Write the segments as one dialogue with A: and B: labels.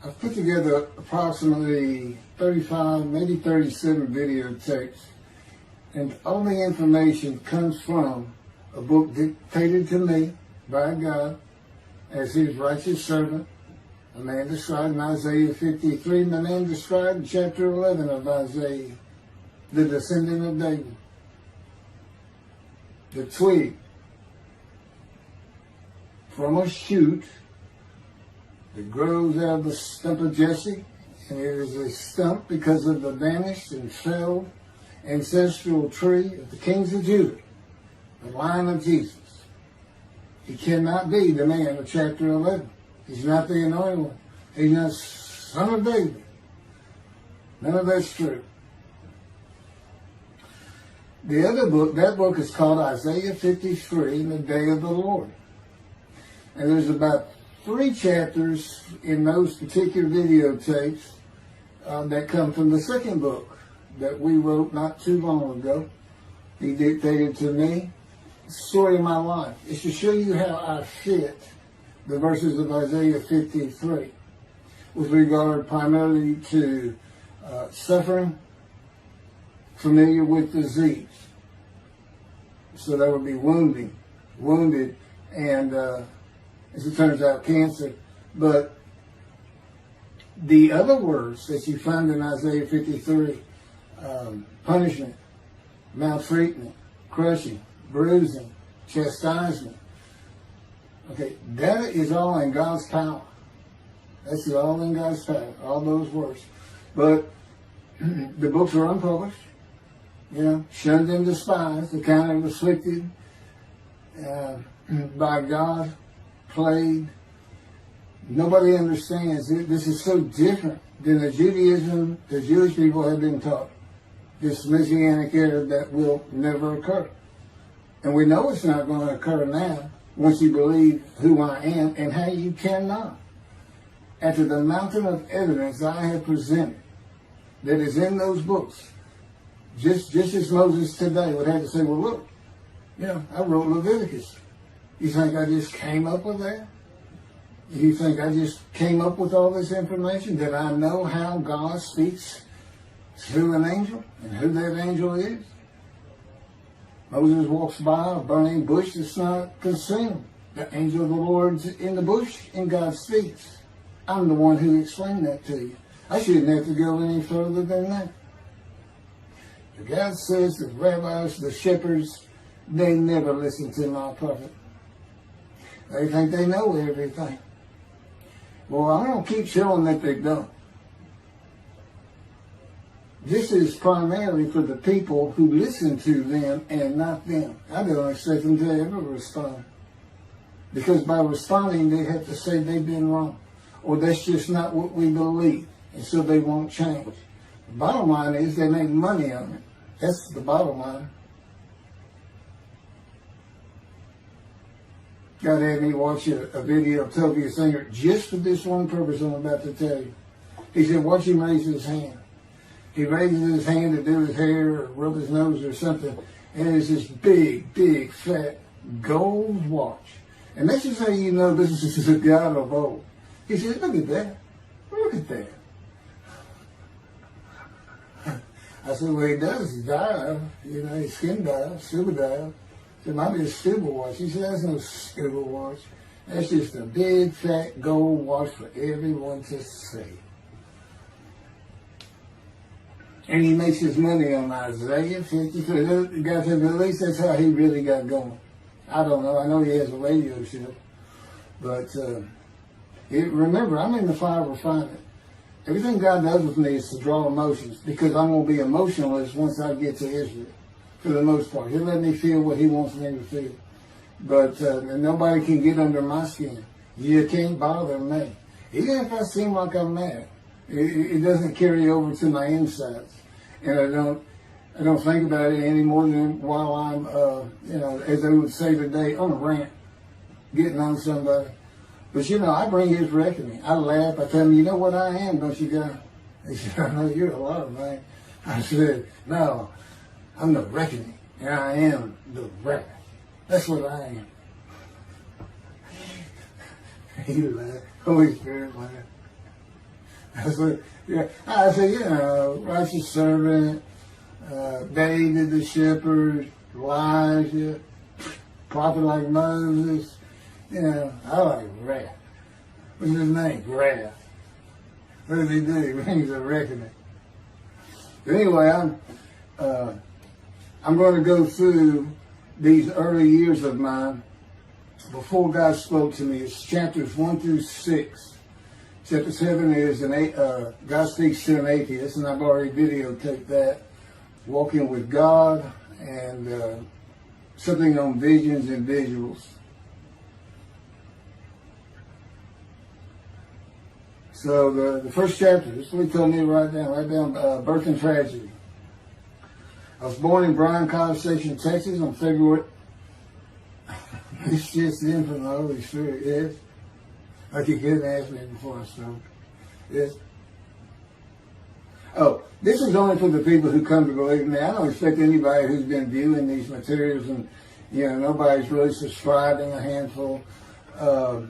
A: I've put together approximately 35, maybe 37 videotapes, and all the information comes from a book dictated to me by God as his righteous servant, a man described in Isaiah 53, and the man described in chapter 11 of Isaiah, the descendant of David, the twig from a shoot that grows out of the stump of Jesse, and it is a stump because of the vanished and felled ancestral tree of the kings of Judah, the line of Jesus. He cannot be the man of chapter 11. He's not the anointed one. He's not son of David. None of that's true. The other book, that book is called Isaiah 53, in the Day of the Lord. And there's about 3 chapters in those particular videotapes that come from the second book that we wrote not too long ago. He dictated to me the story of my life. It's to show you how I fit the verses of Isaiah 53 with regard primarily to suffering, familiar with disease. So that would be wounded, and as it turns out, cancer. But the other words that you find in Isaiah 53, punishment, maltreatment, crushing, bruising, chastisement, okay, that is all in God's power. That's all in God's power, all those words. But the books are unpublished, shunned and despised, the kind of afflicted by God, plagued. Nobody understands it. This is so different than the Judaism the Jewish people have been taught. This Messianic era that will never occur. And we know it's not going to occur now once you believe who I am, and how you cannot. After the mountain of evidence I have presented that is in those books, just as Moses today would have to say, well, look, I wrote Leviticus. You think I just came up with that? You think I just came up with all this information? That I know how God speaks through an angel and who that angel is? Moses walks by a burning bush that's not consumed. The angel of the Lord's in the bush and God speaks. I'm the one who explained that to you. I shouldn't have to go any further than that. The God says the rabbis, the shepherds, they never listen to my prophet. They think they know everything. Well, I'm going to keep showing that they don't. This is primarily for the people who listen to them and not them. I don't expect them to ever respond. Because by responding, they have to say they've been wrong. Or that's just not what we believe. And so they won't change. The bottom line is they make money on it. That's the bottom line. God had me watch a video of Toby Singer just for this one purpose I'm about to tell you. He said, watch him raise his hand. He raises his hand to do his hair or rub his nose or something, and it's this big, fat gold watch. And that's just how you know this is a God of old. He said, look at that. Look at that. I said, well, he does. He dive. His skin dive, scuba dive. It might be a scuba watch. He said, that's no scuba watch. That's just a big, fat gold watch for everyone to see. And he makes his money on Isaiah 53. At least that's how he really got going. I don't know. I know he has a radio show. But remember, I'm in the fire refinement. Everything God does with me is to draw emotions, because I'm going to be emotionless once I get to Israel, for the most part. He'll let me feel what he wants me to feel. But nobody can get under my skin. You can't bother me. Even if I seem like I'm mad, it doesn't carry over to my insides. And I don't think about it any more than while I'm, as they would say today, on a rant, getting on somebody. But I bring his reckoning. I laugh. I tell him, you know what I am, don't you, guy? He said, I know you're a lot, man. I said, no, I'm the reckoning, and I am the wrath. That's what I am. He laughed. Holy Spirit laughed. I said, yeah. I said, you know, righteous servant, David the shepherd, Elijah, prophet like Moses. You know, I like wrath. What's his name? Wrath. What does he do? He brings a reckoning. But anyway, I'm going to go through these early years of mine before God spoke to me. It's chapters 1 through 6. Chapter 7 is God speaks to an atheist, and I've already videotaped that. Walking with God, and something on visions and visuals. So the first chapter, this is what he told me to write down birth and tragedy. I was born in Bryan College Station, Texas on February. It's just in from the Holy Spirit, yes. Like you couldn't ask me before I spoke. Yes. Oh, this is only for the people who come to believe in me. I don't expect anybody who's been viewing these materials and, you know, nobody's really subscribing, a handful, to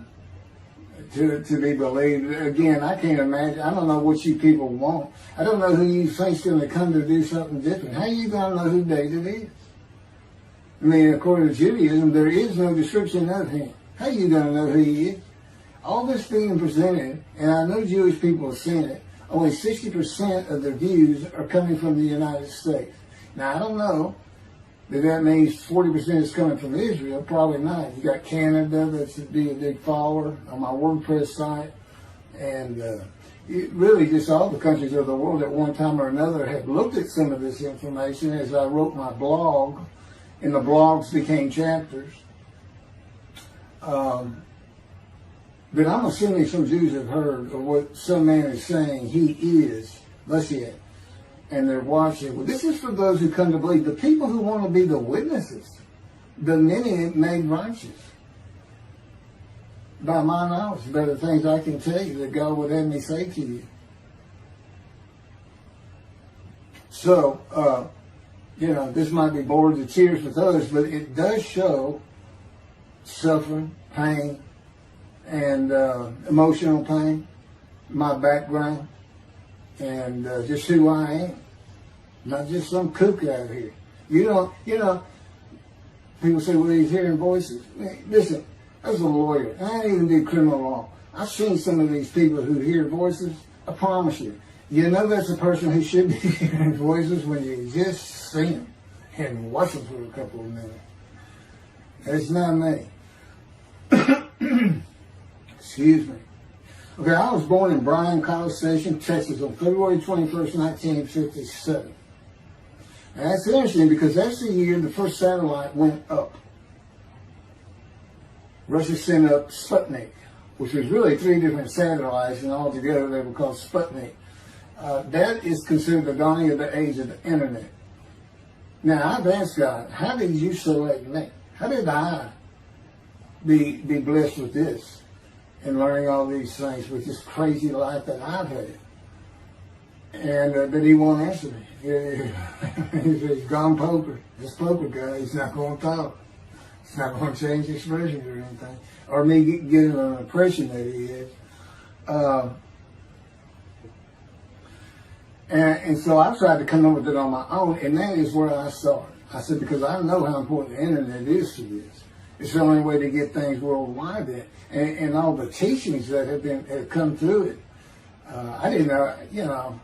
A: be believed. Again, I can't imagine. I don't know what you people want. I don't know who you think's going to come to do something different. How are you going to know who David is? I mean, according to Judaism, there is no description of him. How are you going to know who he is? All this being presented, and I know Jewish people have seen it, only 60% of their views are coming from the United States. Now, I don't know that means 40% is coming from Israel. Probably not. You got Canada that's be a big follower on my WordPress site. And really just all the countries of the world at one time or another have looked at some of this information as I wrote my blog, and the blogs became chapters. But I'm assuming some Jews have heard of what some man is saying he is Moshiach, and they're watching. Well, this is for those who come to believe. The people who want to be the witnesses, the many made righteous. By my knowledge, by the things I can tell you that God would have me say to you. So, you know, this might be bored to tears with others, but it does show suffering, pain, and emotional pain, my background, and just who I am. Not just some kook out here. You know, people say, well, he's hearing voices. Listen, I was a lawyer. I didn't even do criminal law. I've seen some of these people who hear voices. I promise you. You know that's a person who should be hearing voices when you just see them and watch them for a couple of minutes. It's not me. Excuse me. Okay, I was born in Bryan College Station, Texas on February 21st, 1957. And that's interesting because that's the year the first satellite went up. Russia sent up Sputnik, which was really 3 different satellites, and altogether they were called Sputnik. That is considered the dawning of the age of the internet. Now, I've asked God, how did you select me? How did I be blessed with this and learning all these things with this crazy life that I've had? And but he won't answer me. He's gone poker. This poker guy, he's not going to talk. He's not going to change expressions or anything. Or me getting an impression that he is. And so I tried to come up with it on my own, and that is where I started. I said, because I know how important the internet is to this. It's the only way to get things worldwide, and all the teachings that have come through it. I didn't know, you know,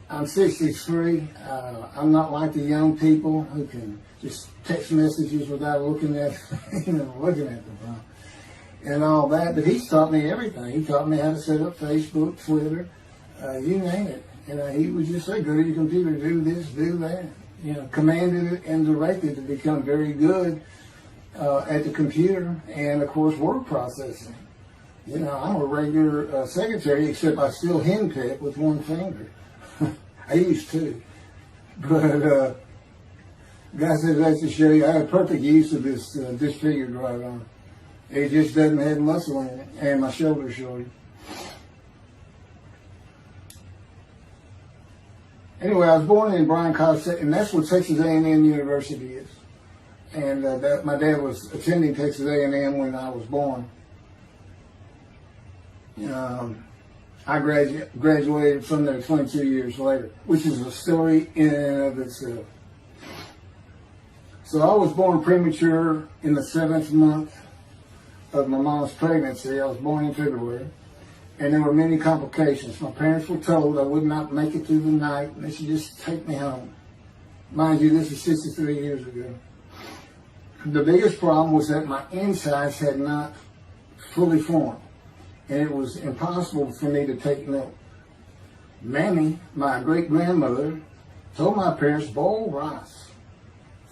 A: I'm 63. I'm not like the young people who can just text messages without looking at the phone and all that. But he's taught me everything. He taught me how to set up Facebook, Twitter, you name it. And he would just say, go to your computer, do this, do that. You know, commanded it and directed to become very good at the computer and, of course, word processing. You know, I'm a regular secretary, except I still henpeck with one finger. I used to. But God says that's to show you I have perfect use of this disfigured right arm. It just doesn't have muscle in it, and my shoulder's shorter. Anyway, I was born in Bryan College, and that's what Texas A&M University is. And my dad was attending Texas A&M when I was born. I graduated from there 22 years later, which is a story in and of itself. So I was born premature in the 7th month of my mom's pregnancy. I was born in February, and there were many complications. My parents were told I would not make it through the night, and they should just take me home. Mind you, this is 63 years ago. The biggest problem was that my insides had not fully formed, and it was impossible for me to take milk. Mammy, my great-grandmother, told my parents, boil rice.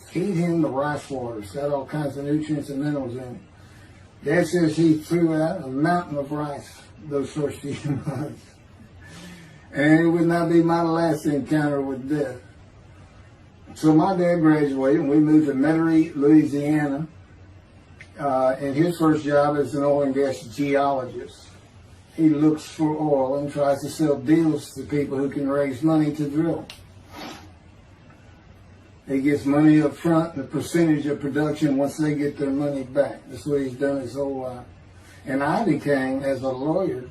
A: Feed him the rice water. It's got all kinds of nutrients and minerals in it. Dad says he threw out a mountain of rice those first few months. And it would not be my last encounter with death. So my dad graduated and we moved to Metairie, Louisiana. And his first job is an oil and gas geologist. He looks for oil and tries to sell deals to people who can raise money to drill. He gets money up front and a percentage of production once they get their money back. That's what he's done his whole life. And I became, as a lawyer,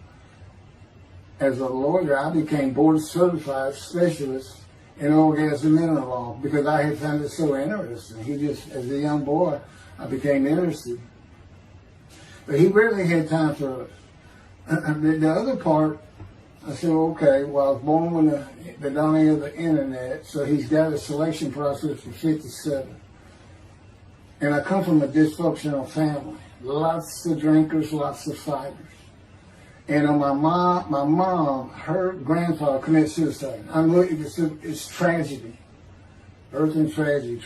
A: I became board certified specialist in oil, gas, and mineral law because I had found it so interesting. As a young boy, I became interested. But he rarely had time for us. The other part, I said, okay, well, I was born with the dawning of the internet, so he's got a selection process for 57. And I come from a dysfunctional family. Lots of drinkers, lots of fighters. And on my mom, her grandfather committed suicide. It's tragedy. Earth and tragedy.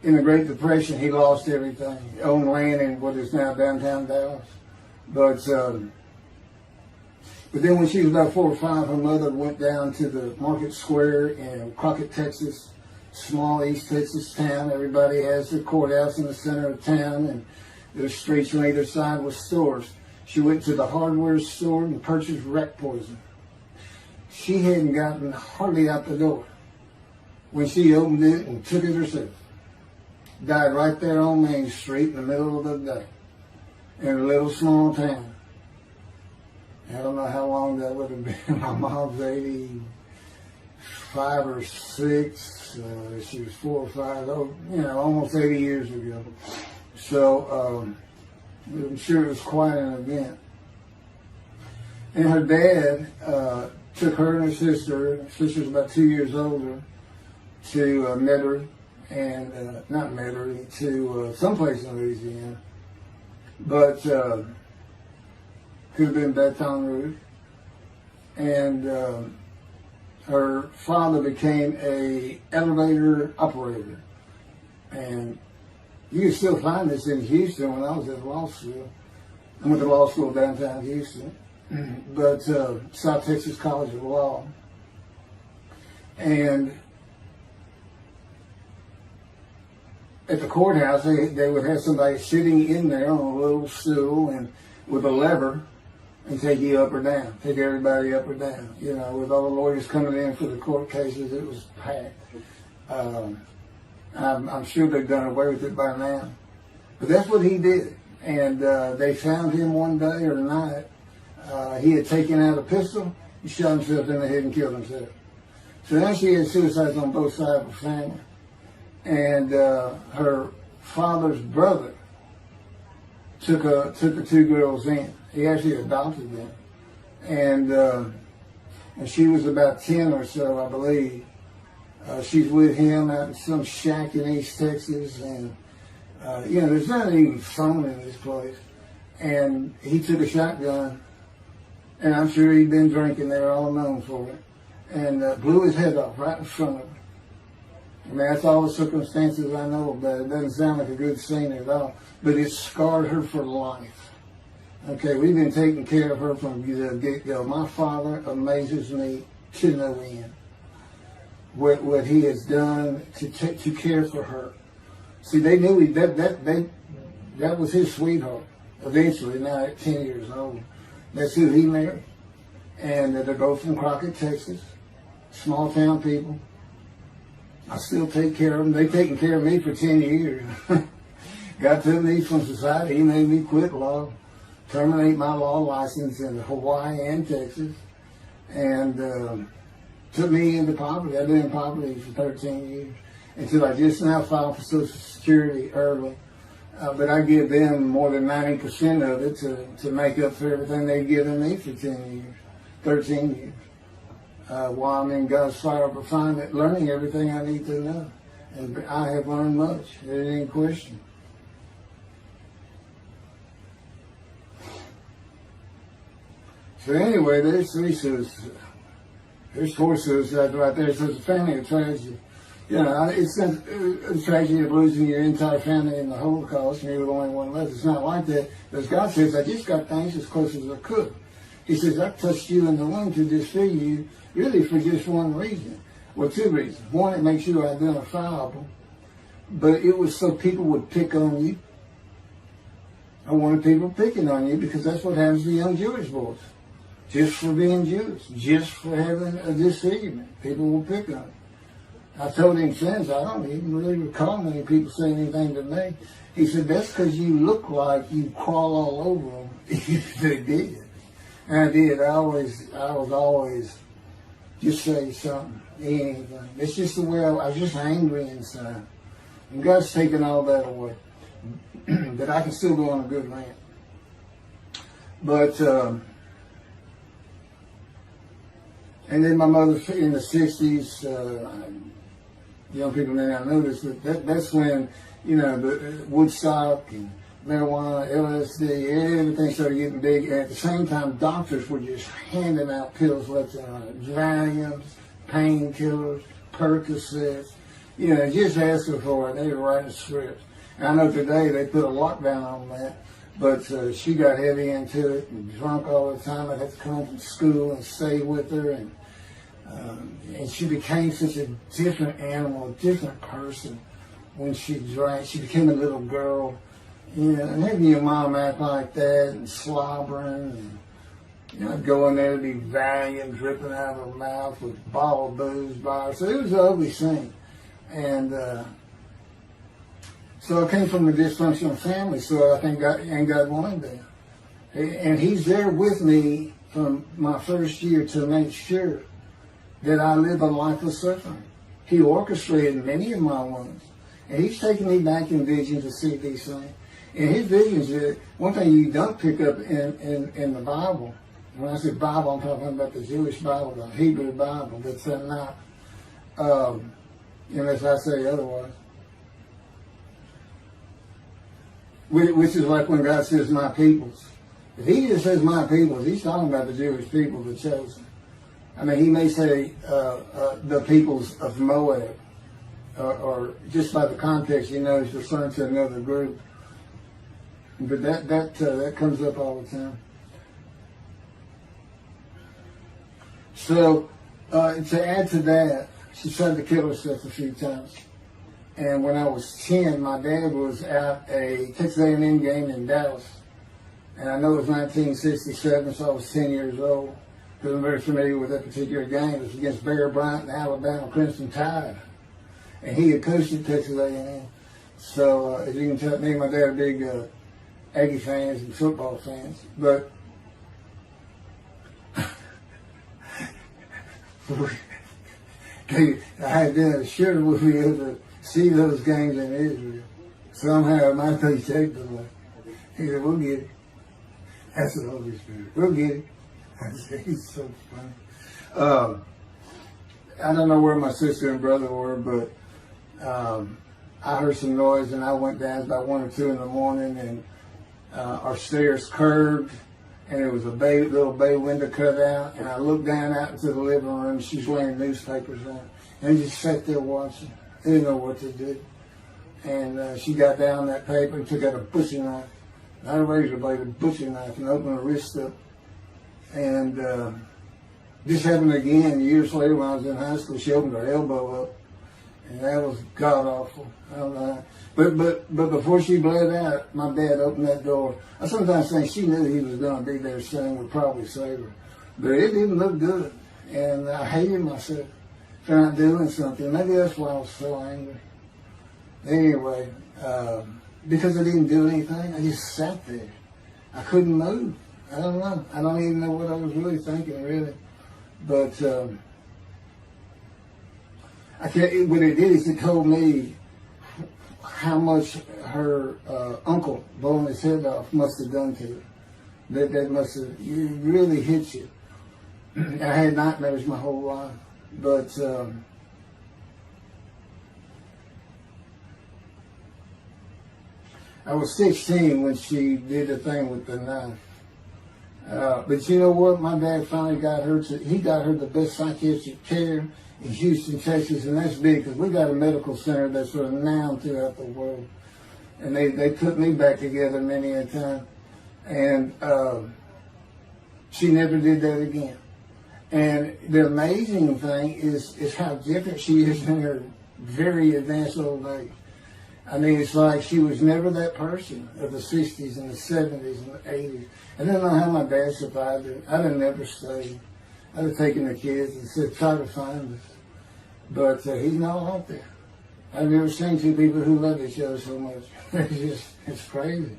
A: In the Great Depression, he lost everything. He owned land in what is now downtown Dallas. But then when she was about 4 or 5, her mother went down to the market square in Crockett, Texas, small East Texas town. Everybody has their courthouse in the center of town, and there's streets on either side with stores. She went to the hardware store and purchased rat poison. She hadn't gotten hardly out the door when she opened it and took it herself. Died right there on Main Street in the middle of the day in a little small town. I don't know how long that would have been. My mom's 85 or 6. She was 4 or 5, almost 80 years ago. So I'm sure it was quite an event. And her dad took her and her sister was about 2 years older, to Metairie, and not Metairie, to someplace in Louisiana. But could have been Baton Rouge. And her father became a elevator operator. And you can still find this in Houston when I was at law school. I went to law school downtown Houston, but South Texas College of Law. And at the courthouse, they would have somebody sitting in there on a little stool and with a lever and take you up or down, take everybody up or down. With all the lawyers coming in for the court cases, it was packed. I'm sure they've done away with it by now. But that's what he did. And they found him one day or night. He had taken out a pistol, he shot himself in the head and killed himself. So now she had suicides on both sides of the family. And her father's brother took the 2 girls in. He actually adopted them. And she was about 10 or so, I believe. She's with him out in some shack in East Texas. And, there's not even phone in this place. And he took a shotgun. And I'm sure he'd been drinking there, all known for it. And blew his head off right in front of her. I mean, that's all the circumstances I know about. It doesn't sound like a good scene at all. But it scarred her for life. Okay, we've been taking care of her from the get-go. My father amazes me to no end. What he has done to care for her. See, they knew that was his sweetheart. Eventually, now at 10 years old, that's who he married. And they're both from Crockett, Texas. Small town people. I still take care of them. They've taken care of me for 10 years. Got to me from society. He made me quit law. terminate my law license in Hawaii and Texas, and took me into poverty. I've been in poverty for 13 years until I just now filed for Social Security early. But I give them more than 90% of it to make up for everything they've given me for 13 years. While I'm in God's fire of refinement, learning everything I need to know. And I have learned much. There ain't any question. So anyway, there's 3 suicides. There's 4 suicides right there. So it's a family of tragedy. You know, it's a tragedy of losing your entire family in the Holocaust, and you're the only one left. It's not like that. Because God says, I just got things as close as I could. He says, I touched you in the womb to disfigure you, really for just one reason. Well, 2 reasons. One, it makes you identifiable. But it was so people would pick on you. I wanted people picking on you because that's what happens to young Jewish boys. Just for being Jewish, just for having a disfigurement. People will pick on you. I told him since, I don't even really recall many people saying anything to me. He said, that's because you look like you crawl all over them. They did. And I did. I was always just say something, anything. It's just the way I was just angry inside. And God's taken all that away. But I can still go on a good rant. But, and then my mother in the 60s, young people may not know this, but that's when, you know, the Woodstock and marijuana, LSD, everything started getting big. And at the same time, doctors were just handing out pills left and right. Valiums, painkillers, Percocets, you know, just asking for it. They were writing scripts. And I know today they put a lockdown on that, but she got heavy into it and drunk all the time. I'd have to come home from school and stay with her, and she became such a different animal, a different person when she drank. She became a little girl, you know, and having your mom act like that and slobbering, and, you know, go in there to be Valium dripping out of her mouth with a bottle of booze by her. So it was an ugly scene. And so I came from a dysfunctional family, so I think God wanted that. And He's there with me from my first year to make sure that I live a life of suffering. He orchestrated many of my wounds. And He's taken me back in visions to see these things. And His visions, one thing you don't pick up in the Bible, when I say Bible, I'm talking about the Jewish Bible, the Hebrew Bible, that's not, unless I say otherwise. Which is like when God says, my peoples. If He just says my peoples, He's talking about the Jewish people, the chosen. I mean, He may say the peoples of Moab, or just by the context, you know, He's referring to another group. But that comes up all the time. So, to add to that, she tried to kill herself a few times. And when I was 10, my dad was at a Texas A&M game in Dallas. And I know it was 1967, so I was 10 years old. Because I'm very familiar with that particular game. It was against Bear Bryant and Alabama Crimson Tide. And he had coached at Texas A&M. So, as you can tell, me and my dad are big Aggie fans and football fans. But I had been sure we'd be able to see those games in Israel. Somehow my face shaped them. He said, we'll get it. That's the Holy Spirit. We'll get it. I said, he's so funny. I don't know where my sister and brother were, but I heard some noise and I went down about 1 or 2 in the morning, and our stairs curved, and there was a little bay window cut out, and I looked down out into the living room. She's laying newspapers on, and I just sat there watching. I didn't know what to do. And she got down that paper and took out a butcher knife, not a razor blade, a butcher knife, and opened her wrist up. And this happened again years later when I was in high school. She opened her elbow up, and that was god awful. I don't know. But before she bled out, my dad opened that door. I sometimes think she knew he was going to be there soon, would probably save her. But it didn't look good, and I hated myself for not doing something. Maybe that's why I was so angry. Anyway, because I didn't do anything, I just sat there. I couldn't move. I don't know. I don't even know what I was really thinking, really. But I can't, what it did is it told me how much her uncle blowing his head off must have done to her. That must have really hit you. I had nightmares my whole life. But I was 16 when she did the thing with the knife. But you know what? My dad finally got her he got her the best psychiatric care in Houston, Texas, and that's big because we got a medical center that's renowned throughout the world. And they put me back together many a time. And she never did that again. And the amazing thing is how different she is in her very advanced old age. I mean, it's like she was never that person of the 60s and the 70s and the 80s. I don't know how my dad survived it. I'd have never stayed. I'd have taken the kids and said, try to find us. But he's not out there. I've never seen two people who love each other so much. It's crazy.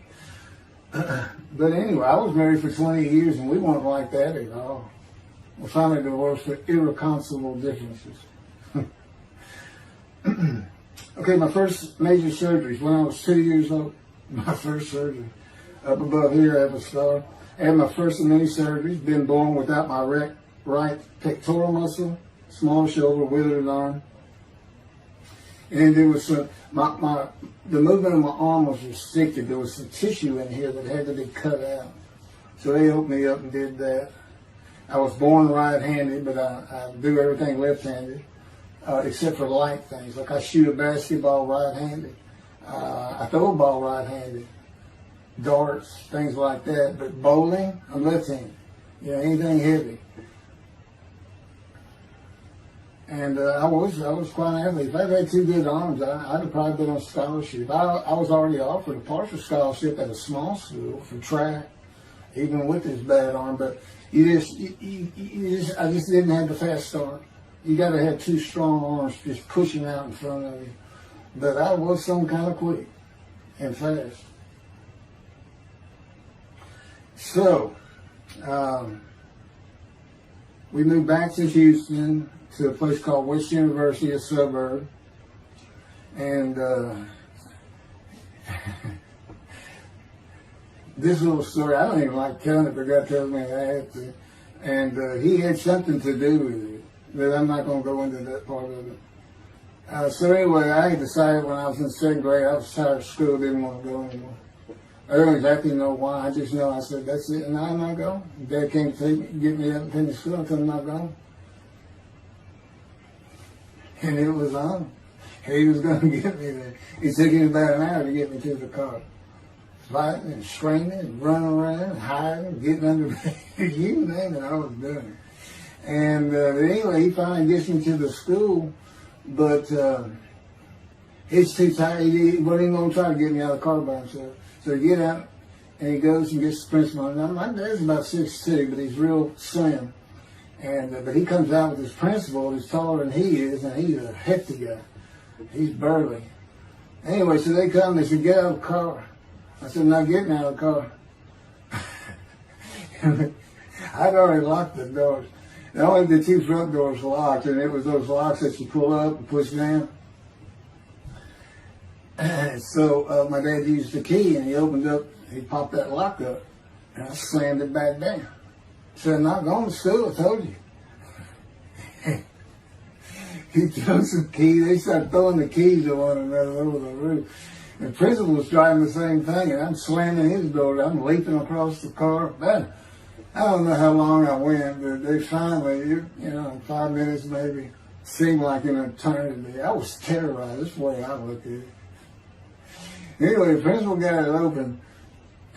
A: But anyway, I was married for 20 years and we weren't like that at all. We finally divorced for irreconcilable differences. Okay, my first major surgeries when I was 2 years old. My first surgery. Up above here, I have a scar. I had my first of many surgeries. Been born without my right pectoral muscle, small shoulder, withered arm. And there was the movement of my arm was restricted. There was some tissue in here that had to be cut out. So they opened me up and did that. I was born right-handed, but I do everything left-handed, except for light things. Like I shoot a basketball right-handed. I throw a ball right-handed. Darts, things like that. But bowling, I'm left-handed. You know, anything heavy. And I was quite an athlete. If I'd had two good arms, I'd have probably been on scholarship. I was already offered a partial scholarship at a small school for track, even with this bad arm. But I just didn't have the fast start. You got to have two strong arms just pushing out in front of you. But I was some kind of quick and fast. So we moved back to Houston, to a place called West University, a suburb. And this little story, I don't even like telling it, but God tells me I have to. And he had something to do with it, but I'm not going to go into that part of it. So anyway, I had decided when I was in second grade, I was tired of school, didn't want to go anymore. I don't exactly know why, I just know I said, that's it, and I'm not going. Dad came to take me, get me up and finish school, I told him I'm not going. And it was on. He was going to get me there. It took him about an hour to get me to the car. Fighting and screaming and running around, hiding, getting under bed. You name it, I was doing it. And anyway, he finally gets me to the school, but he's too tired. He wasn't even going to try to get me out of the car by himself. So he get out, and he goes and gets the principal. Now, my dad's about 6'2", but he's real slim. And but he comes out with his principal, he's taller than he is, and he's a hefty guy. He's burly. Anyway, so they come, they said, get out of the car. I said, I'm not getting out of the car. I'd already locked the doors. Only the two front doors locked, and it was those locks that you pull up and push down. So my dad used the key, and he opened up, he popped that lock up, and I slammed it back down. Said, I'm not going to school, I told you. He threw some keys. They started throwing the keys at one another over the roof. And the principal was driving the same thing, and I'm slamming his door. I'm leaping across the car. Man, I don't know how long I went, but they finally, in 5 minutes maybe, seemed like an eternity. I was terrorized. That's the way I looked at it. Anyway, the principal got it open.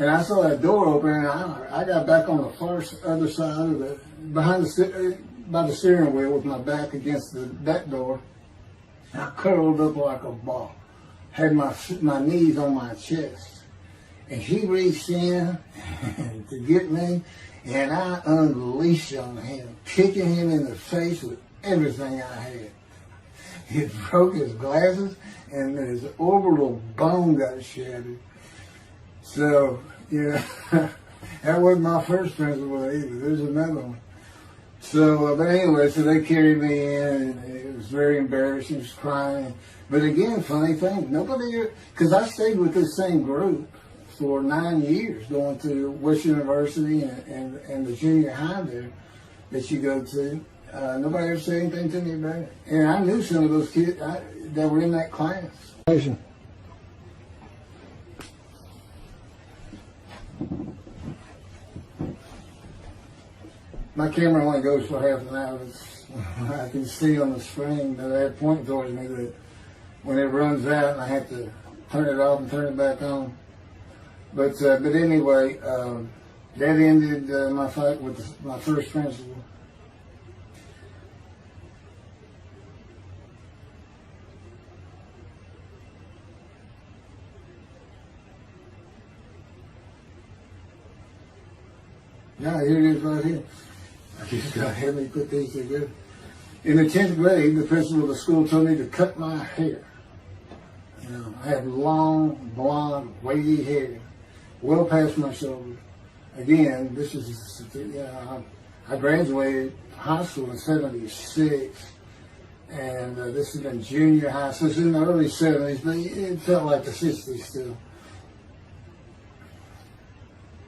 A: And I saw that door open, and I got back on the far other side of by the steering wheel with my back against that door. And I curled up like a ball, had my knees on my chest. And he reached in to get me, and I unleashed on him, kicking him in the face with everything I had. He broke his glasses, and his orbital bone got shattered. So, That wasn't my first principal either. There's another one. So, but anyway, so they carried me in, and it was very embarrassing. He was crying. But again, funny thing, nobody, because I stayed with this same group for 9 years, going to Western University and the junior high there that you go to. Nobody ever said anything to me about it. And I knew some of those kids that were in that class. My camera only goes for half an hour. I can see on the screen that I have pointing towards me that when it runs out and I have to turn it off and turn it back on. But anyway, that ended my fight with my first principal. Yeah, here it is right here. I just got to have me put these together. In the 10th grade, the principal of the school told me to cut my hair. You know, I had long, blonde, wavy hair, well past my shoulders. Again, this is, I graduated high school in '76, and this has been junior high, so it's in the early '70s, but it felt like the '60s still.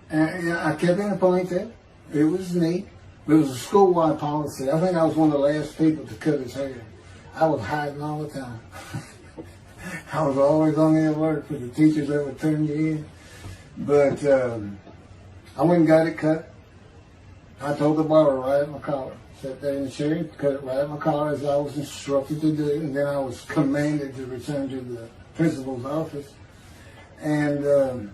A: And I kept in a ponytail. It was neat. But it was a school-wide policy. I think I was one of the last people to cut his hair. I was hiding all the time. I was always on the alert for the teachers that would turn you in. But I went and got it cut. I told the barber right at my collar. Sat there in the chair and cut it right at my collar as I was instructed to do. And then I was commanded to return to the principal's office. And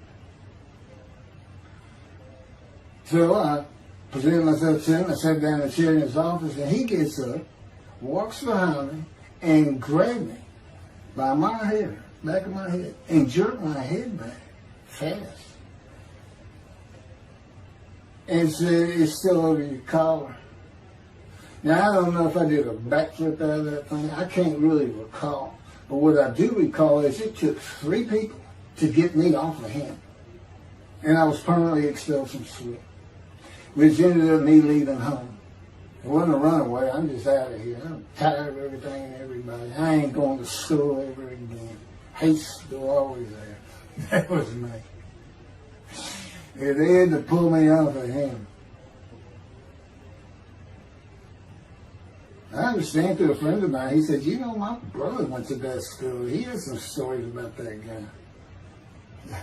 A: so I presented myself to him. I sat down in the chair in his office, and he gets up, walks behind me, and grabbed me by my hair, back of my head, and jerked my head back fast. And said, "It's still over your collar." Now, I don't know if I did a backflip out of that thing. I can't really recall. But what I do recall is it took 3 people to get me off of him. And I was permanently expelled from school, which ended up me leaving home. It wasn't a runaway. I'm just out of here. I'm tired of everything and everybody. I ain't going to school ever again. Hate's still always there. That was me. And they had to pull me off of him. I understand through a friend of mine, he said, "You know, my brother went to that school. He has some stories about that guy."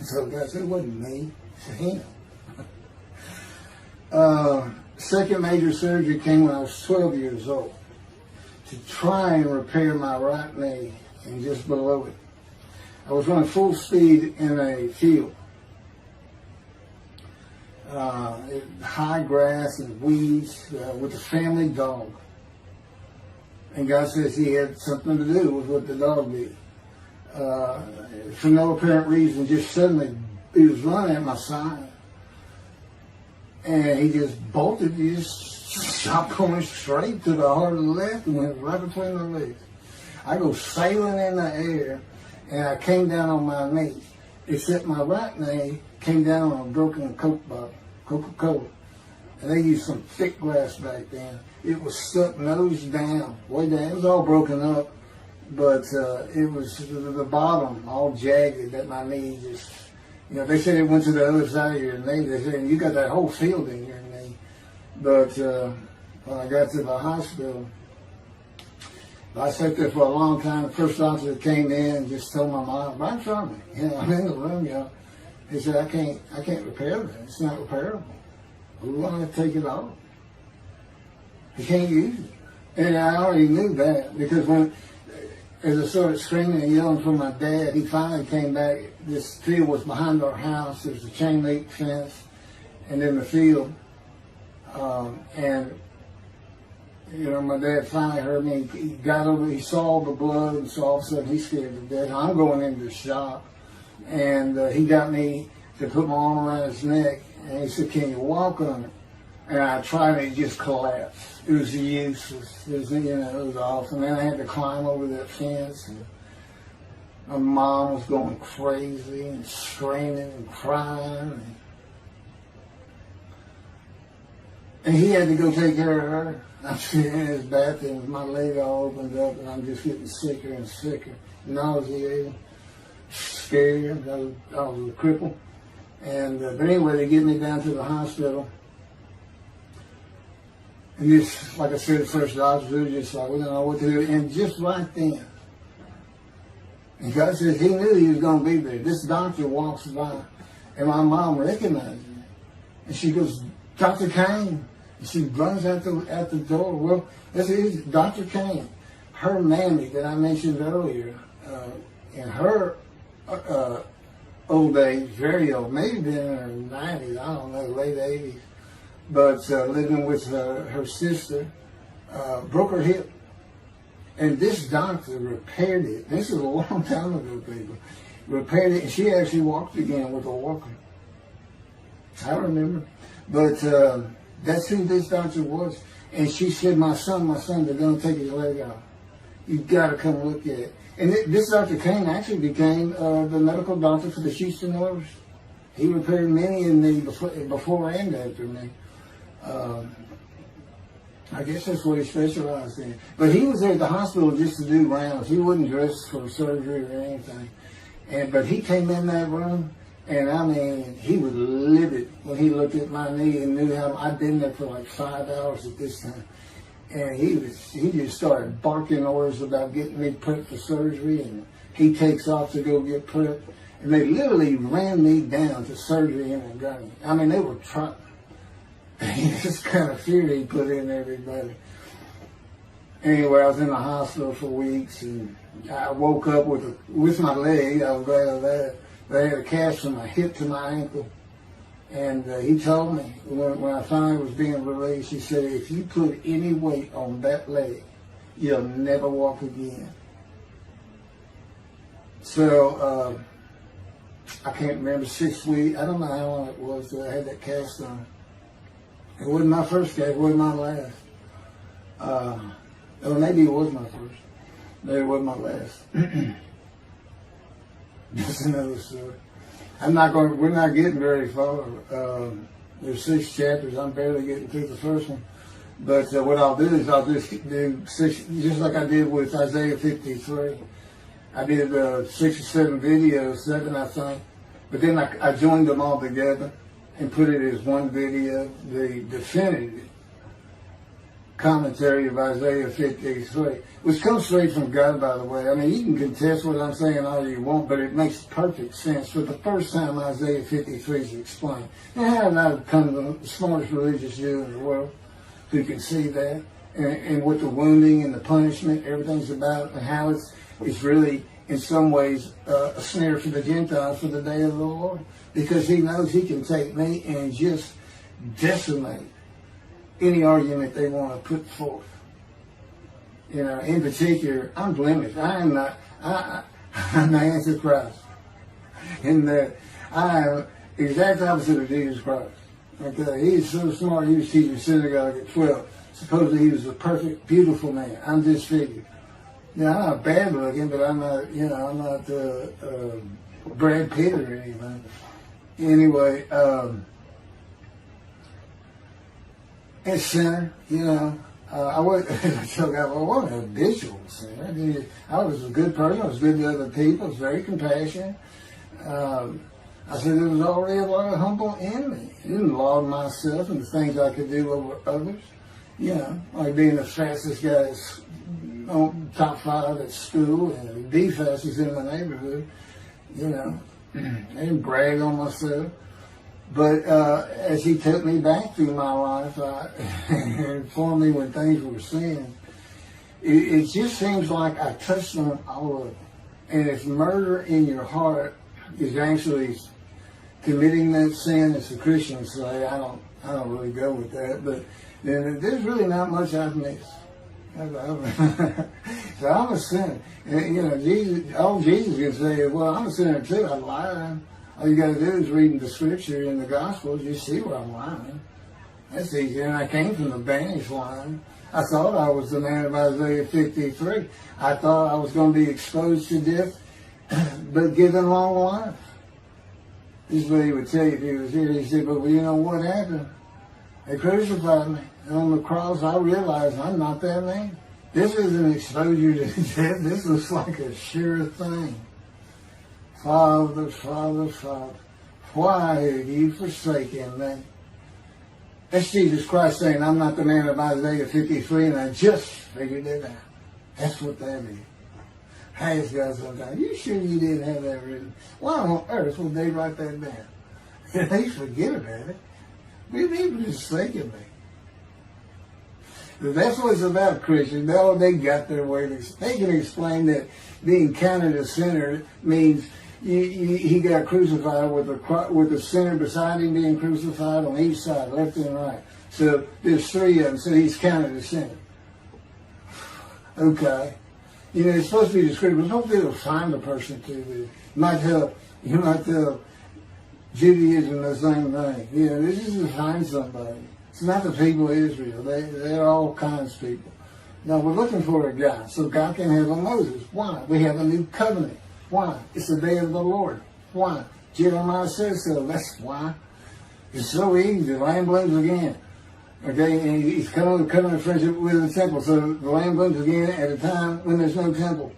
A: So I said, "It wasn't me, it's him." Second major surgery came when I was 12 years old to try and repair my right knee and just below it. I was running full speed in a field. High grass and weeds with a family dog. And God says he had something to do with what the dog did. For no apparent reason, just suddenly he was running at my side. And he just bolted, he just stopped going straight to the heart of the left and went right between my legs. I go sailing in the air, and I came down on my knee, except my right knee came down on a broken Coke bottle, Coca-Cola. And they used some thick glass back then. It was stuck nose down, way down. It was all broken up, but it was the bottom all jagged that my knee just, you know, they said it went to the other side of your knee. They said, you got that whole field in your knee. But when I got to the hospital, I sat there for a long time. The first officer came in and just told my mom, right in front of me, you know, I'm in the room, you know. He said, I can't repair that. It's not repairable. We want to take it off. You can't use it. And I already knew that because as I started screaming and yelling for my dad, he finally came back. This field was behind our house. There was a chain link fence, and in the field. And you know, my dad finally heard me. He got over. He saw the blood, and so all of a sudden he's scared to death. I'm going into shock, and he got me to put my arm around his neck, and he said, "Can you walk on it?" And I tried, and it just collapsed. It was useless. It was, you know, it was awful. And then I had to climb over that fence, and my mom was going crazy and screaming and crying. And he had to go take care of her. I'm sitting in his bathroom with my leg all opened up, and I'm just getting sicker and sicker, nauseated, scared. I was a cripple. And but anyway, they get me down to the hospital. And just, like I said, the first doctor was just like, we don't know what to do. And just right then, and God says he knew he was going to be there. This doctor walks by, and my mom recognized me. And she goes, Dr. Kane. And she runs out the door. Well, this is Dr. Kane. Her mammy that I mentioned earlier, in her old age, very old, maybe been in her 90s, I don't know, late 80s, but living with her sister, broke her hip. And this doctor repaired it. This is a long time ago, people. Repaired it, and she actually walked again with a walker. I remember. But that's who this doctor was. And she said, my son, they're going to take his leg off. You've got to come look at it. And this Dr. Kane actually became the medical doctor for the Houston Oilers. He repaired many in the before and after me. I guess that's what he specialized in. But he was there at the hospital just to do rounds. He wasn't dressed for surgery or anything. But he came in that room, and I mean, he was livid when he looked at my knee and knew how I'd been there for like 5 hours at this time. And he just started barking orders about getting me prepped for surgery, and he takes off to go get prepped. And they literally ran me down to surgery in a gunny. I mean, they were trying. This kind of fear he put in everybody. Anyway, I was in the hospital for weeks, and I woke up with my leg. I was glad of that. They had a cast from my hip to my ankle. And he told me, when I finally was being released, he said, if you put any weight on that leg, you'll never walk again. So, I can't remember, 6 weeks. I don't know how long it was that I had that cast on. It wasn't my first cast, it wasn't my last. Or maybe it was my first. Maybe it wasn't my last. That's another story. We're not getting very far. There's 6 chapters. I'm barely getting through the first one. But what I'll do is I'll just do 6, just like I did with Isaiah 53. I did 6 or 7 videos, 7 I think. But then I joined them all together and put it as one video, the definitive commentary of Isaiah 53, which comes straight from God, by the way. I mean, you can contest what I'm saying all you want, but it makes perfect sense. For the first time, Isaiah 53 is explained. Now, how did I become the smartest religious Jew in the world who can see that? And what the wounding and the punishment, everything's about, and how it's really, in some ways, a snare for the Gentiles for the day of the Lord. Because he knows he can take me and just decimate any argument they want to put forth. You know, in particular, I'm blemished. I'm the Antichrist. In that I am exact opposite of Jesus Christ. Okay, he's so smart, he was teaching synagogue at 12. Supposedly he was a perfect, beautiful man. I'm disfigured. Now, I'm not bad looking, but I'm not, I'm not Brad Pitt or anything. Anyway, as sinner, I wasn't a habitual sinner. I was a good person. I was good to other people. I was very compassionate. I said there was already a lot of humble in me. I didn't laud myself and the things I could do over others. Like being the fastest guy on top 5 at school and the fastest in my neighborhood. I didn't brag on myself. But as he took me back through my life and informed me when things were sin, it just seems like I touched on all of it. And if murder in your heart is actually committing that sin, as the Christians say, I don't really go with that, but then there's really not much I've missed. So I'm a sinner. And, Jesus can say, well, I'm a sinner too. I lie. All you got to do is read the scripture in the Gospels. You see where I'm lying. That's easy. And I came from the banished line. I thought I was the man of Isaiah 53. I thought I was going to be exposed to death, but given long life. This is what he would tell you if he was here. He said, but you know what happened? They crucified me. And on the cross, I realized I'm not that man. This is an exposure to death. This looks like a sure thing. Father, Father, Father, why have you forsaken me? That's Jesus Christ saying, I'm not the man of Isaiah 53, and I just figured it out. That's what that is. I ask God sometimes, you sure you didn't have that written? Why on earth would they write that down? If they forget about it, we need to just think of me. That's what it's about, Christians. They got their way. They can explain that being counted a sinner means he got crucified with the sinner beside him being crucified on each side, left and right. So there's three of them, so he's counted a sinner. Okay. You know, it's supposed to be descriptive. Hopefully it'll find a person to do. You might tell Judaism the same thing. You know, this is to find somebody. It's not the people of Israel. They're all kinds of people. Now, we're looking for a guy, so God can have a Moses. Why? We have a new covenant. Why? It's the day of the Lord. Why? Jeremiah says so. That's why. It's so easy. The lamb blooms again. Okay, and he's coming to friendship with the temple. So the lamb blooms again at a time when there's no temple.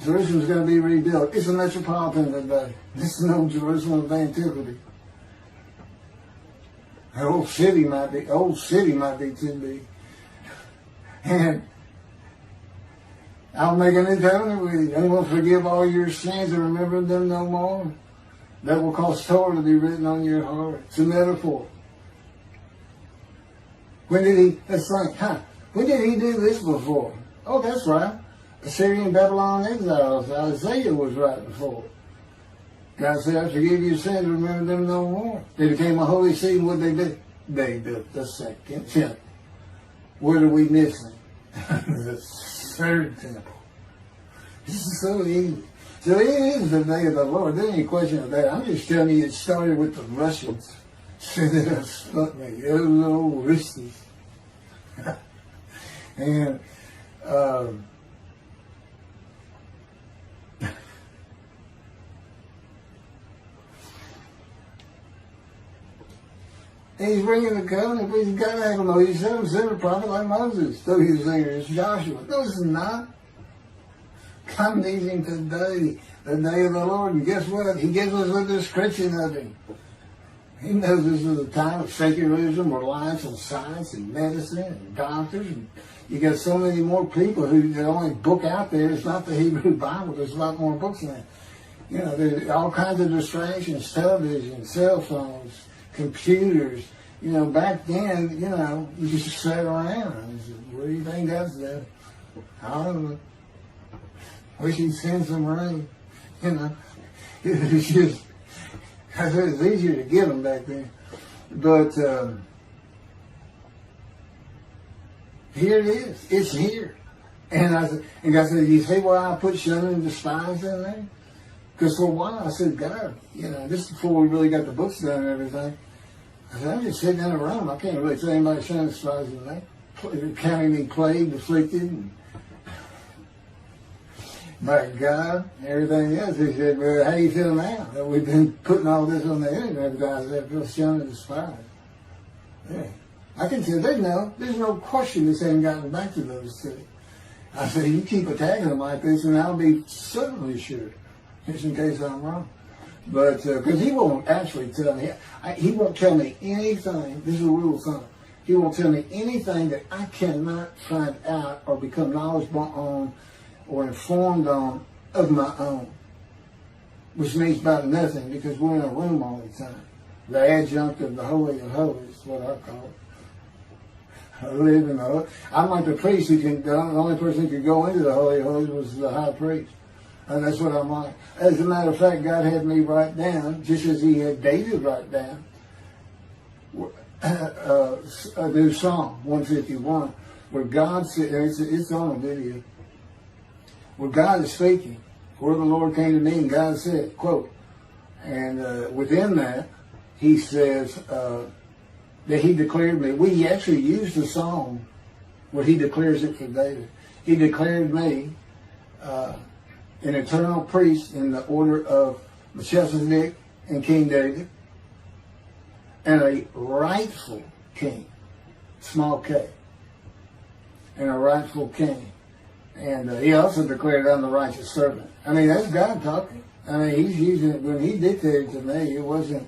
A: Jerusalem's going to be rebuilt. It's a metropolitan today. This is no Jerusalem of antiquity. The old city might be too big. And I'll make a new covenant with you. I'm going to forgive all your sins and remember them no more. That will cause Torah to be written on your heart. It's a metaphor. When did he do this before? Oh, that's right. Assyrian Babylon exiles. Isaiah was right before. God said, I forgive your sins, remember them no more. They became a holy seed. What did they do? They built the second temple. What are we missing? The third temple. This is so easy. So it is the day of the Lord. There's any question of that. I'm just telling you it started with the Russians. So they done stuck me. Those old Russians. And he's bringing the covenant, but he's got to have a Moses. He said him, send a prophet like Moses. So he's saying it's Joshua. No, it's not. God needs him today, the day of the Lord. And guess what? He gives us a description of him. He knows this is a time of secularism, reliance on science and medicine and doctors. And you got so many more people the only book out there is not the Hebrew Bible. There's a lot more books in it. You know, there's all kinds of distractions, television, cell phones, computers. You know, back then, you know, you just sat around and said, what do you think that's there? I don't know. Wish he'd send some rain. You know, it's just, I said it's easier to get them back then. But here it is. It's here. And God said, you see why I put shunning and despise in there? Because for a while I said, God, you know, this is before we really got the books done and everything. I said, I'm just sitting in a room. I can't really say anybody shunning and despising me. Counting me plagued, afflicted, and by God, everything else. He said, well, how do you feel now that we've been putting all this on the internet? Guys, I feel shunned and despised. Yeah. I can tell they know. There's no question this hasn't gotten back to those two. I said, you keep attacking them like this, and I'll be certainly sure, just in case I'm wrong. But, because he won't actually tell me, he won't tell me anything. This is a rule of thumb. He won't tell me anything that I cannot find out or become knowledgeable on or informed on of my own, which means about nothing because we're in a room all the time. The adjunct of the Holy of Holies is what I call it. I live in the Holy. I'm like the priest the only person who could go into the Holy of Holies was the high priest. And that's what I'm like. As a matter of fact, God had me write down, just as he had David write down, a new Psalm 151, where God said, it's on a video, where God is speaking, where the Lord came to me and God said, quote, and within that, he says that he declared me. We actually used the song where he declares it for David. He declared me an eternal priest in the order of Moshiach and King David. and a rightful king, small k, and a rightful king. And he also declared, I'm the righteous servant. I mean, that's God talking. I mean, he's using it. When he dictated to me, it wasn't,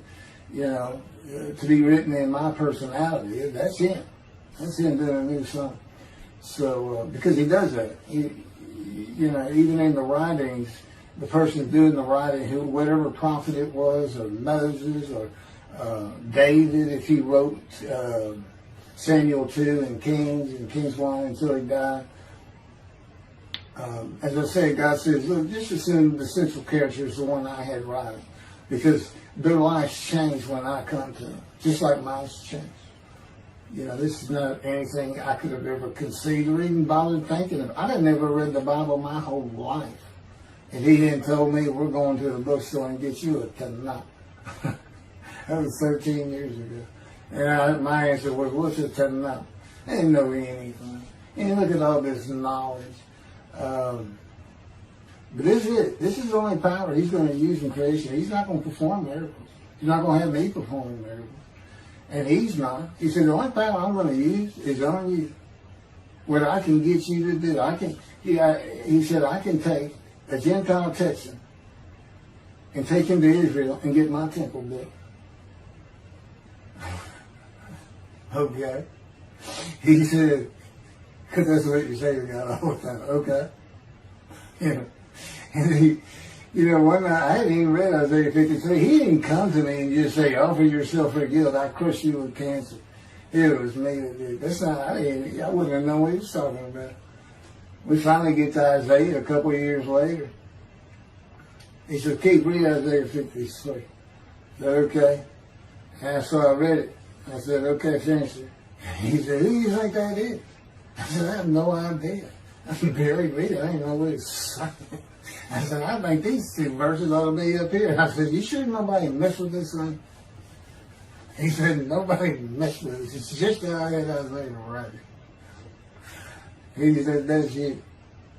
A: to be written in my personality. That's him. That's him doing a new song. So, because he does that. Even in the writings, the person doing the writing, whatever prophet it was, or Moses, or David, if he wrote Samuel 2 and Kings 1 until he died. As I said, God says, look, just assume the central character is the one I had writing, because their lives change when I come to them, just like mine's changed. This is not anything I could have ever conceived or even bothered thinking of. I had never read the Bible my whole life. If he hadn't told me, we're going to the bookstore and get you a Tanakh. That was 13 years ago. And my answer was, what's a Tanakh? I didn't know anything. And look at all this knowledge. But this is it. This is the only power he's going to use in creation. He's not going to perform miracles. He's not going to have me performing miracles. And he's not. He said, the only power I'm going to use is on you. What I can get you to do. He said, I can take a Gentile Texan and take him to Israel and get my temple built. Okay. He said, because that's what you say to God all the time. Okay. And one night, I hadn't even read Isaiah 53. He didn't come to me and just say, offer yourself for guilt. I crush you with cancer. It was me that did. That's not, I wouldn't have known what he was talking about. We finally get to Isaiah a couple of years later. He said, keep reading Isaiah 53. I said, okay. And so I read it. I said, okay, finish it. He said, who do you think that is? I said, I have no idea. I barely read it. I didn't know what it's saying. I said, I think these two verses ought to be up here. I said, you sure nobody messed with this thing? He said, nobody messed with it. It's just that I had Isaiah right. He said, that's you.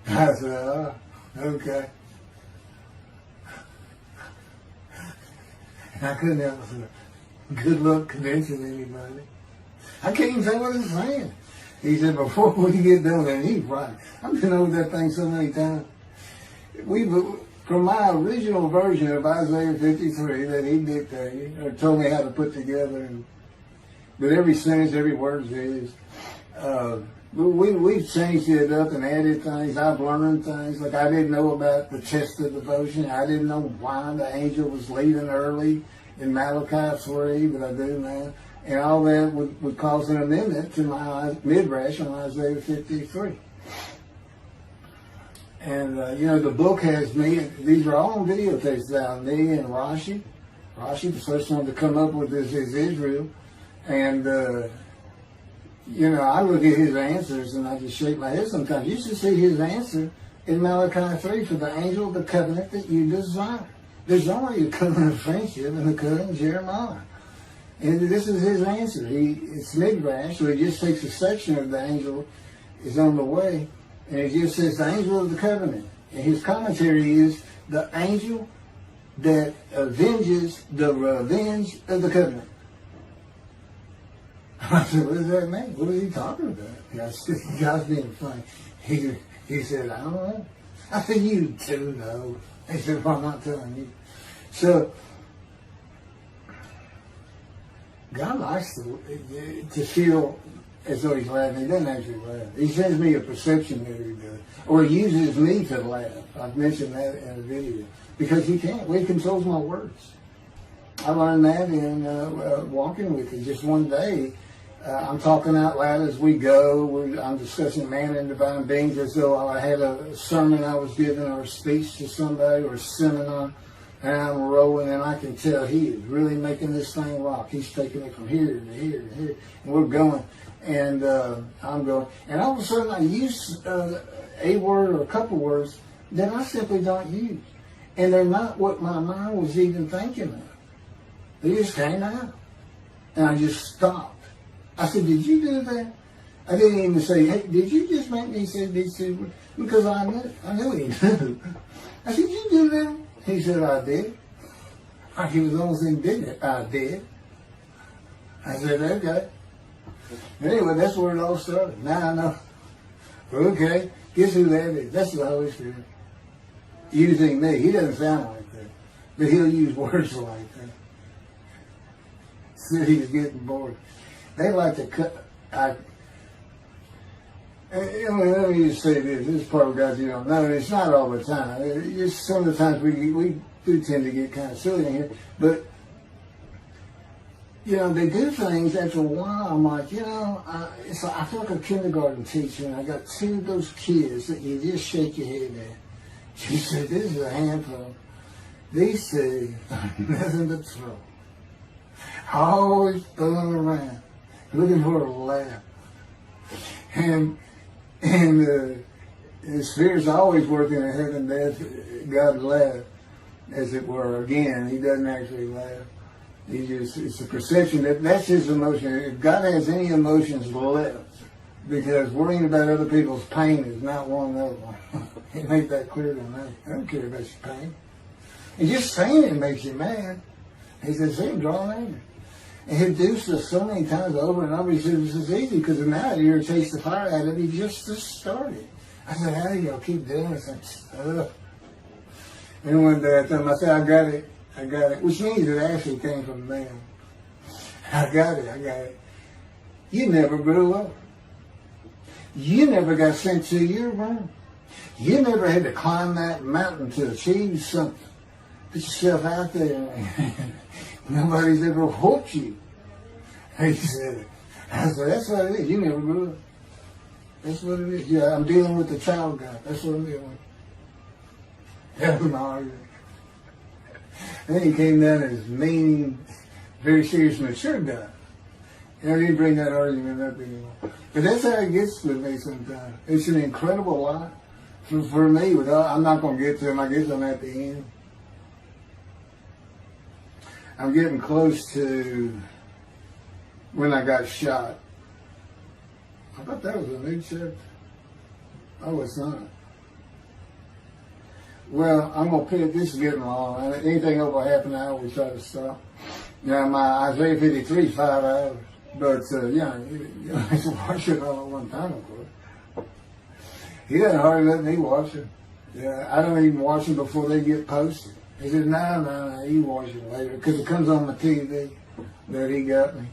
A: I said, oh, okay. And I couldn't help but good luck convincing anybody. I can't even say what it's saying. He said, before we get done, and he's right. I've been over that thing so many times. From my original version of Isaiah 53 that he dictated, or told me how to put together, but every sentence, every word is his. We've changed it up and added things. I've learned things. Like I didn't know about the test of devotion. I didn't know why the angel was leaving early in Malachi 3, but I do now. And all that would cause an amendment to my midrash on Isaiah 53. And, the book has me, these are all on videotapes now, me and Rashi. Rashi, the first one to come up with this is Israel. And, I look at his answers and I just shake my head sometimes. You should see his answer in Malachi 3 for the angel of the covenant that you desire. There's only a covenant of friendship and a covenant of Jeremiah. And this is his answer. It's midrash, so he just takes a section of the angel is on the way. And it just says the angel of the covenant. And his commentary is the angel that avenges the revenge of the covenant. I said, what does that mean? What is he talking about? God's being funny. He said, I don't know. I said, you do know. He said, well, I'm not telling you. So, God likes to feel as though he's laughing. He doesn't actually laugh. He sends me a perception that he does. Or he uses me to laugh. I've mentioned that in a video. Because he can't. Well, he controls my words. I learned that in walking with him. Just one day, I'm talking out loud as we go. I'm discussing man and divine beings as though I had a sermon I was giving or a speech to somebody or a seminar. And I'm rolling, and I can tell he is really making this thing rock. He's taking it from here to here to here. And we're going. And I'm going. And all of a sudden, I use a word or a couple words that I simply don't use. And they're not what my mind was even thinking of. They just came out. And I just stopped. I said, did you do that? I didn't even say, hey, did you just make me say these two words? Because I knew he knew. I said, did you do that? He said, I did. He was almost indignant. I did. I said, okay. Anyway, that's where it all started. Now I know. Okay, guess who that is? That's the Holy Spirit. Using me. He doesn't sound like that. But he'll use words like that. So he's getting bored. They like to cut. Let me just say this. This is part of guys you don't know. It's not all the time. It's some of the times we do tend to get kind of silly in here. But, they do things after a while. I'm like, it's like, I feel like a kindergarten teacher, and I got two of those kids that you just shake your head at. She said, this is a handful. These two are nothing but trouble. Always fooling around, looking for a laugh. And the Spirit's always working in heaven, death, God laugh, as it were. Again, he doesn't actually laugh. It's a perception that's his emotion. If God has any emotions left, because worrying about other people's pain is not one of them. He made that clear to me. I don't care about your pain. And just saying it makes you mad. He says, see, draw anger. And he'll do stuff so many times over and over. He says, this is easy because now it irritates the fire out of it. He just started. I said, how do y'all keep doing this stuff? And one day I told him, I said, I got it. Which means it actually came from them. I got it. You never grew up. You never got sent to your room. You never had to climb that mountain to achieve something. Put yourself out there. Nobody's ever whooped you. He said, I said, that's what it is. You never grew up. That's what it is. Yeah, I'm dealing with the child God. That's what I'm dealing with. Having an argument. Then he came down as mean, very serious, mature guy. He didn't bring that argument up anymore. But that's how it gets with me sometimes. It's an incredible lot. For me, I'm not going to get to him. I guess I'm at the end. I'm getting close to when I got shot. I thought that was a new chapter. Oh, it's not. Well, I'm going to pick it. This is getting long. Anything over half an hour, we try to stop. Now, my Isaiah 53 is 5 hours. But, you have to watch it all at one time, of course. He doesn't hardly let me watch it. Yeah, I don't even watch them before they get posted. He said, no, you watch it later. Because it comes on the TV that he got me.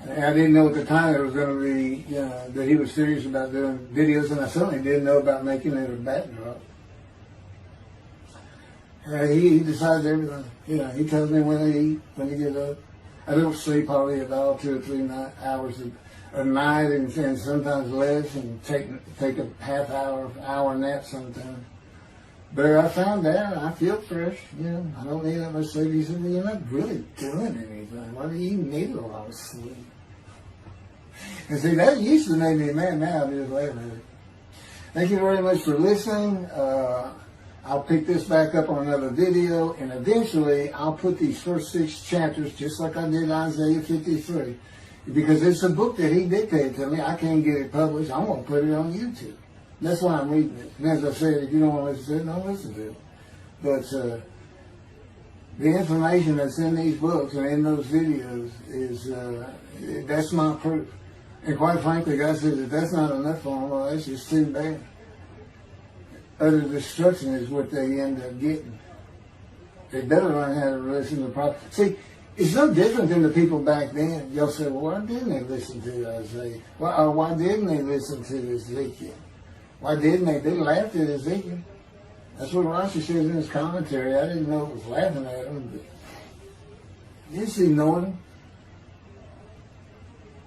A: And I didn't know at the time it was going to be, that he was serious about doing videos. And I certainly didn't know about making it a backdrop. He decides everything. He tells me when to eat, when to get up. I don't sleep hardly at all, 2 or 3 hours a night, and sometimes less, and take a half hour nap sometimes. But I found out I feel fresh. I don't need that much sleep. He said, well, you're not really doing anything. Why do you need a lot of sleep? And see, that used to make me mad. Now I just laugh at it. Thank you very much for listening. I'll pick this back up on another video, and eventually I'll put these first 6 chapters, just like I did Isaiah 53, because it's a book that he dictated to me. I can't get it published. I'm going to put it on YouTube. That's why I'm reading it. And as I said, if you don't want to listen to it, don't listen to it. But the information that's in these books and in those videos is, that's my proof. And quite frankly, God says, if that's not enough for them, well, that's just too bad. Utter destruction is what they end up getting. They better learn how to listen to the prophet. See, it's no different than the people back then. You'll say, well, why didn't they listen to Isaiah? Why didn't they listen to Ezekiel? Why didn't they? They laughed at Ezekiel. That's what Rashi says in his commentary. I didn't know it was laughing at him, but just ignored him.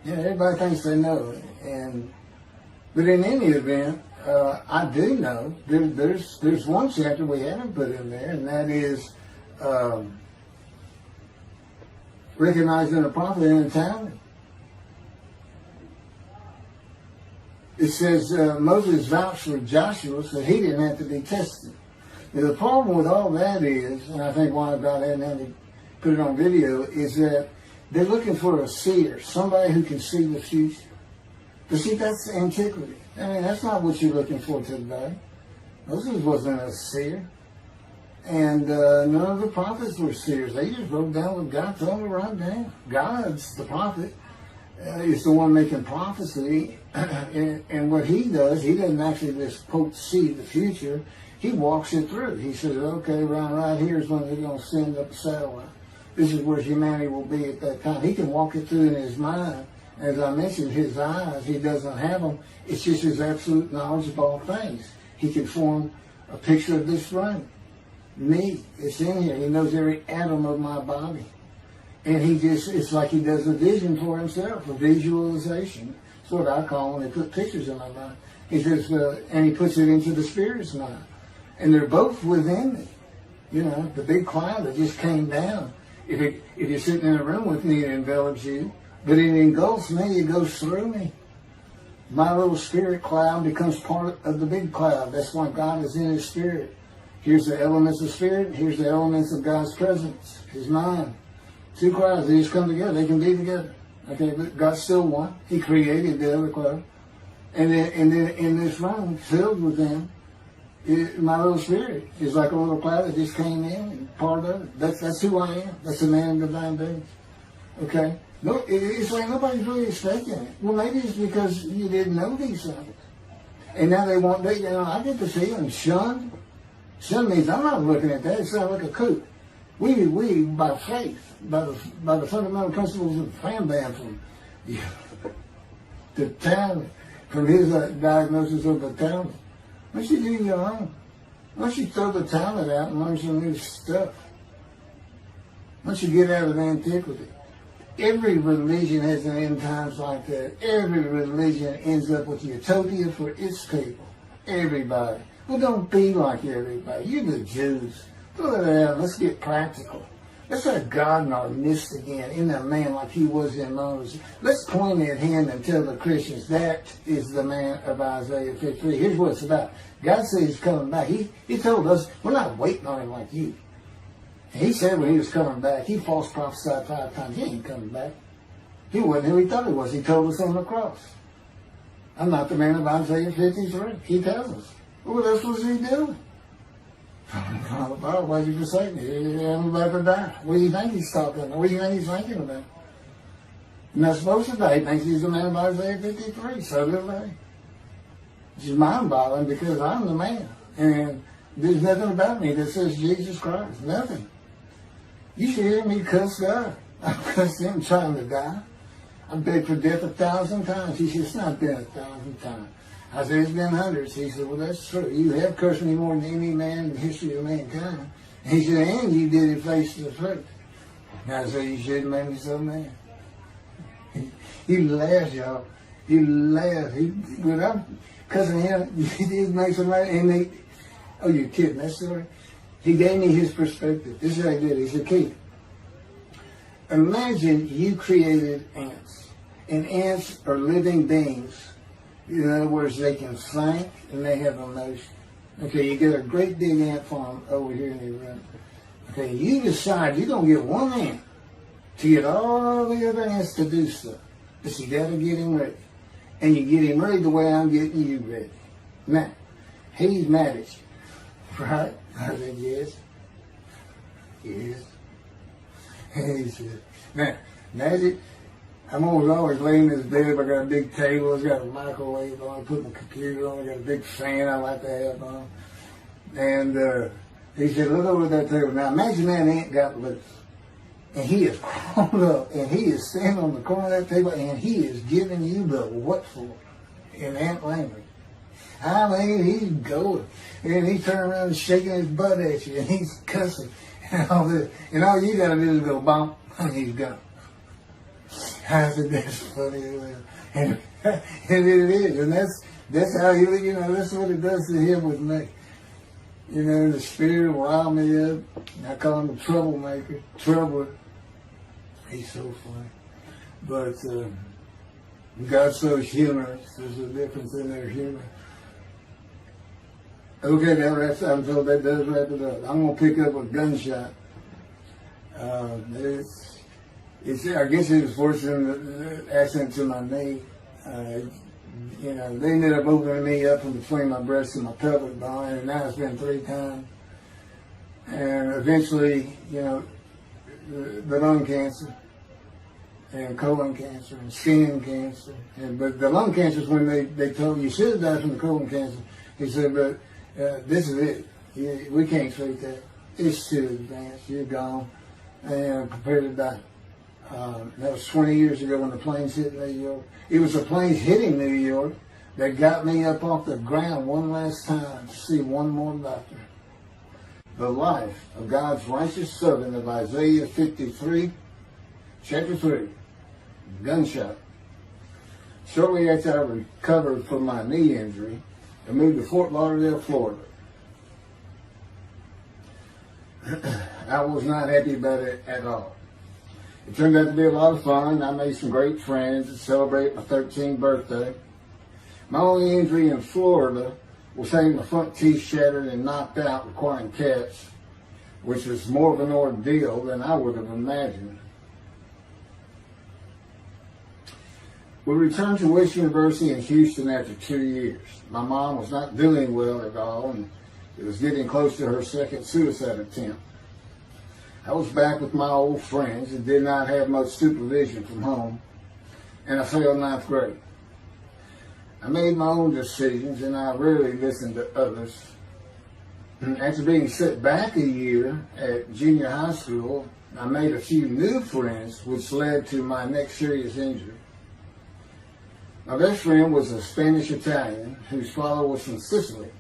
A: Everybody thinks they know it. But in any event, I do know there's one chapter we haven't put in there, and that is recognizing a prophet in a town. It says Moses vouched for Joshua, so he didn't have to be tested. Now, the problem with all that is, and I think why God hadn't had to put it on video, is that they're looking for a seer, somebody who can see the future. But see, that's antiquity. I mean, that's not what you're looking for today. Moses wasn't a seer. And none of the prophets were seers. They just wrote down what God told them to write down. God's the prophet. Is the one making prophecy. And what he does, he doesn't actually just quote see the future. He walks it through. He says, okay, right here is when they're going to send up a satellite. This is where humanity will be at that time. He can walk it through in his mind. As I mentioned, his eyes, he doesn't have them. It's just his absolute knowledge of all things. He can form a picture of this room. Me, it's in here. He knows every atom of my body. And it's like he does a vision for himself, a visualization. That's what I call when they put pictures in my mind. He says, and he puts it into the spirit's mind. And they're both within me. You know, the big cloud that just came down. If you're sitting in a room with me, it envelops you. But it engulfs me, it goes through me. My little spirit cloud becomes part of the big cloud. That's why God is in his spirit. Here's the elements of spirit, here's the elements of God's presence, his mind. Two clouds, they just come together, they can be together. Okay, but God's still one. He created the other cloud. And then in this room, filled with them, my little spirit is like a little cloud that just came in and part of it. That's who I am. That's the man of divine being. Okay? No, it's like nobody's really expecting it. Well, maybe it's because you didn't know these things. And now they want, I get the feeling shunned. Shunned means I'm not looking at that. It sounds like a coup. We by faith, by the fundamental principles of Fan from the talent, from his diagnosis of the talent. Why don't you do your own? Why don't you throw the talent out and learn some new stuff? Why don't you get out of antiquity? Every religion has an end times like that. Every religion ends up with utopia for its people. Everybody. Well, don't be like everybody. You're the Jews. Throw that out. Let's get practical. Let's have God in our midst again, in a man like he was in Moses. Let's point at him and tell the Christians that is the man of Isaiah 53. Here's what it's about. God says he's coming back. He told us, we're not waiting on him like you. He said when he was coming back, he false prophesied 5 times. He ain't coming back. He wasn't who he thought he was. He told us on the cross. I'm not the man of Isaiah 53. He tells us. Well, that's what he's doing. Why did you forsake me? I'm about to die. What do you think he's talking about? What do you think he's thinking about? You're not supposed to die. He thinks he's the man of Isaiah 53. So do they. Which is mind-boggling because I'm the man. And there's nothing about me that says Jesus Christ. Nothing. You should hear me cuss God. I cussed him trying to die. I begged for death 1,000 times. He said, it's not been 1,000 times. I said, it's been hundreds. He said, well, that's true. You have cursed me more than any man in the history of mankind. And he said, and you did it face to face. And I said, you shouldn't make me so mad. He laughed, y'all. He laughed. When I'm cussing him, he did make some mad. And oh, you're kidding. That's the way. He gave me his perspective. This is what I did. He said, Keith, imagine you created ants. And ants are living beings. In other words, they can think and they have emotion. Okay, you get a great big ant farm over here in your room. Okay, you decide you're going to get one ant to get all the other ants to do stuff. But you got to get him ready. And you get him ready the way I'm getting you ready. Now, he's mad at you. Right? I said, yes. Yes. And he said, now, imagine, I'm always laying in this bed. I got a big table. It's got a microwave on. I put my computer on. I got a big fan I like to have on. And he said, look over at that table. Now, imagine that ant got loose. And he is crawled up. And he is standing on the corner of that table. And he is giving you the what for in ant language. I mean, he's going. And he's turning around and shaking his butt at you. And he's cussing. And all this. And all you got to do is go bump. And he's gone. I said, that's funny. And it is. And that's how he, that's what it does to him with me. The spirit will rile me up. I call him a troublemaker. Troubler. He's so funny. But God's so humorous. There's a difference in their humor. Okay, I'm told that does wrap it up. I'm going to pick up a gunshot. I guess it was forcing the accent to my knee. They ended up opening me up from between my breast and my pelvic bone, and now it's been 3 times. And eventually, you know, the lung cancer and colon cancer and skin cancer. But the lung cancer is when they told you should have died from the colon cancer. He said, but this is it. We can't treat that. It's too advanced. You're gone. And prepare to die. That was 20 years ago when the planes hit New York. It was the planes hitting New York that got me up off the ground one last time to see one more doctor. The life of God's righteous servant of Isaiah 53, chapter 3, gunshot. Shortly after I recovered from my knee injury, I moved to Fort Lauderdale, Florida. I was not happy about it at all. It turned out to be a lot of fun. I made some great friends to celebrate my 13th birthday. My only injury in Florida was having my front teeth shattered and knocked out, requiring caps, which was more of an ordeal than I would have imagined. We returned to West University in Houston after 2 years. My mom was not doing well at all, and it was getting close to her second suicide attempt. I was back with my old friends and did not have much supervision from home, and I failed ninth grade. I made my own decisions, and I rarely listened to others. After being set back a year at junior high school, I made a few new friends, which led to my next serious injury. My best friend was a Spanish Italian whose father was from Sicily.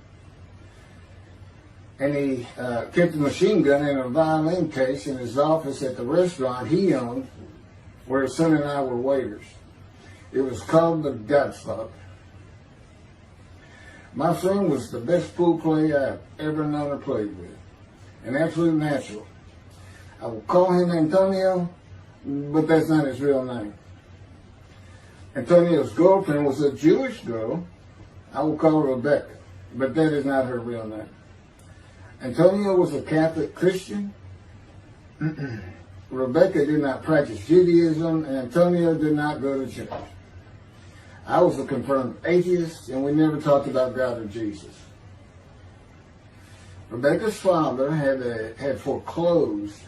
A: And he kept a machine gun in a violin case in his office at the restaurant he owned, where his son and I were waiters. It was called the Godfather. My friend was the best pool player I've ever known or played with. An absolute natural. I will call him Antonio, but that's not his real name. Antonio's girlfriend was a Jewish girl. I will call her Rebecca, but that is not her real name. Antonio was a Catholic Christian. Rebecca did not practice Judaism, and Antonio did not go to church. I was a confirmed atheist, and we never talked about God or Jesus. Rebecca's father had foreclosed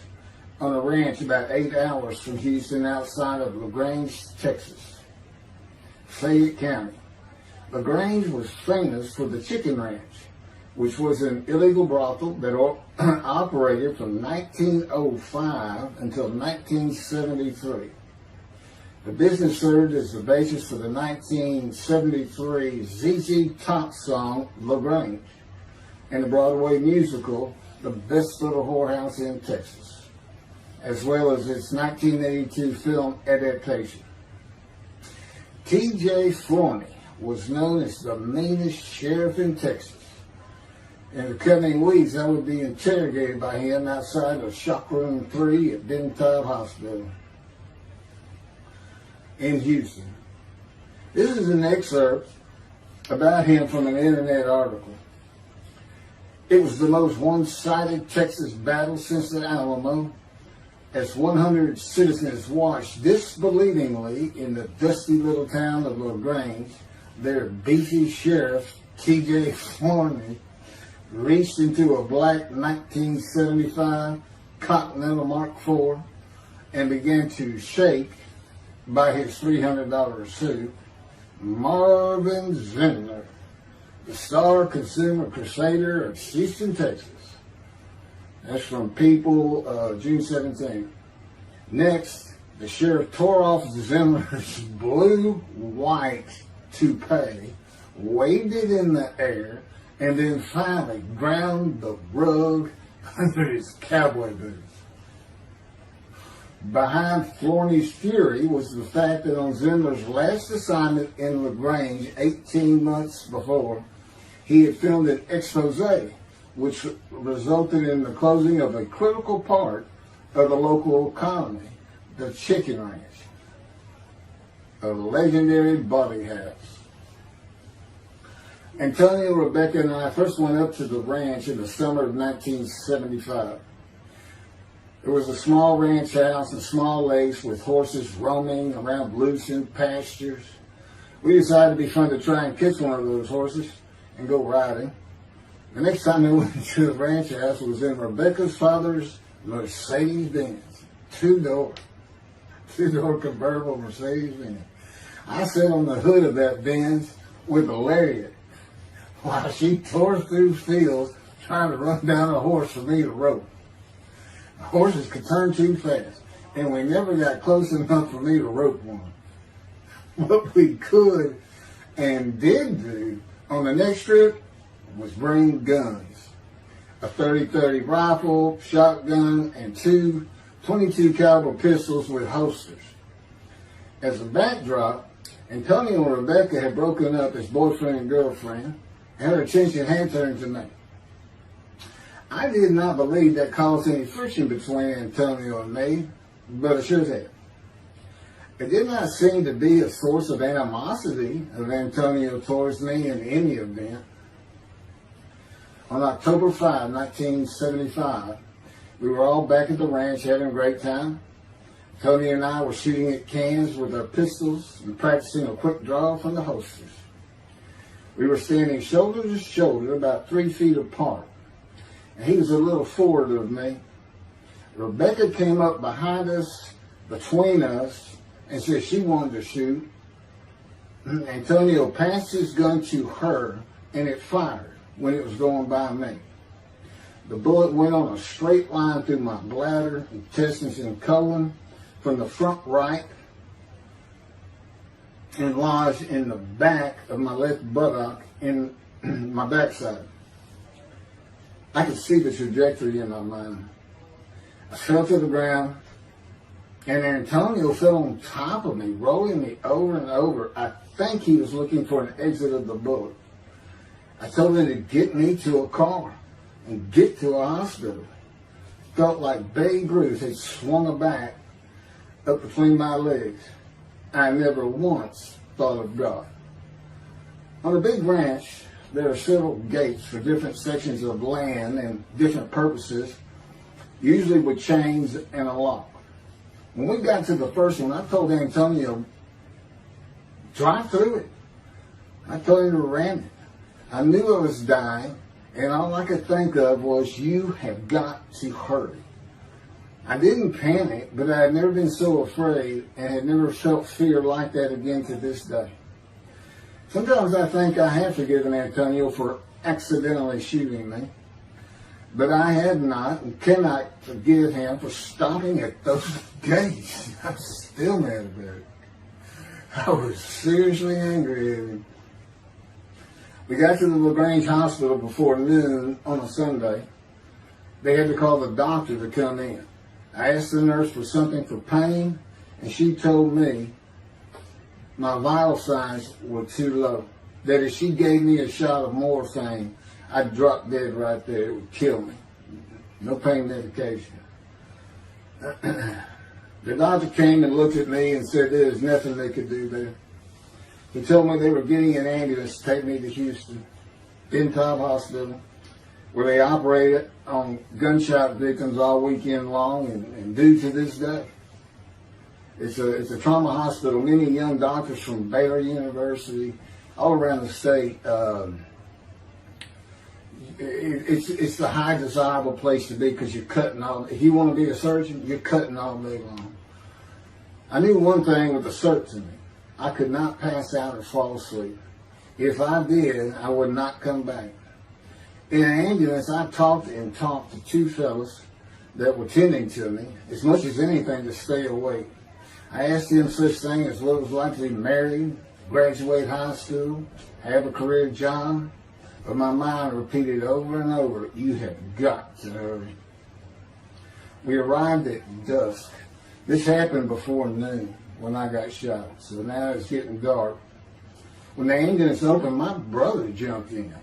A: on a ranch about 8 hours from Houston outside of LaGrange, Texas, Fayette County. LaGrange was famous for the Chicken Ranch, which was an illegal brothel that operated from 1905 until 1973. The business served as the basis for the 1973 ZZ Top song, LaGrange, and the Broadway musical, The Best Little Whorehouse in Texas, as well as its 1982 film adaptation. T.J. Forney was known as the meanest sheriff in Texas. In the coming weeks, I would be interrogated by him outside of Shock Room 3 at Bentonville Hospital in Houston. This is an excerpt about him from an internet article. It was the most one-sided Texas battle since the Alamo, as 100 citizens watched disbelievingly in the dusty little town of LaGrange, their beefy sheriff, T.J. Forney, reached into a black 1975 Continental Mark IV and began to shake by his $300 suit Marvin Zindler, the star consumer crusader of Houston, Texas. That's from People, June 17. Next, the sheriff tore off Zindler's blue-white toupee, waved it in the air, and then finally ground the rug under his cowboy boots. Behind Forney's fury was the fact that on Zindler's last assignment in LaGrange 18 months before, he had filmed an expose, which resulted in the closing of a critical part of the local economy, the Chicken Ranch, a legendary body house. Antonio, Rebecca, and I first went up to the ranch in the summer of 1975. It was a small ranch house and small lakes with horses roaming around loose in pastures. We decided it'd be fun to try and catch one of those horses and go riding. The next time I went to the ranch house was in Rebecca's father's Mercedes-Benz. Two-door convertible Mercedes-Benz. I sat on the hood of that Benz with a lariat while she tore through fields trying to run down a horse for me to rope. The horses could turn too fast, and we never got close enough for me to rope one. What we could and did do on the next trip was bring guns. A 30-30 rifle, shotgun, and two 22 caliber pistols with holsters. As a backdrop, Antonio and Rebecca had broken up as boyfriend and girlfriend, and her attention had turned to me. I did not believe that caused any friction between Antonio and me, but it should have. It did not seem to be a source of animosity of Antonio towards me in any event. On October 5, 1975, we were all back at the ranch having a great time. Tony and I were shooting at cans with our pistols and practicing a quick draw from the holsters. We were standing shoulder to shoulder, about 3 feet apart, and he was a little forward of me. Rebecca came up behind us, between us, and said she wanted to shoot. Antonio passed his gun to her, and it fired when it was going by me. The bullet went on a straight line through my bladder, intestines, and colon from the front right and lodged in the back of my left buttock in my backside. I could see the trajectory in my mind. I fell to the ground, and Antonio fell on top of me, rolling me over and over. I think he was looking for an exit of the bullet. I told him to get me to a car and get to a hospital. Felt like Babe Ruth had swung a bat up between my legs. I never once thought of God. On a big ranch, there are several gates for different sections of land and different purposes, usually with chains and a lock. When we got to the first one, I told Antonio, drive through it. I told him to ram it. I knew I was dying, and all I could think of was, you have got to hurry. I didn't panic, but I had never been so afraid and had never felt fear like that again to this day. Sometimes I think I have forgiven Antonio for accidentally shooting me, but I had not and cannot forgive him for stopping at those gates. I'm still mad about it. I was seriously angry at him. We got to the LaGrange Hospital before noon on a Sunday. They had to call the doctor to come in. I asked the nurse for something for pain, and she told me my vital signs were too low. That if she gave me a shot of morphine, I'd drop dead right there. It would kill me. No pain medication. The doctor came and looked at me and said there was nothing they could do there. He told me they were getting an ambulance to take me to Houston, Untitled Hospital, where they operated on gunshot victims all weekend long and do to this day. It's a trauma hospital. Many young doctors from Baylor University, all around the state. It's the high desirable place to be because you're cutting all. If you want to be a surgeon, you're cutting all day long. I knew one thing with the certainty. I could not pass out or fall asleep. If I did, I would not come back. In an ambulance, I talked to two fellas that were tending to me, as much as anything to stay awake. I asked them such things as what it was like to be married, graduate high school, have a career job, but my mind repeated over and over, you have got to hurry. We arrived at dusk. This happened before noon when I got shot, so now it's getting dark. When the ambulance opened, my brother jumped in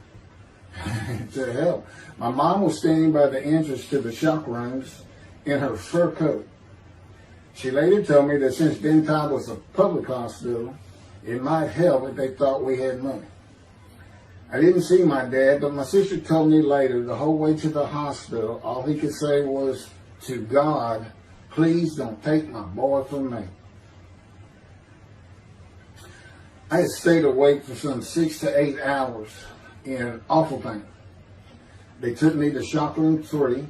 A: to help. My mom was standing by the entrance to the shock rooms in her fur coat. She later told me that since Benton was a public hospital, it might help if they thought we had money. I didn't see my dad, but my sister told me later, the whole way to the hospital, all he could say was, to God, please don't take my boy from me. I had stayed awake for some 6 to 8 hours in awful pain. They took me to shop room 3.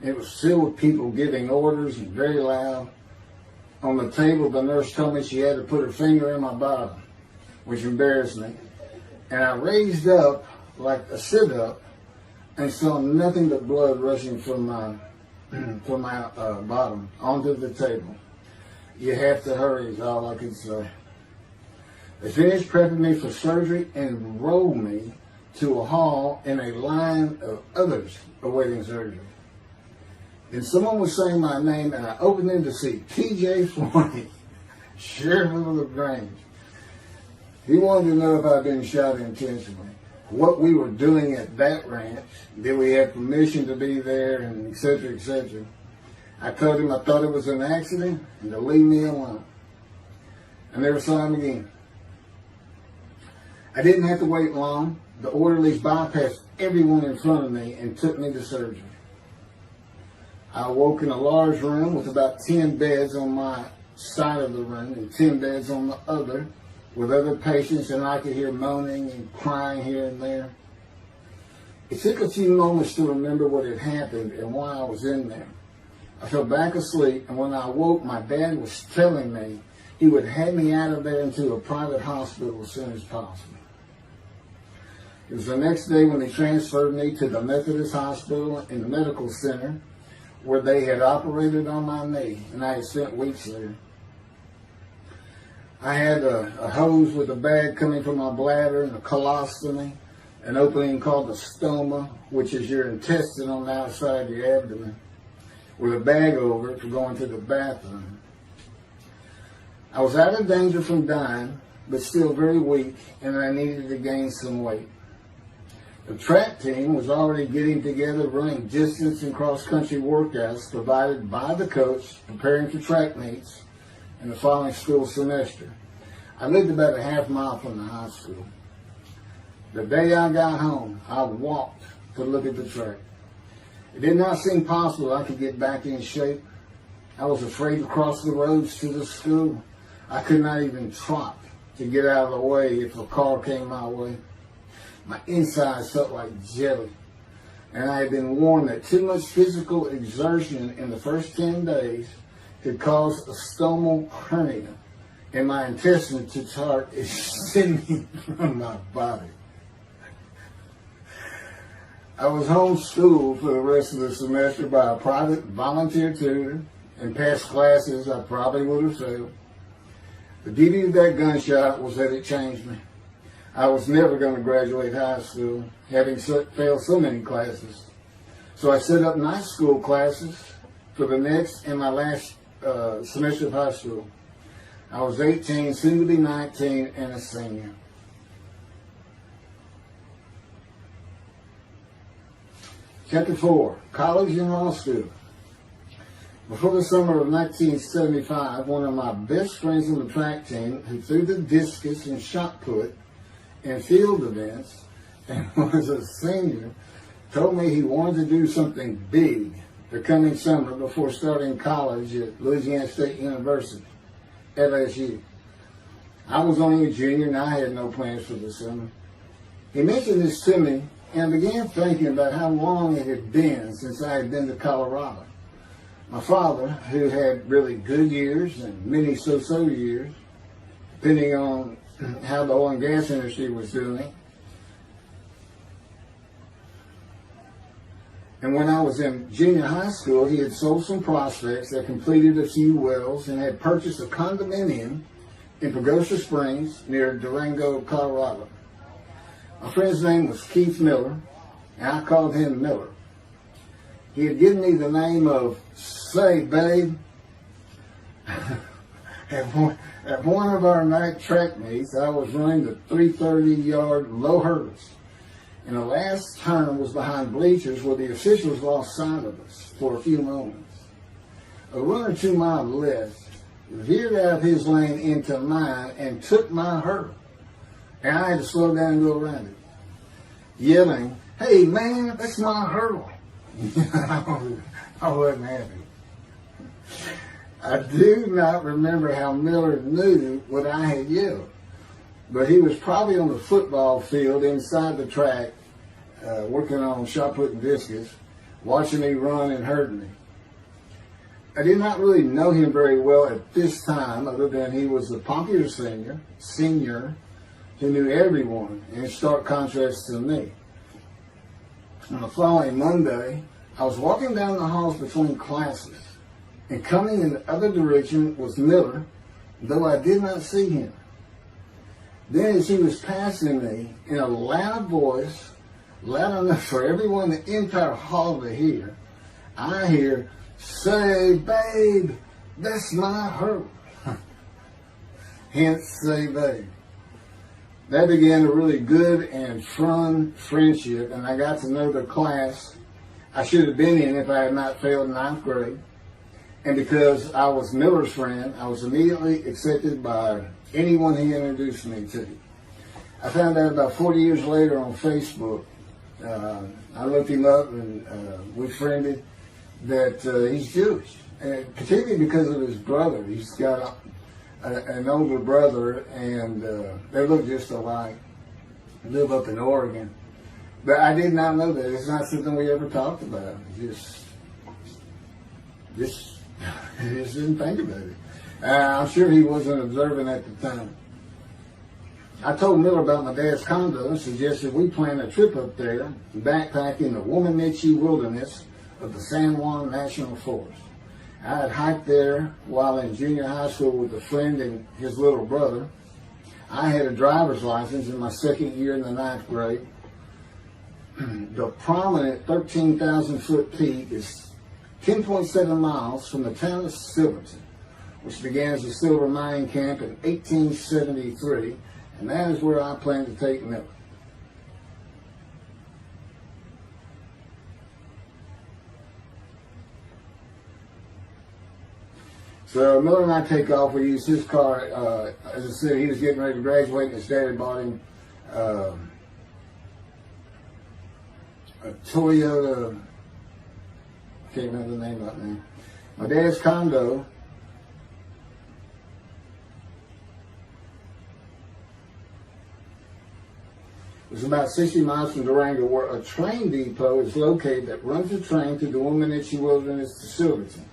A: It was filled with people giving orders and very loud. On the table, the nurse told me she had to put her finger in my bottom, which embarrassed me. And I raised up like a sit-up and saw nothing but blood rushing from my bottom onto the table. You have to hurry is all I could say. They finished prepping me for surgery and rolled me to a hall in a line of others awaiting surgery. Then someone was saying my name, and I opened in to see T.J. Forney, Sheriff of LaGrange. He wanted to know if I'd been shot intentionally, what we were doing at that ranch, did we have permission to be there, and et cetera, et cetera. I told him I thought it was an accident and to leave me alone. I never saw him again. I didn't have to wait long. The orderlies bypassed everyone in front of me and took me to surgery. I awoke in a large room with about 10 beds on my side of the room and 10 beds on the other with other patients, and I could hear moaning and crying here and there. It took a few moments to remember what had happened and why I was in there. I fell back asleep, and when I awoke, my dad was telling me he would have me out of there into a private hospital as soon as possible. It was the next day when they transferred me to the Methodist Hospital in the medical center where they had operated on my knee, and I had spent weeks there. I had a hose with a bag coming from my bladder and a colostomy, an opening called the stoma, which is your intestine on the outside of your abdomen, with a bag over it for going to the bathroom. I was out of danger from dying, but still very weak, and I needed to gain some weight. The track team was already getting together, running distance and cross-country workouts provided by the coach, preparing for track meets in the following school semester. I lived about a half mile from the high school. The day I got home, I walked to look at the track. It did not seem possible I could get back in shape. I was afraid to cross the roads to the school. I could not even trot to get out of the way if a car came my way. My insides felt like jelly, and I had been warned that too much physical exertion in the first 10 days could cause a stomal hernia, and my intestines to start extending from my body. I was homeschooled for the rest of the semester by a private volunteer tutor, and passed classes I probably would have failed. The beauty of that gunshot was that it changed me. I was never going to graduate high school, having failed so many classes. So I set up night school classes for the next and my last semester of high school. I was 18, soon to be 19, and a senior. Chapter 4, College and Law School. Before the summer of 1975, one of my best friends on the track team, who threw the discus and shot put in field events and was a senior, told me he wanted to do something big the coming summer before starting college at Louisiana State University, LSU. I was only a junior and I had no plans for the summer. He mentioned this to me, and I began thinking about how long it had been since I had been to Colorado. My father, who had really good years and many so-so years, depending on how the oil and gas industry was doing. And when I was in junior high school, he had sold some prospects that completed a few wells and had purchased a condominium in Pagosa Springs near Durango, Colorado. My friend's name was Keith Miller, and I called him Miller. He had given me the name of Say Babe. At one of our night track meets, I was running the 330-yard low hurdles, and the last turn was behind bleachers where the officials lost sight of us for a few moments. A runner to my left veered out of his lane into mine and took my hurdle, and I had to slow down and go around it, yelling, "Hey man, that's my hurdle." I wasn't happy. I do not remember how Miller knew what I had yelled, but he was probably on the football field inside the track working on shot putting discus, watching me run and hurting me. I did not really know him very well at this time, other than he was a popular senior who knew everyone, in stark contrast to me. On the following Monday, I was walking down the halls between classes, and coming in the other direction was Miller, though I did not see him. Then as he was passing me, in a loud voice, loud enough for everyone in the entire hall to hear, I hear, "Say, babe, that's my hurt." Hence, say, babe. That began a really good and fun friendship, and I got to know the class I should have been in if I had not failed ninth grade. And because I was Miller's friend, I was immediately accepted by anyone he introduced me to. I found out about 40 years later on Facebook. I looked him up and we friended that he's Jewish, and particularly because of his brother. He's got an older brother, and they look just alike. Live up in Oregon. But I did not know that. It's not something we ever talked about. Just didn't think about it. I'm sure he wasn't observant at the time. I told Miller about my dad's condo and suggested we plan a trip up there, backpacking the Womanichi wilderness of the San Juan National Forest. I had hiked there while in junior high school with a friend and his little brother. I had a driver's license in my second year in the ninth grade. The prominent 13,000-foot peak is 10.7 miles from the town of Silverton, which began as a silver mining camp in 1873, and that is where I plan to take Miller. So Miller and I take off. We use his car. As I said, he was getting ready to graduate, and his dad bought him a Toyota. I can't remember the name right now. My dad's condo was about 60 miles from Durango, where a train depot is located that runs a train to the Womanichi Wilderness to Silverton.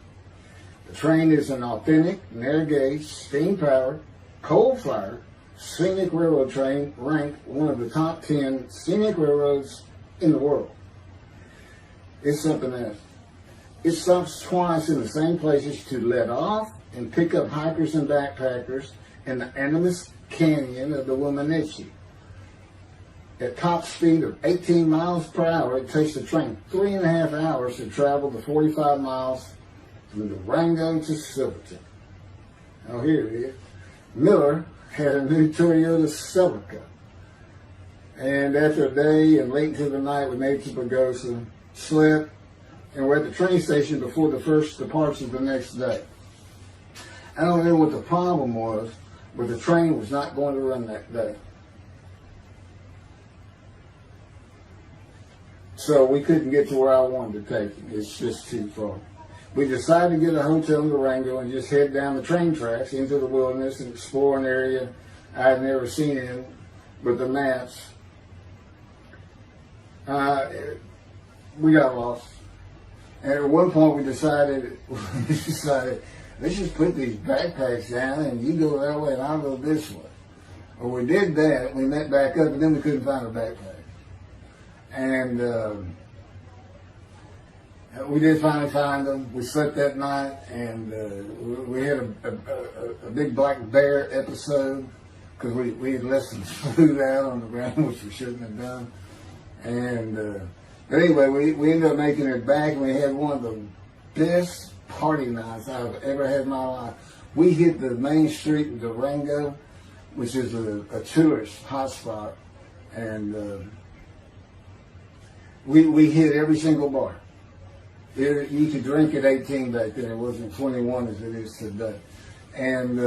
A: The train is an authentic, narrow-gauge, steam-powered, coal-fired, scenic railroad train ranked one of the top 10 scenic railroads in the world. It's something else. It stops twice in the same places to let off and pick up hikers and backpackers in the Animus Canyon of the Womanichi. At top speed of 18 miles per hour, it takes the train 3.5 hours to travel the 45 miles from Durango to Silverton. Oh, here it is. Miller had a new Toyota Celica. And after a day and late into the night, we made it to Pagosa, slept, and we're at the train station before the first departure the next day. I don't know what the problem was, but the train was not going to run that day. So we couldn't get to where I wanted to take him. It's just too far. We decided to get a hotel in Durango and just head down the train tracks into the wilderness and explore an area I had never seen in with the maps. We got lost. And at one point we decided, let's just put these backpacks down and you go that way and I'll go this way. Well, we did that. We met back up and then we couldn't find a backpack. And we did finally find them. We slept that night, and we had a big black bear episode because we had left some food out on the ground, which we shouldn't have done. And but anyway, we ended up making it back, and we had one of the best party nights I've ever had in my life. We hit the main street in Durango, which is a tourist hotspot, and we hit every single bar. You could drink at 18 back then. It wasn't 21 as it is today. And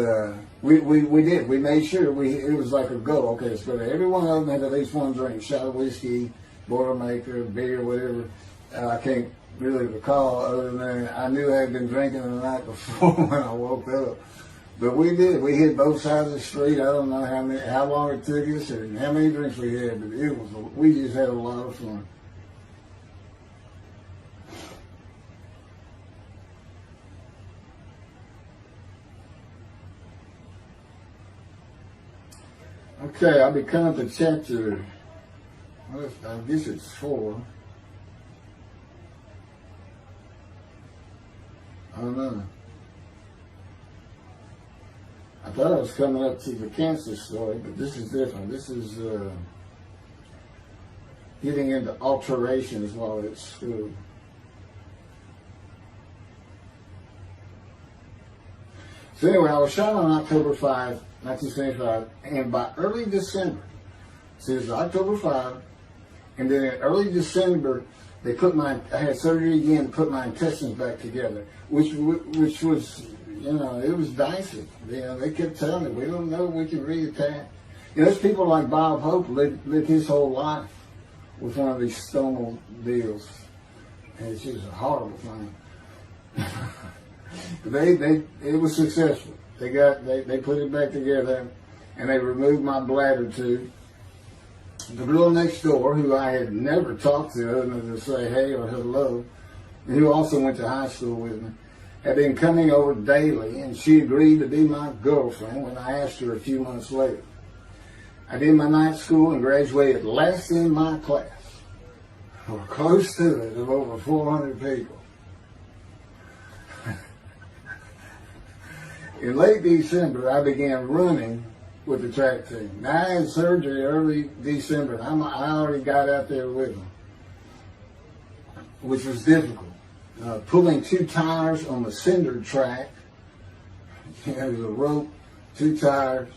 A: we did. We made sure. It was like a go. Okay, let's go to every one of them had at least one drink. Shot of whiskey, Boilermaker, beer, whatever. I can't really recall other than I knew I had been drinking the night before when I woke up. But we did. We hit both sides of the street. I don't know how long it took us or how many drinks we had, but we just had a lot of fun. Okay, I'll be coming to chapter, I guess it's 4. I don't know. I thought I was coming up to the cancer story, but this is different. This is getting into alterations while at school. So anyway, I was shot on October 5, 1975, and by early December, so it was October 5, and then in early December, I had surgery again to put my intestines back together, which was, it was dicey. They kept telling me, we don't know if we can reattach. There's people like Bob Hope lived his whole life with one of these stomal deals, and it's just a horrible thing. It was successful. They put it back together, and they removed my bladder tube. The girl next door, who I had never talked to other than to say hey or hello, and who also went to high school with me, had been coming over daily, and she agreed to be my girlfriend when I asked her a few months later. I did my night school and graduated last in my class, or close to it, of over 400 people. In late December, I began running with the track team. Now, I had surgery early December. I already got out there with them, which was difficult. Pulling 2 tires on the cinder track. There was a rope, 2 tires,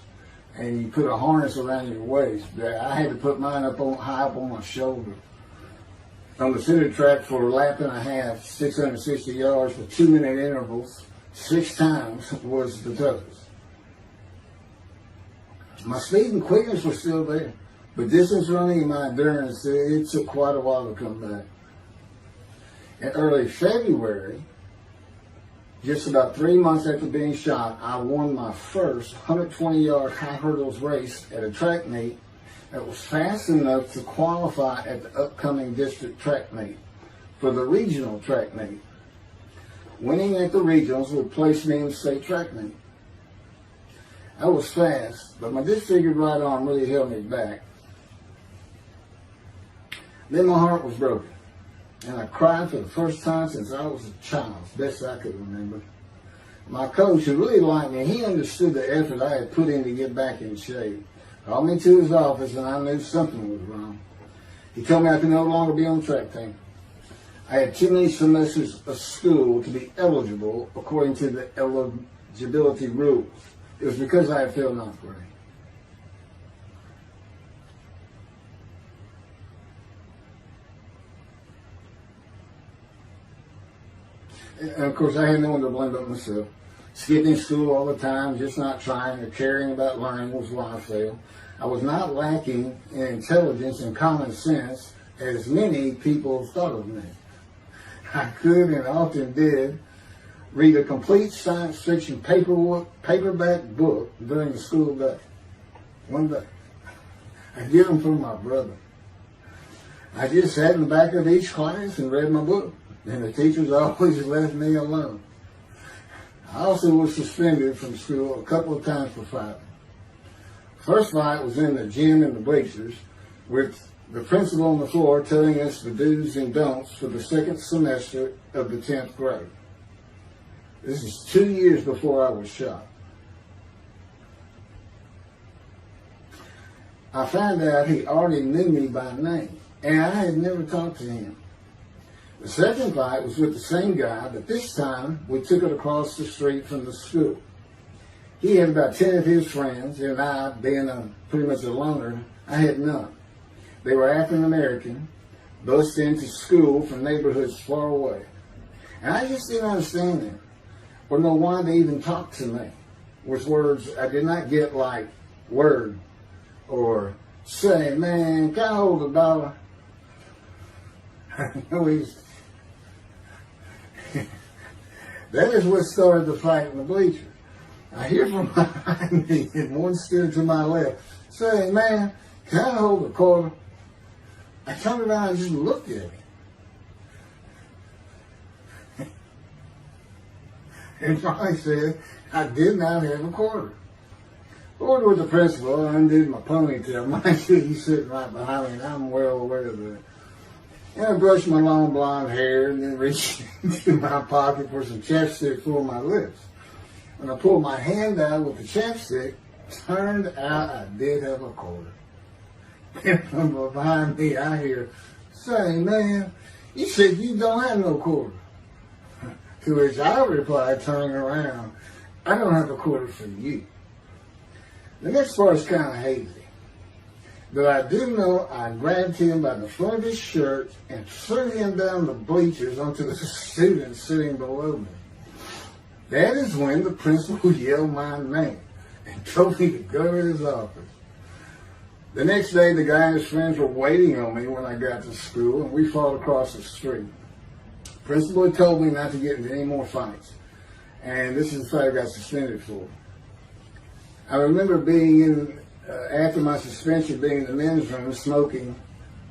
A: and you put a harness around your waist. I had to put mine high up on my shoulder. On the cinder track for a lap and a half, 660 yards with 2-minute intervals, 6 times was the toughest. My speed and quickness were still there, but distance running and my endurance, it took quite a while to come back. In early February, just about 3 months after being shot, I won my first 120-yard high hurdles race at a track meet that was fast enough to qualify at the upcoming district track meet for the regional track meet. Winning at the regionals would place me in the state track meet. I was fast, but my disfigured right arm really held me back. Then my heart was broken, and I cried for the first time since I was a child, best I could remember. My coach, who really liked me, he understood the effort I had put in to get back in shape. Called me to his office, and I knew something was wrong. He told me I could no longer be on the track team. I had too many semesters of school to be eligible according to the eligibility rules. It was because I had failed 9th grade. And of course, I had no one to blame but myself. Skipping school all the time, just not trying or caring about learning was why I failed. I was not lacking in intelligence and common sense as many people thought of me. I could and often did read a complete science fiction paperback book during the school day. One day. I did them for my brother. I just sat in the back of each class and read my book, and the teachers always left me alone. I also was suspended from school a couple of times for fighting. First fight was in the gym in the bleachers with the principal on the floor telling us the do's and don'ts for the second semester of the 10th grade. This is 2 years before I was shot. I found out he already knew me by name, and I had never talked to him. The second fight was with the same guy, but this time we took it across the street from the school. He had about 10 of his friends, and I, being pretty much a loner, I had none. They were African American, bused into school from neighborhoods far away. And I just didn't understand them, or know why they even talked to me with words I did not get, like word, or say, man, can I hold $1? That is what started the fight in the bleachers. I hear from behind me and one stood to my left saying, man, can I hold a quarter? I turned around and just looked at him. And finally said, I did not have a quarter. Lord with the principal, I undid my ponytail. Mind you, he's sitting right behind me, and I'm well aware of that. And I brushed my long blonde hair and then reached into my pocket for some chapstick for my lips. When I pulled my hand out with the chapstick, turned out I did have a quarter. And from behind me, I hear, say, man, you said you don't have no quarter. To which I replied, turning around, I don't have a quarter for you. The next part is kind of hazy. But I do know I grabbed him by the front of his shirt and threw him down the bleachers onto the students sitting below me. That is when the principal yelled my name and told me to go to his office. The next day, the guy and his friends were waiting on me when I got to school, and we fought across the street. The principal had told me not to get into any more fights, and this is the fight I got suspended for. I remember being in, after my suspension, being in the men's room smoking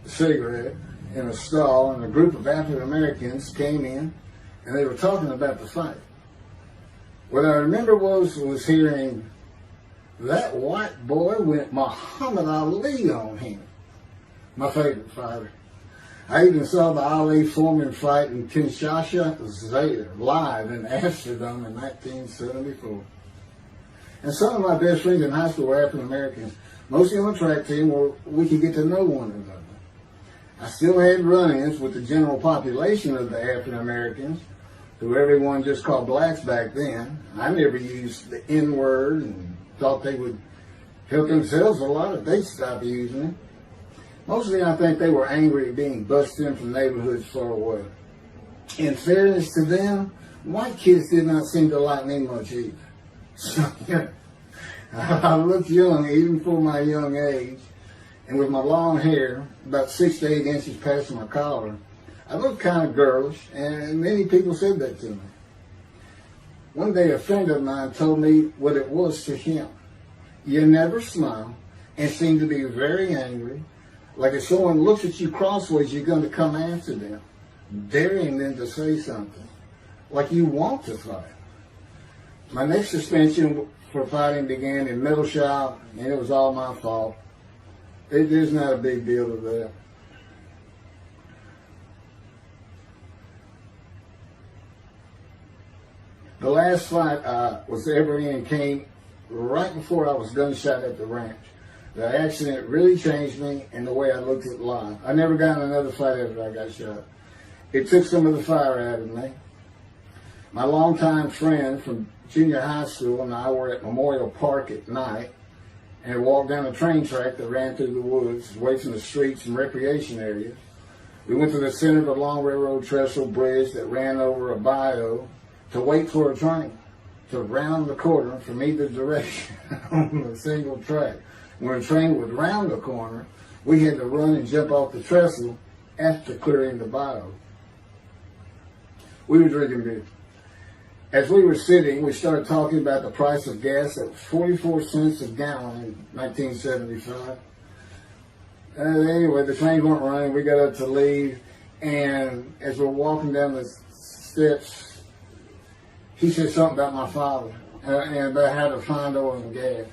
A: a cigarette in a stall, and a group of African Americans came in, and they were talking about the fight. What I remember was hearing, that white boy went Muhammad Ali on him. My favorite fighter. I even saw the Ali-Foreman fight in Kinshasa, Zaire, live in Amsterdam in 1974. And some of my best friends in high school were African Americans, mostly on the track team where we could get to know one another. I still had run-ins with the general population of the African Americans, who everyone just called blacks back then. I never used the N-word and thought they would help themselves a lot if they stopped using it. Mostly I think they were angry at being busted in from neighborhoods far away. In fairness to them, white kids did not seem to like me much either. So, yeah, I looked young even for my young age, and with my long hair, about 6 to 8 inches past my collar, I looked kind of girlish, and many people said that to me. One day a friend of mine told me what it was to him. You never smile and seem to be very angry. Like if someone looks at you crossways, you're going to come after them, daring them to say something. Like you want to fight. My next suspension for fighting began in middle shop, and it was all my fault. There's not a big deal to that. The last fight I was ever in came right before I was gunshot at the ranch. The accident really changed me and the way I looked at life. I never got in another fight after I got shot. It took some of the fire out of me. My longtime friend from junior high school and I were at Memorial Park at night and walked down a train track that ran through the woods, away from the streets and recreation areas. We went to the center of the long railroad trestle bridge that ran over a bayou to wait for a train to round the corner from either direction on a single track. When a train would round the corner, we had to run and jump off the trestle after clearing the bayou. We were drinking beer. As we were sitting, we started talking about the price of gas at 44 cents a gallon in 1975. Anyway, the trains weren't running. We got up to leave, and as we're walking down the steps, he said something about my father and about how to find oil and gas.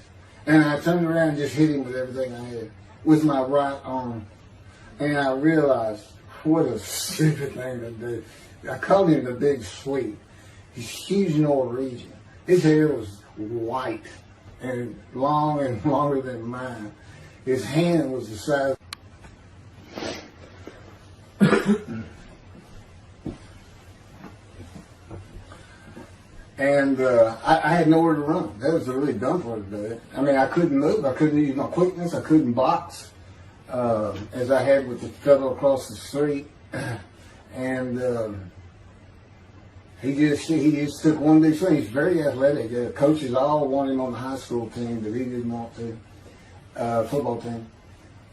A: And I turned around and just hit him with everything I had, with my right arm. And I realized what a stupid thing to do. I called him the Big Sweet. He's huge Norwegian. His hair was white and long and longer than mine. His hand was the size. And I had nowhere to run. That was the really dumb part of it. I mean, I couldn't move. I couldn't use my quickness. I couldn't box as I had with the fellow across the street. And he just took one big swing. He's very athletic. Coaches all wanted him on the high school team, but he didn't want to. Football team.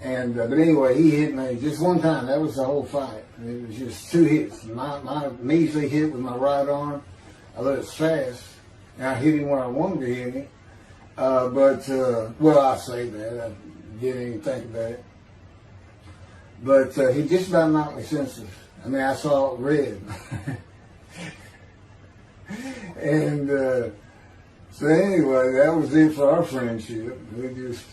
A: And but anyway, he hit me just one time. That was the whole fight. It was just two hits. My measly hit with my right arm. I was fast, And I hit him where I wanted to hit him. Well, I say that. I didn't even think about it. But he just about knocked me senseless. I mean, I saw it red. And so anyway, that was it for our friendship. We just,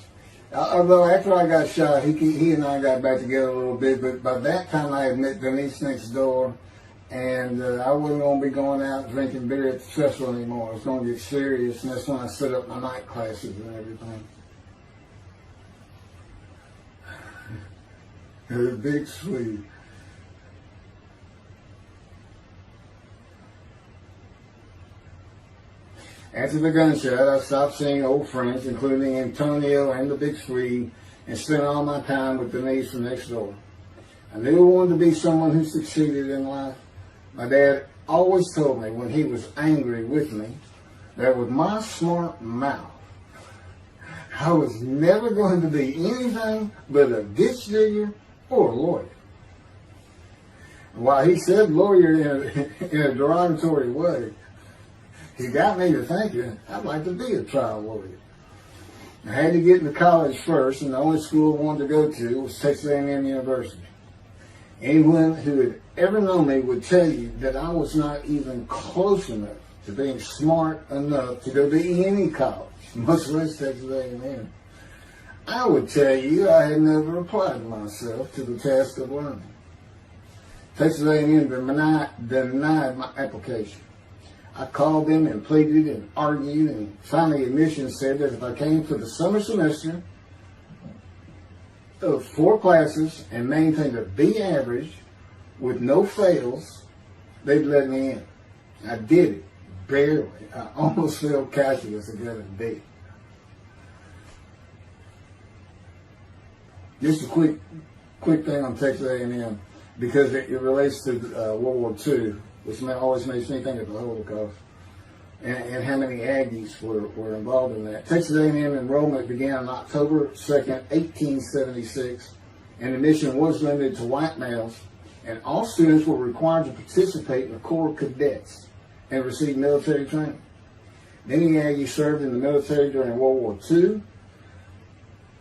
A: although after I got shot, he and I got back together a little bit. But by that time, I had met Denise next door. And I wasn't going to be going out drinking beer at the festival anymore. It was going to get serious, and that's when I set up my night classes and everything. The big Swede. After the gunshot, I stopped seeing old friends, including Antonio and the big Swede, and spent all my time with Denise from next door. I knew I wanted to be someone who succeeded in life. My dad always told me when he was angry with me that with my smart mouth, I was never going to be anything but a ditch digger or a lawyer. While he said lawyer in a derogatory way, he got me to thinking I'd like to be a trial lawyer. I had to get into college first, and the only school I wanted to go to was Texas A&M University. Anyone who had ever known me would tell you that I was not even close enough to being smart enough to go to any college, much less Texas A&M. I would tell you I had never applied myself to the task of learning. Texas A&M denied my application. I called them and pleaded and argued, and finally admissions said that if I came for the summer semester of 4 classes and maintained a B average with no fails, they'd let me in. I did it, barely. I almost failed calculus and got a B. Just a quick thing on Texas A&M, because it relates to World War II, which always makes me think of the Holocaust, and how many Aggies were involved in that. Texas A&M enrollment began on October 2nd, 1876, and admission was limited to white males, and all students were required to participate in the Corps of Cadets and receive military training. Many Aggies served in the military during World War II,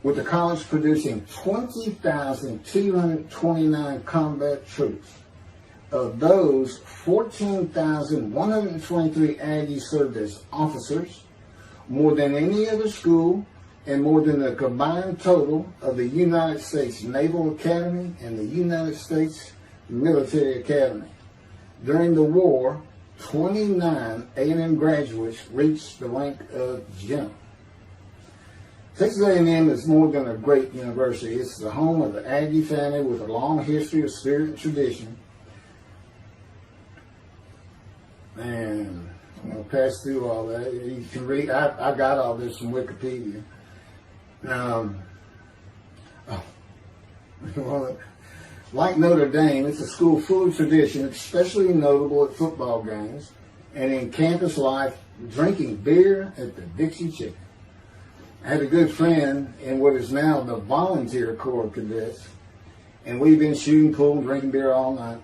A: with the college producing 20,229 combat troops. Of those, 14,123 Aggies served as officers, more than any other school, and more than the combined total of the United States Naval Academy and the United States Military Academy. During the war, 29 A&M graduates reached the rank of general. Texas A&M is more than a great university. It's the home of the Aggie family with a long history of spirit and tradition. And I'm going to pass through all that. You can read, I got all this from Wikipedia. Like Notre Dame, it's a school full of tradition, especially notable at football games and in campus life, drinking beer at the Dixie Chicken. I had a good friend in what is now the Volunteer Corps of Cadets, and we've been shooting pool and drinking beer all night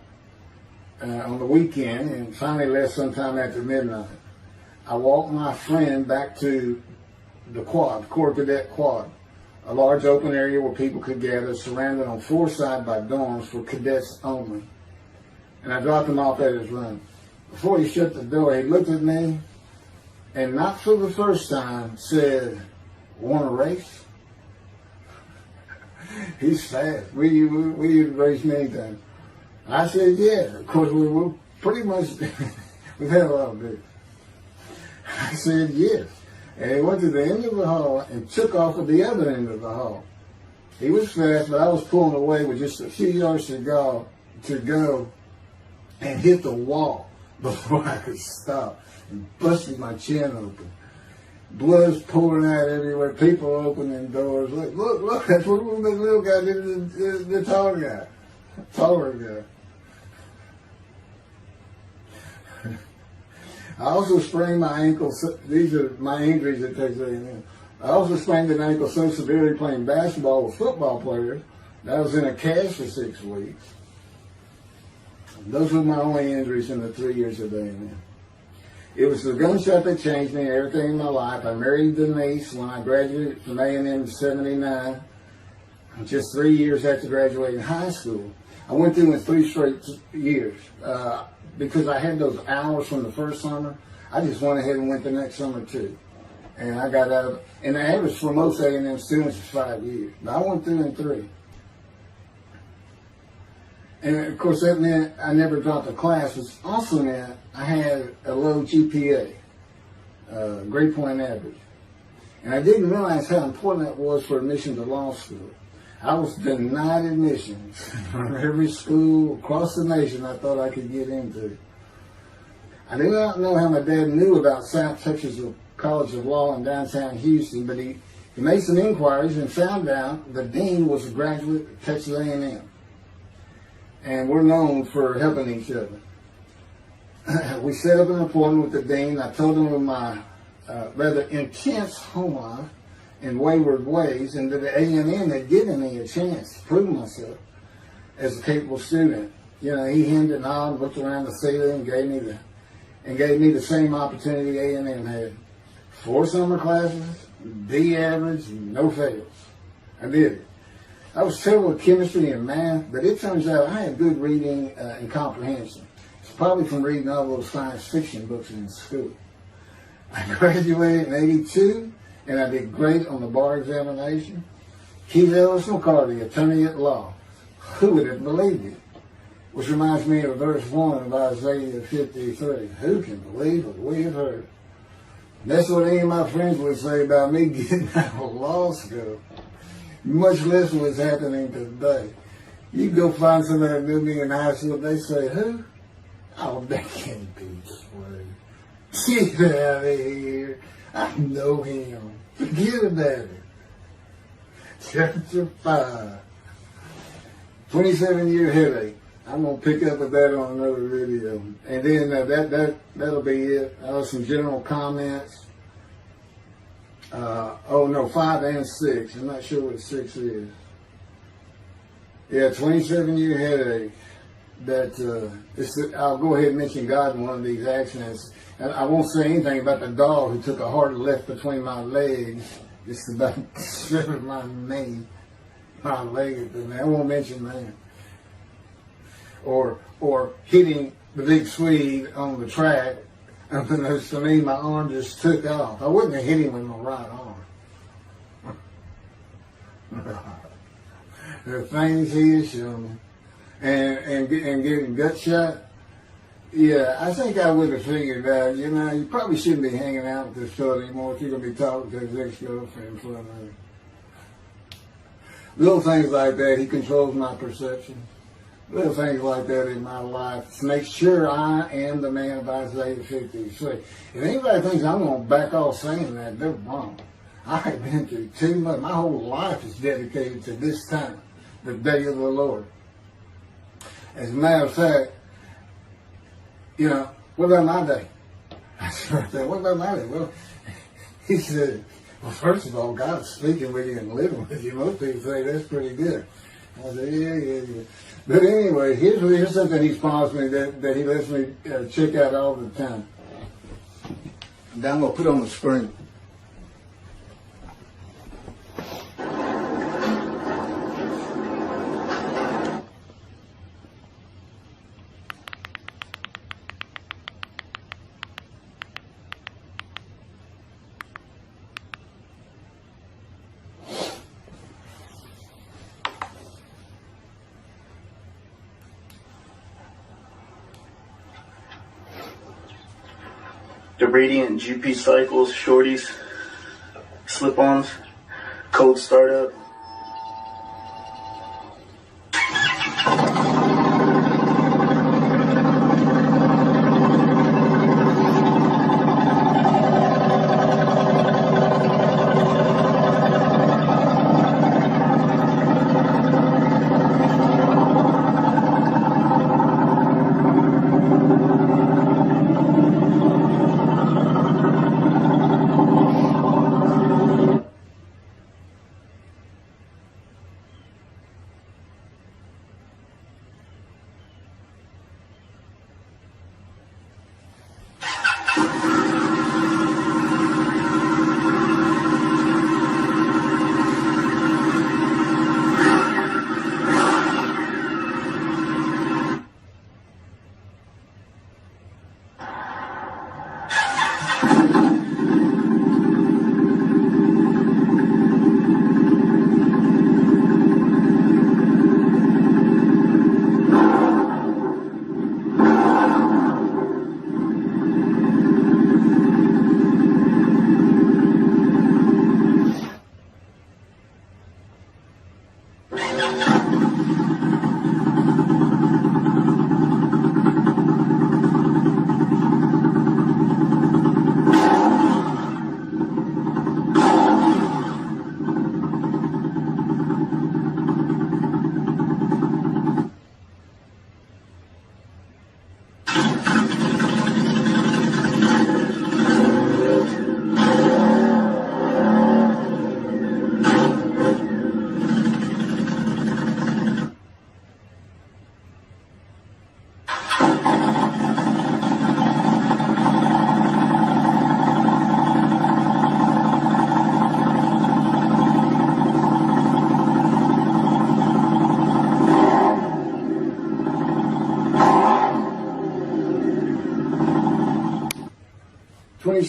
A: on the weekend, and finally left sometime after midnight. I walked my friend back to the quad, Corps Cadet Quad, a large open area where people could gather, surrounded on 4 sides by dorms for cadets only. And I dropped him off at his room. Before he shut the door, he looked at me, and not for the first time, said, "Want to race?" He's fast. We race many times. I said, yeah. Of course, we were pretty much, we've had a lot of beer. I said, yes. And he went to the end of the hall and took off at the other end of the hall. He was fast, but I was pulling away with just a few yards to go and hit the wall before I could stop and busted my chin open. Blood's pouring out everywhere. People opening doors. Look, that's what the little guy did to the taller guy. I also sprained my ankle. These are my injuries at Texas A&M. I also sprained an ankle so severely playing basketball with football players that I was in a cast for 6 weeks. Those were my only injuries in the 3 years at A&M. It was the gunshot that changed me and everything in my life. I married Denise when I graduated from A&M in 79, just 3 years after graduating high school. I went through in 3 straight years because I had those hours from the first summer. I just went ahead and went the next summer too. And I got out of, and the average for most A&M students is 5 years. But I went through in 3. And of course that meant I never dropped a class, which also meant I had a low GPA, grade point average. And I didn't realize how important that was for admission to law school. I was denied admission from every school across the nation I thought I could get into. I do not know how my dad knew about South Texas College of Law in downtown Houston, but he made some inquiries and found out the dean was a graduate of Texas A&M. And we're known for helping each other. We set up an appointment with the dean. I told him of my rather intense home life and wayward ways, and that the A&M had given me a chance to prove myself as a capable student. You know, he hemmed and hawed, looked around the ceiling, and gave me the same opportunity A&M had. 4 summer classes, D average, no fails. I did it. I was terrible at chemistry and math, but it turns out I had good reading and comprehension. It's probably from reading all those science fiction books in school. I graduated in 82, and I did great on the bar examination. Keith Ellis McCarty, attorney at law. Who would have believed it? Which reminds me of verse 1 of Isaiah 53. Who can believe what we have heard? And that's what any of my friends would say about me getting out of law school. Much less what's happening today. You go find somebody that knew me in high school, they say, who? Oh, that can't be true. Get out of here. I know him. Forget about it. Chapter 5. 27-year headache. I'm going to pick up with that on another video. And then that'll be it. Some general comments. 5 and 6. I'm not sure what 6 is. Yeah, 27-year headache. I'll go ahead and mention God in one of these accidents. And I won't say anything about the dog who took a hard left between my legs. Just about severed my knee, my leg. I won't mention that. Or hitting the big Swede on the track. Unbeknownst to me, my arm just took off. I wouldn't have hit him with my right arm. The things he has shown me. And getting gut shot. Yeah, I think I would have figured out, you probably shouldn't be hanging out with this fellow anymore if you're going to be talking to his ex-girlfriend for a minute. Little things like that, he controls my perception. Little things like that in my life to make sure I am the man of Isaiah 53. If anybody thinks I'm going to back off saying that, they're wrong. I have been through too much. My whole life is dedicated to this time, the day of the Lord. As a matter of fact, what about my day? I said, what about my day? Well, he said, well, first of all, God's speaking with you and living with you. Most people say that's pretty good. I said, yeah. But anyway, here's something he's promised me that he lets me check out all the time. And I'm going to put on the screen.
B: The Radiant GP Cycles, Shorties, Slip-Ons, Code Startup.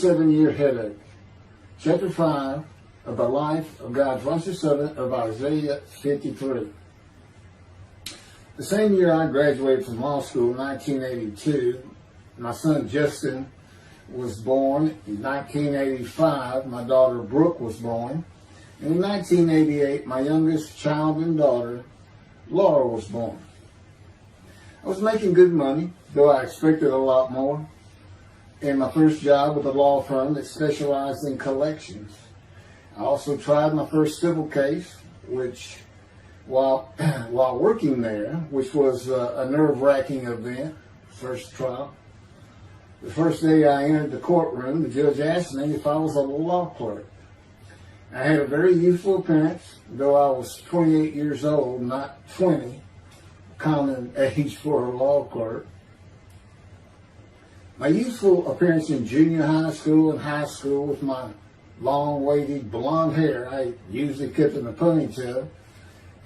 A: 27-year headache. Chapter 5 of the life of God's righteous servant of Isaiah 53. The same year I graduated from law school in 1982, my son Justin was born. In 1985, my daughter Brooke was born. And in 1988, my youngest child and daughter, Laura, was born. I was making good money, though I expected a lot more, in my first job with a law firm that specialized in collections. I also tried my first civil case, which, while working there, which was a nerve-wracking event, first trial. The first day I entered the courtroom, the judge asked me if I was a law clerk. I had a very youthful appearance, though I was 28 years old, not 20, common age for a law clerk. My youthful appearance in junior high school and high school with my long, wavy, blonde hair, I usually kept in a ponytail,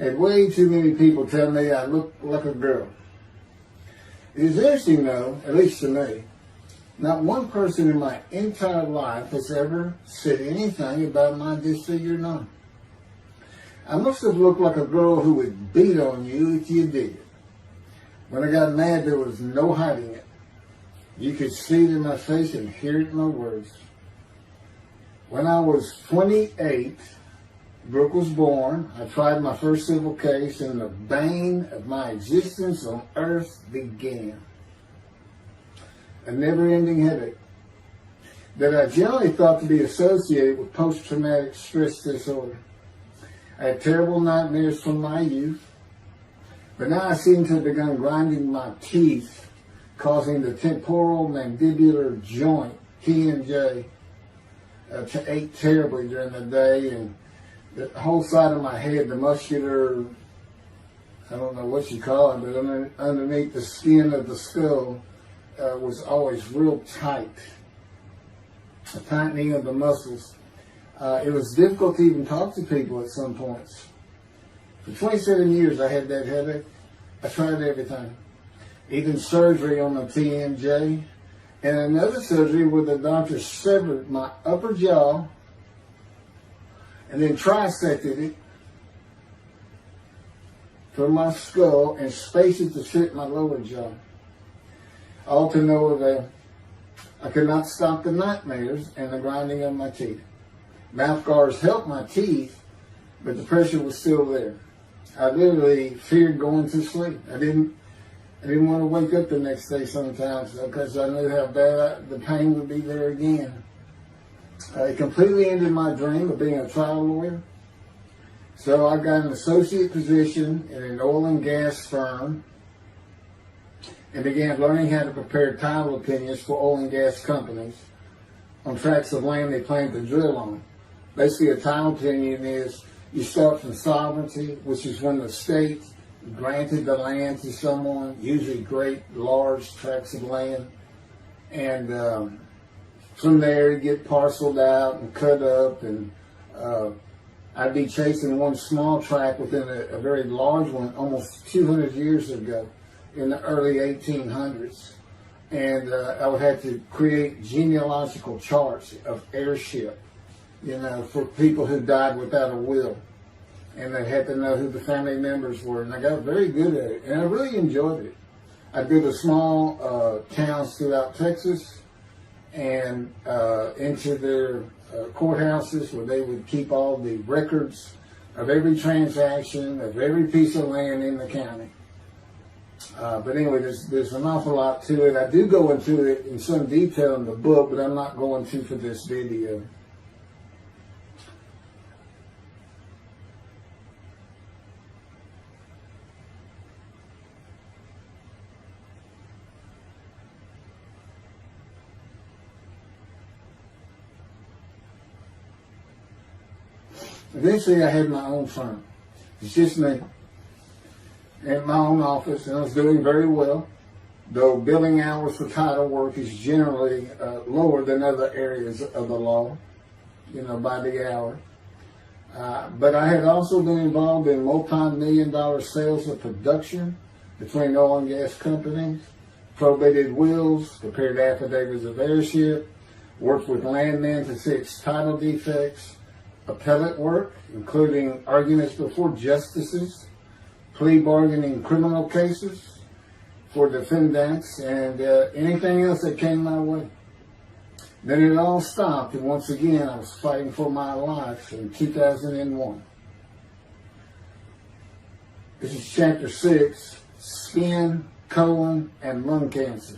A: had way too many people tell me I looked like a girl. It is interesting, though, at least to me, not one person in my entire life has ever said anything about my disfigured arm. I must have looked like a girl who would beat on you if you did it. When I got mad, there was no hiding it. You could see it in my face and hear it in my words. When I was 28, Brooke was born. I tried my first civil case, and the bane of my existence on earth began. A never-ending headache that I generally thought to be associated with post-traumatic stress disorder. I had terrible nightmares from my youth, but now I seem to have begun grinding my teeth, causing the temporal mandibular joint, TMJ, to ache terribly during the day, and the whole side of my head, the muscular, I don't know what you call it, but underneath the skin of the skull, was always real tight, a tightening of the muscles. It was difficult to even talk to people at some points. For 27 years I had that headache. I tried everything, even surgery on the TMJ, and another surgery where the doctor severed my upper jaw and then trisected it from my skull and spaced it to fit my lower jaw. All to no avail. I could not stop the nightmares and the grinding of my teeth. Mouth guards helped my teeth, but the pressure was still there. I literally feared going to sleep. I didn't want to wake up the next day sometimes because I knew how bad the pain would be there again. It completely ended my dream of being a trial lawyer. So I got an associate position in an oil and gas firm and began learning how to prepare title opinions for oil and gas companies on tracts of land they plan to drill on. Basically, a title opinion is you start from sovereignty, which is when the state granted the land to someone, usually great, large tracts of land, and from there you get parceled out and cut up, and I'd be chasing one small tract within a very large one almost 200 years ago in the early 1800s, and I would have to create genealogical charts of heirship, for people who died without a will. And they had to know who the family members were. And I got very good at it. And I really enjoyed it. I'd go to small towns throughout Texas and into their courthouses where they would keep all the records of every transaction, of every piece of land in the county. But anyway, there's an awful lot to it. I do go into it in some detail in the book, but I'm not going to for this video. Eventually, I had my own firm. It's just me. In my own office, and I was doing very well, though billing hours for title work is generally lower than other areas of the law, by the hour. But I had also been involved in multi-million-dollar sales of production between oil and gas companies, probated wills, prepared affidavits of heirship, worked with landmen to fix title defects, appellate work, including arguments before justices, plea bargaining criminal cases for defendants, and anything else that came my way. Then it all stopped, and once again I was fighting for my life in 2001. This is chapter 6, skin, colon, and lung cancer.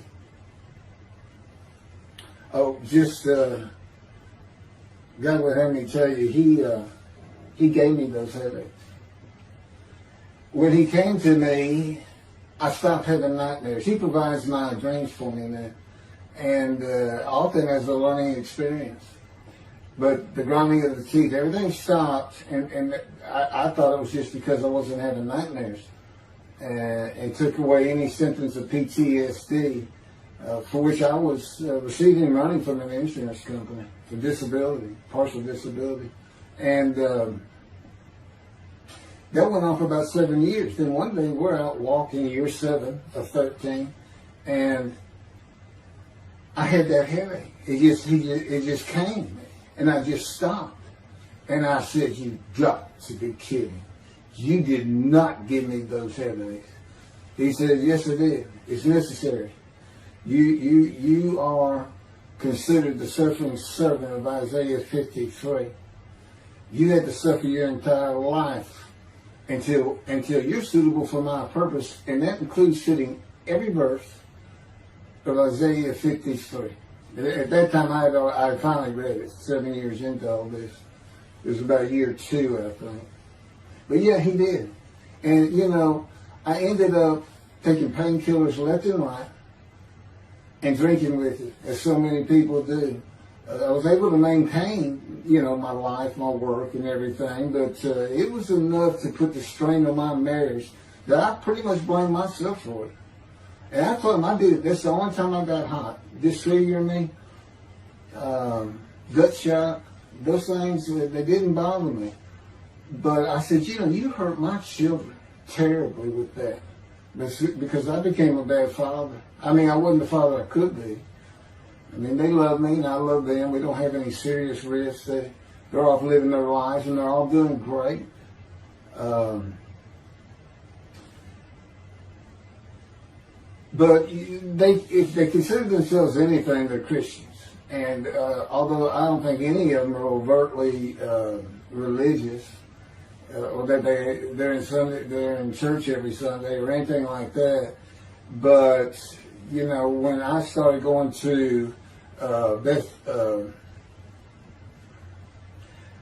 A: Oh, just God would have me tell you, he gave me those headaches. When he came to me, I stopped having nightmares. He provides my dreams for me now, and often as a learning experience. But the grinding of the teeth, everything stopped, and I thought it was just because I wasn't having nightmares. And took away any symptoms of PTSD, for which I was receiving money from an insurance company for disability, partial disability. And that went on for about 7 years. Then one day we're out walking, year 7 of 13, and I had that headache. It just came, and I just stopped. And I said, "You got to be kidding. You did not give me those headaches." He said, "Yes, I did. It's necessary. You are considered the suffering servant of Isaiah 53. You had to suffer your entire life until you're suitable for my purpose," and that includes fitting every verse of Isaiah 53. At that time, I finally read it. 7 years into all this, it was about year 2, I think. But yeah, he did. And, I ended up taking painkillers left and right and drinking with it, as so many people do. I was able to maintain, my life, my work, and everything, but it was enough to put the strain on my marriage that I pretty much blamed myself for it. And I told him I did it. That's the only time I got hot. Disfigure me, gut shot, those things, they didn't bother me. But I said, you hurt my children terribly with that. Because I became a bad father. I wasn't the father I could be. They love me and I love them. We don't have any serious risks. They're off living their lives and they're all doing great. But if they consider themselves anything, they're Christians. And although I don't think any of them are overtly religious, or that they're in church every Sunday or anything like that. But when I started going to the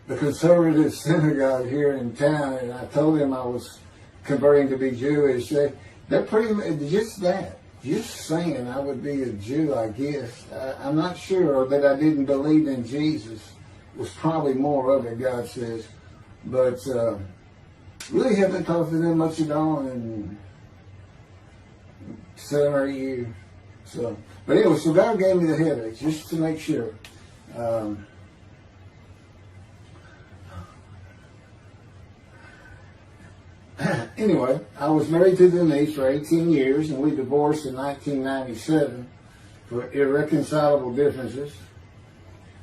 A: conservative synagogue here in town, and I told them I was converting to be Jewish, they're pretty much just that. Just saying I would be a Jew, I guess. I'm not sure that I didn't believe in Jesus. It was probably more of it, God says. But really haven't talked to them much at all in 7 or 8 years. But anyway, so God gave me the headache just to make sure. Anyway, I was married to Denise for 18 years, and we divorced in 1997 for irreconcilable differences.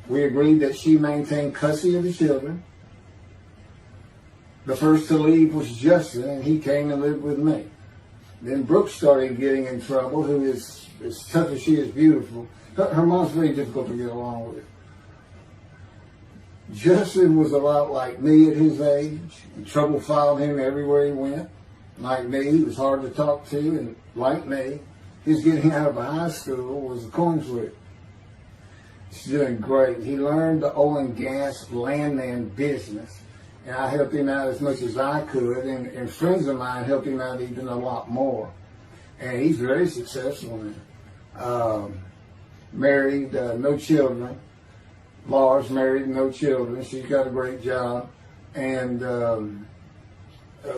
A: We agreed that she maintain custody of the children. The first to leave was Justin, and he came and lived with me. Then Brooke started getting in trouble, who is, as tough as she is beautiful. Her mom's very difficult to get along with. Justin was a lot like me at his age. And trouble followed him everywhere he went. Like me, he was hard to talk to, and like me, his getting out of high school was a coin flip. He's doing great. He learned the oil and gas landman business, and I helped him out as much as I could, and friends of mine helped him out even a lot more. And he's very successful now. Married, no children. Laura's married, no children. She's got a great job. And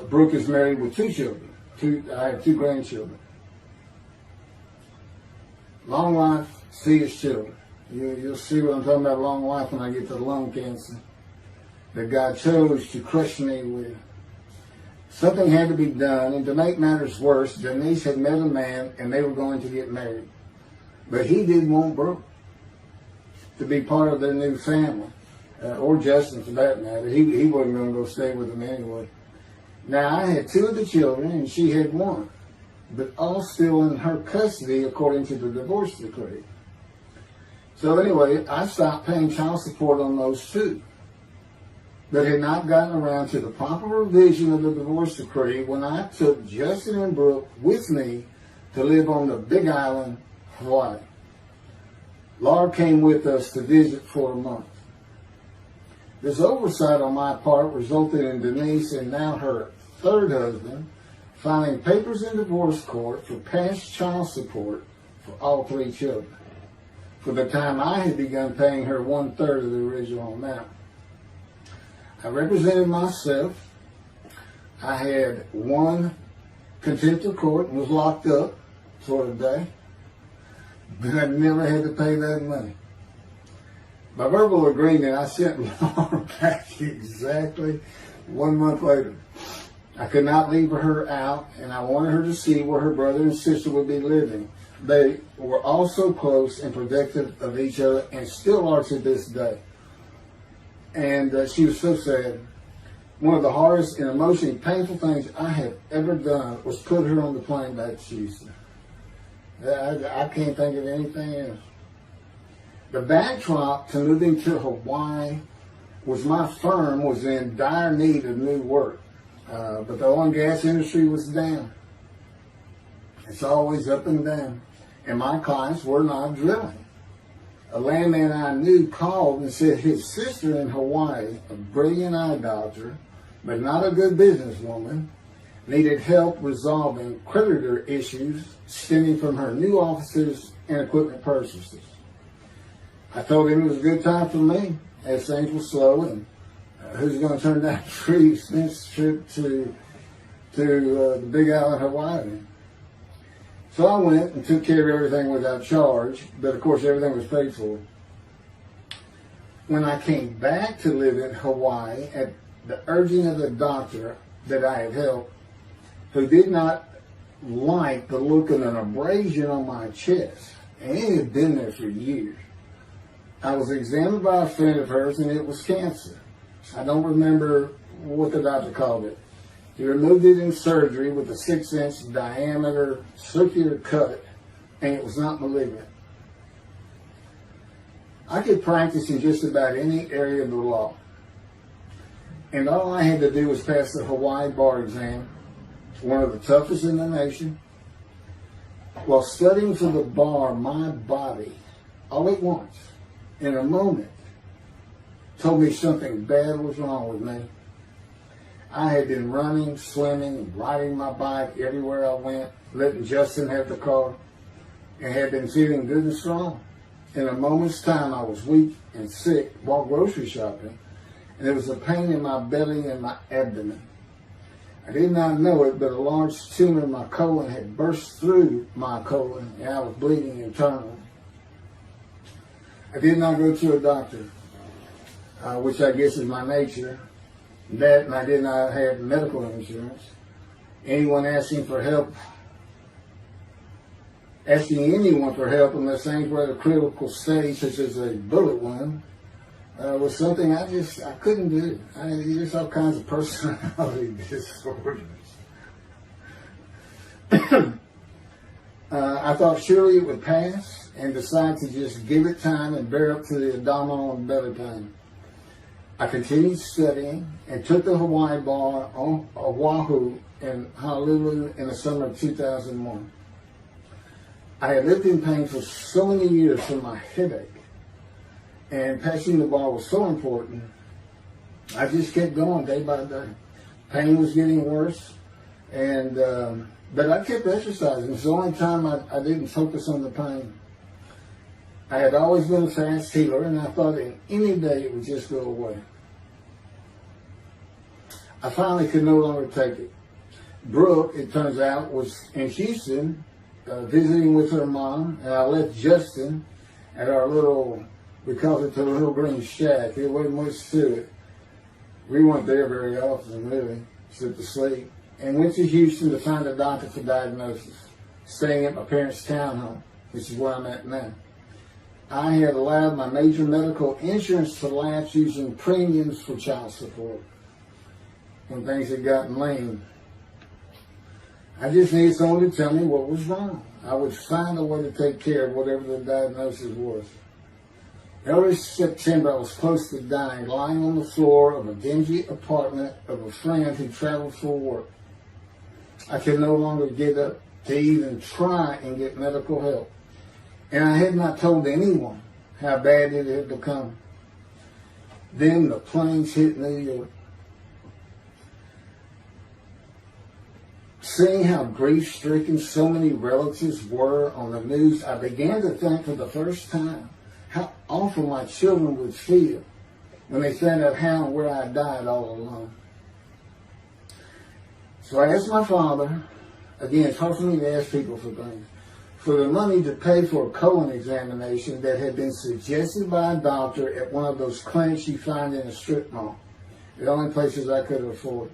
A: Brooke is married with 2 children. I have 2 grandchildren. Long life, see his children. You'll see what I'm talking about, long life, when I get to the lung cancer that God chose to crush me with. Something had to be done, and to make matters worse, Denise had met a man, and they were going to get married. But he didn't want Brooke. to be part of their new family, or Justin for that matter. He wasn't going to go stay with them anyway. Now, I had 2 of the children, and she had 1, but all still in her custody according to the divorce decree. So anyway, I stopped paying child support on those 2, but had not gotten around to the proper revision of the divorce decree when I took Justin and Brooke with me to live on the Big Island, Hawaii. Laura came with us to visit for a month. This oversight on my part resulted in Denise and now her 3rd husband filing papers in divorce court for past child support for all 3 children, for the time I had begun paying her 1/3 of the original amount. I represented myself. I had won contempt of court and was locked up for a day, but I never had to pay that money. By verbal agreement, I sent Laura back exactly 1 month later. I could not leave her out, and I wanted her to see where her brother and sister would be living. They were all so close and protective of each other, and still are to this day. And she was so sad. One of the hardest and emotionally painful things I have ever done was put her on the plane back to Houston. I can't think of anything else. The backdrop to moving to Hawaii was my firm was in dire need of new work. But the oil and gas industry was down. It's always up and down. And my clients were not drilling. A landman I knew called and said his sister in Hawaii, a brilliant idolater, but not a good businesswoman, needed help resolving creditor issues stemming from her new offices and equipment purchases. I told him it was a good time for me, as things were slow, and who's going to turn down a free expense trip to the Big Island, Hawaii? So I went and took care of everything without charge, but of course everything was paid for. When I came back to live in Hawaii at the urging of the doctor that I had helped, who did not like the look of an abrasion on my chest, and it had been there for years, I was examined by a friend of hers, and it was cancer. I don't remember what the doctor called it. He removed it in surgery with a 6-inch diameter circular cut, and it was not malignant. I could practice in just about any area of the law, and all I had to do was pass the Hawaii bar exam, one of the toughest in the nation. While studying for the bar, my body, all at once, in a moment, told me something bad was wrong with me. I had been running, swimming, and riding my bike everywhere I went, letting Justin have the car, and had been feeling good and strong. In a moment's time, I was weak and sick while grocery shopping, and there was a pain in my belly and my abdomen. I did not know it, but a large tumor in my colon had burst through my colon, and I was bleeding internally. I did not go to a doctor, which I guess is my nature. That, and I did not have medical insurance. Anyone asking anyone for help unless things were at a critical stage, such as a bullet wound, was something I couldn't do. There's all kinds of personality disorders. I thought surely it would pass, and decided to just give it time and bear up to the abdominal and belly pain. I continued studying and took the Hawaii bar on Oahu and Honolulu in the summer of 2001. I had lived in pain for so many years from my headache, and passing the bar was so important, I just kept going day by day. Pain was getting worse, and but I kept exercising. It's the only time I didn't focus on the pain. I had always been a fast healer, and I thought in any day it would just go away. I finally could no longer take it. Brooke, it turns out, was in Houston visiting with her mom, and I left Justin at our little, we called it the little green shack. There wasn't much to it. We weren't there very often, really, except to sleep. And went to Houston to find a doctor for diagnosis, staying at my parents' townhome, which is where I'm at now. I had allowed my major medical insurance to lapse using premiums for child support when things had gotten lean. I just needed someone to tell me what was wrong. I would find a way to take care of whatever the diagnosis was. Early September, I was close to dying, lying on the floor of a dingy apartment of a friend who traveled for work. I could no longer get up to even try and get medical help. And I had not told anyone how bad it had become. Then the planes hit New York. Seeing how grief-stricken so many relatives were on the news, I began to think for the first time how awful my children would feel when they found out how and where I died all alone. So I asked my father, again, it's hard for me to ask people for things, for the money to pay for a colon examination that had been suggested by a doctor at one of those clinics you find in a strip mall, the only places I could afford.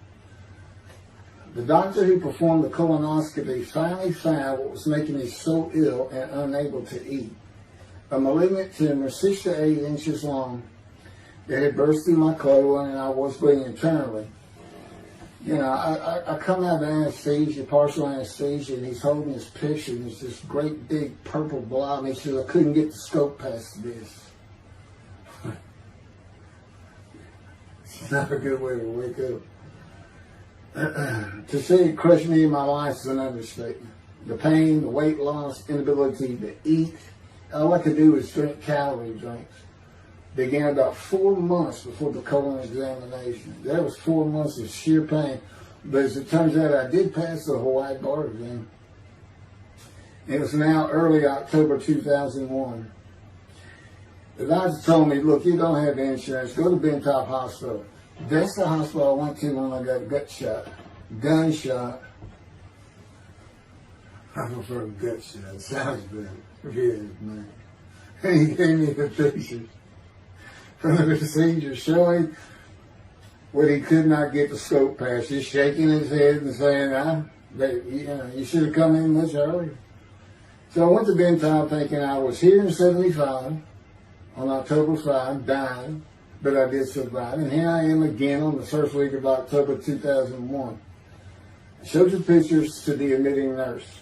A: The doctor who performed the colonoscopy finally found what was making me so ill and unable to eat. A malignant tumor 6 to 8 inches long that had burst through my colon, and I was bleeding internally. You know, I come out of anesthesia, partial anesthesia, and he's holding this picture, and it's this great big purple blob, and he says, I couldn't get the scope past this. It's not a good way to wake up. To say it crushed me in my life is an understatement. The pain, the weight loss, inability to eat, all I could do was drink calorie drinks. Began about 4 months before the colon examination. That was 4 months of sheer pain. But as it turns out, I did pass the Hawaii bar exam. It was now early October 2001. The doctor told me, look, you don't have insurance. Go to Bentop Hospital. That's the hospital I went to when I got gunshot. I prefer gut shot. It sounds better. Really, man. And he gave me the pictures from the procedure showing what he could not get the scope past. Just shaking his head and saying, you should have come in much earlier. So I went to Bentop thinking I was here in 75 on October 5, dying. But I did survive, and here I am again on the first week of October 2001. I showed the pictures to the admitting nurse.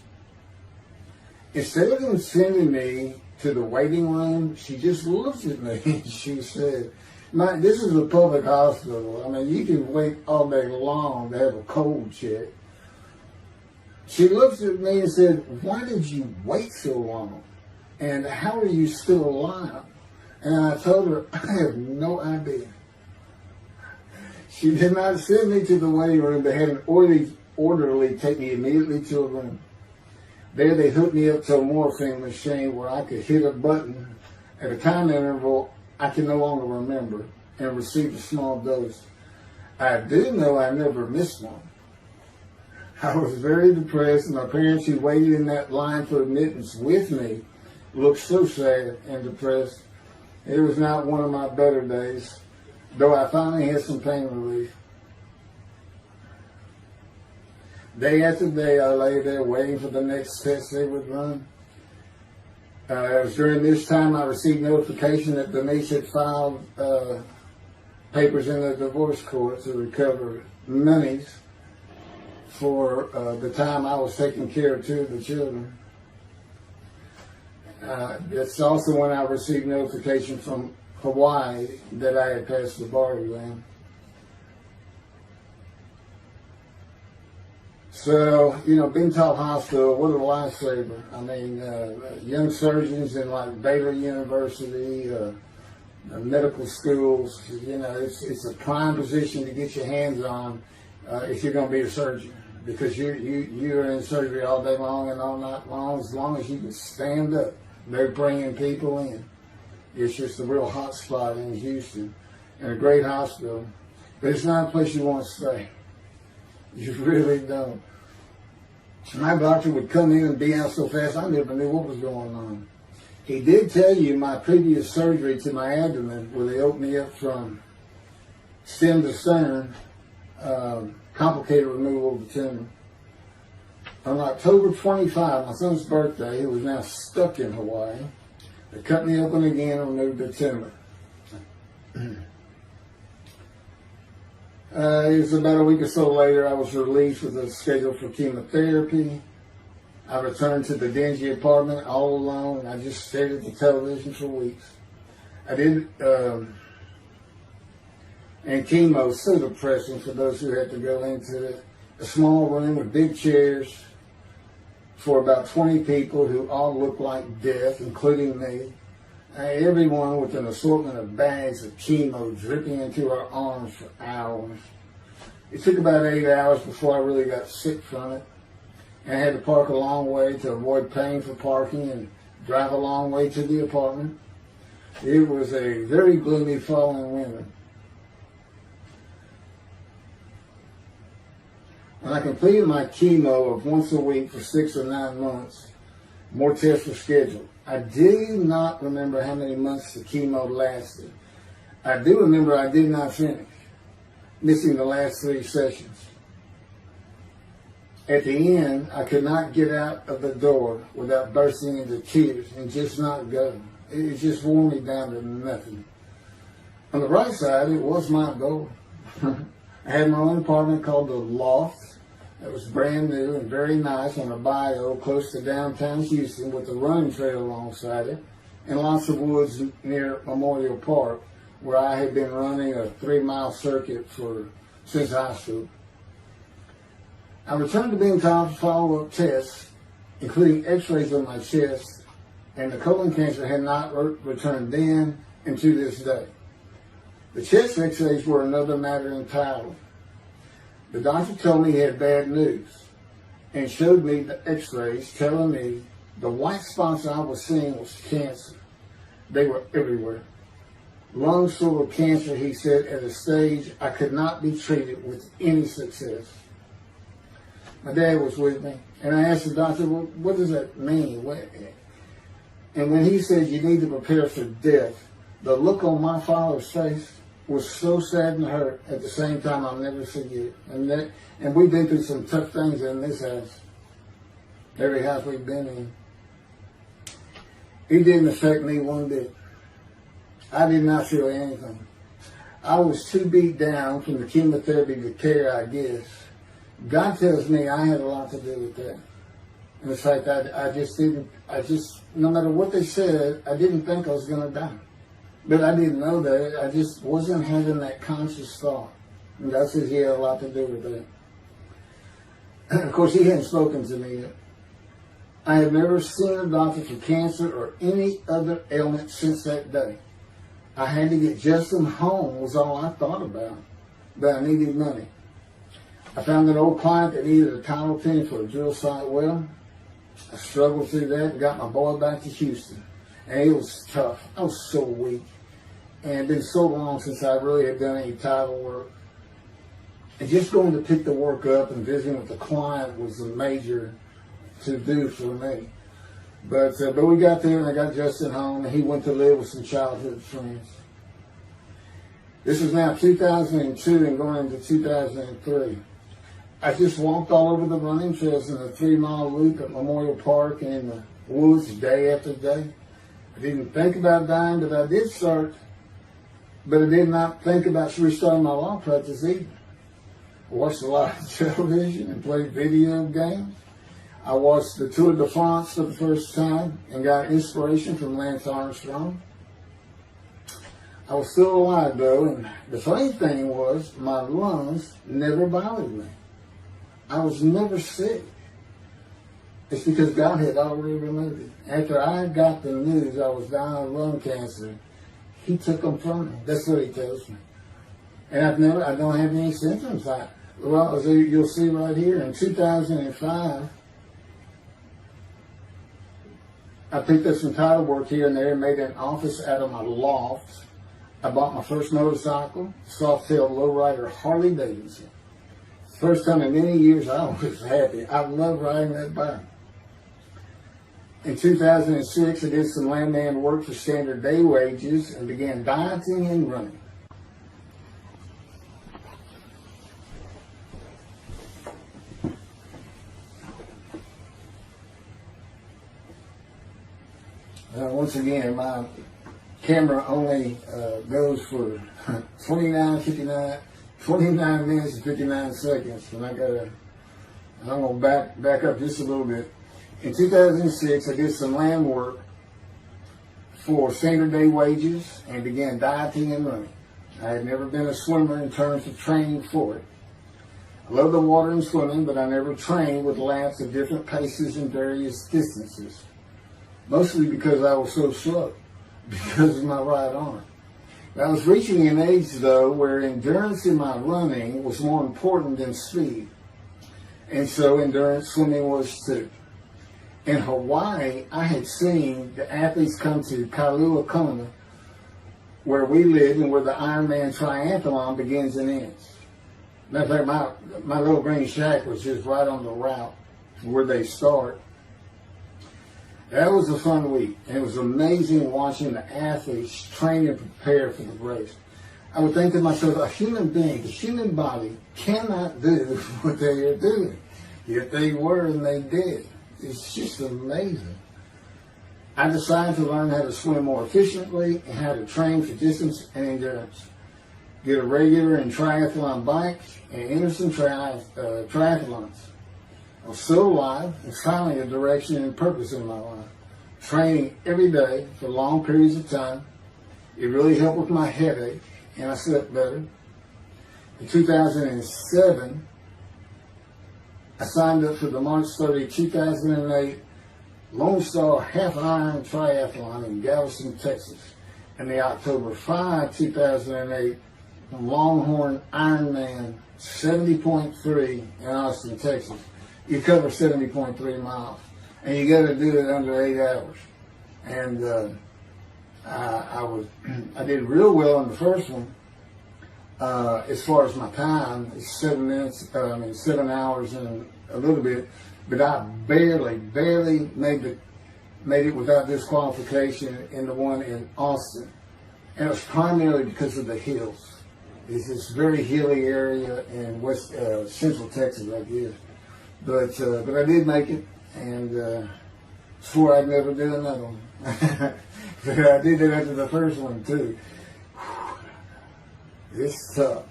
A: Instead of them sending me to the waiting room, she just looked at me and she said, this is a public hospital. I mean, you can wait all day long to have a cold check. She looked at me and said, why did you wait so long? And how are you still alive? And I told her, I have no idea. She did not send me to the waiting room. They had an orderly take me immediately to a room. There they hooked me up to a morphine machine where I could hit a button at a time interval I can no longer remember and receive a small dose. I do know I never missed one. I was very depressed, and my parents who waited in that line for admittance with me looked so sad and depressed. It was not one of my better days, though I finally had some pain relief. Day after day, I lay there waiting for the next test they would run. It was during this time I received notification that Denise had filed papers in the divorce court to recover monies for the time I was taking care of 2 of the children. It's also when I received notification from Hawaii that I had passed the bar exam. So, Bentop Hospital, what a lifesaver. I mean, young surgeons in like Baylor University, medical schools, it's a prime position to get your hands on if you're going to be a surgeon. Because you're in surgery all day long and all night long, as long as you can stand up. They're bringing people in. It's just a real hot spot in Houston and a great hospital. But it's not a place you want to stay. You really don't. My doctor would come in and be out so fast, I never knew what was going on. He did tell you my previous surgery to my abdomen, where they opened me up from stem to stern, complicated removal of the tumor. On October 25, my son's birthday, who was now stuck in Hawaii, They cut me open again and removed the tumor. It was about a week or so later, I was released with a schedule for chemotherapy. I returned to the dingy apartment all alone. I just stared at the television for weeks. I did, and chemo is so depressing for those who had to go into it. A small room with big chairs for about 20 people who all looked like death, including me. Everyone with an assortment of bags of chemo dripping into our arms for hours. It took about 8 hours before I really got sick from it. I had to park a long way to avoid paying for parking and drive a long way to the apartment. It was a very gloomy fall and winter. When I completed my chemo of once a week for 6 or 9 months, more tests were scheduled. I do not remember how many months the chemo lasted. I do remember I did not finish, missing the last 3 sessions. At the end, I could not get out of the door without bursting into tears and just not go. It just wore me down to nothing. On the right side, it was my goal. I had my own apartment called the Loft. It was brand new and very nice on a bayou close to downtown Houston with a running trail alongside it and lots of woods near Memorial Park where I had been running a 3-mile circuit since high school. I returned to being told for follow-up tests, including x-rays on my chest, and the colon cancer had not returned then and to this day. The chest x-rays were another matter entirely. The doctor told me he had bad news and showed me the x-rays telling me the white spots I was seeing was cancer. They were everywhere. Lungs full of cancer, he said, at a stage I could not be treated with any success. My dad was with me, and I asked the doctor, well, what does that mean? And when he said you need to prepare for death, the look on my father's face was so sad and hurt at the same time I'll never forget. And we've been through some tough things in this house, every house we've been in. It didn't affect me one bit. I did not feel anything. I was too beat down from the chemotherapy to care, I guess. God tells me I had a lot to do with that. And in fact, no matter what they said, I didn't think I was going to die. But I didn't know that. I just wasn't having that conscious thought. And God says he had a lot to do with that. Of course, he hadn't spoken to me yet. I have never seen a doctor for cancer or any other ailment since that day. I had to get Justin home was all I thought about. But I needed money. I found an old client that needed a title penny for a drill site well. I struggled through that and got my boy back to Houston. And it was tough. I was so weak. And it had been so long since I really had done any title work. And just going to pick the work up and visiting with the client was a major to-do for me. But we got there and I got Justin home and he went to live with some childhood friends. This is now 2002 and going into 2003. I just walked all over the running trails in a 3-mile loop at Memorial Park and in the woods day after day. I didn't think about dying, but I did But I did not think about restarting my law practice either. I watched a lot of television and played video games. I watched the Tour de France for the first time and got inspiration from Lance Armstrong. I was still alive though, and the funny thing was my lungs never bothered me. I was never sick. It's because God had already removed it. After I got the news I was dying of lung cancer, he took them from me. That's what he tells me. And I don't have any symptoms. As you'll see right here, in 2005, I picked up some title work here and there and made an office out of my loft. I bought my first motorcycle, soft-tail lowrider Harley Davidson. First time in many years I was happy. I love riding that bike. In 2006, I did some landman work for standard day wages and began dieting and running. Once again, my camera only goes for 29 minutes and 59 seconds, and I'm going to back up just a little bit. In 2006, I did some land work for standard day wages and began dieting and running. I had never been a swimmer in terms of training for it. I love the water and swimming, but I never trained with laps of different paces and various distances. Mostly because I was so slow, because of my right arm. I was reaching an age, though, where endurance in my running was more important than speed. And so endurance swimming was too. In Hawaii, I had seen the athletes come to Kailua Kona, where we live and where the Ironman triathlon begins and ends. Matter of fact, my little green shack was just right on the route where they start. That was a fun week, and it was amazing watching the athletes train and prepare for the race. I would think to myself, a human being, the human body cannot do what they are doing. Yet they were, and they did. It's just amazing. I decided to learn how to swim more efficiently and how to train for distance and endurance. Get a regular and triathlon bike and enter some triathlons. I was still alive and finally a direction and purpose in my life. Training every day for long periods of time. It really helped with my headache and I slept better. In 2007, I signed up for the March 30, 2008 Lone Star Half Iron Triathlon in Galveston, Texas, and the October 5, 2008 Longhorn Ironman 70.3 in Austin, Texas. You cover 70.3 miles, and you got to do it under 8 hours. And I did real well in the first one. As far as my time, it's 7 hours and a little bit, but I barely made it without disqualification in the one in Austin. And it was primarily because of the hills. It's this very hilly area in central Texas, I guess. But I did make it, and swore I'd never do another one. But I did it after the first one too. It's tough.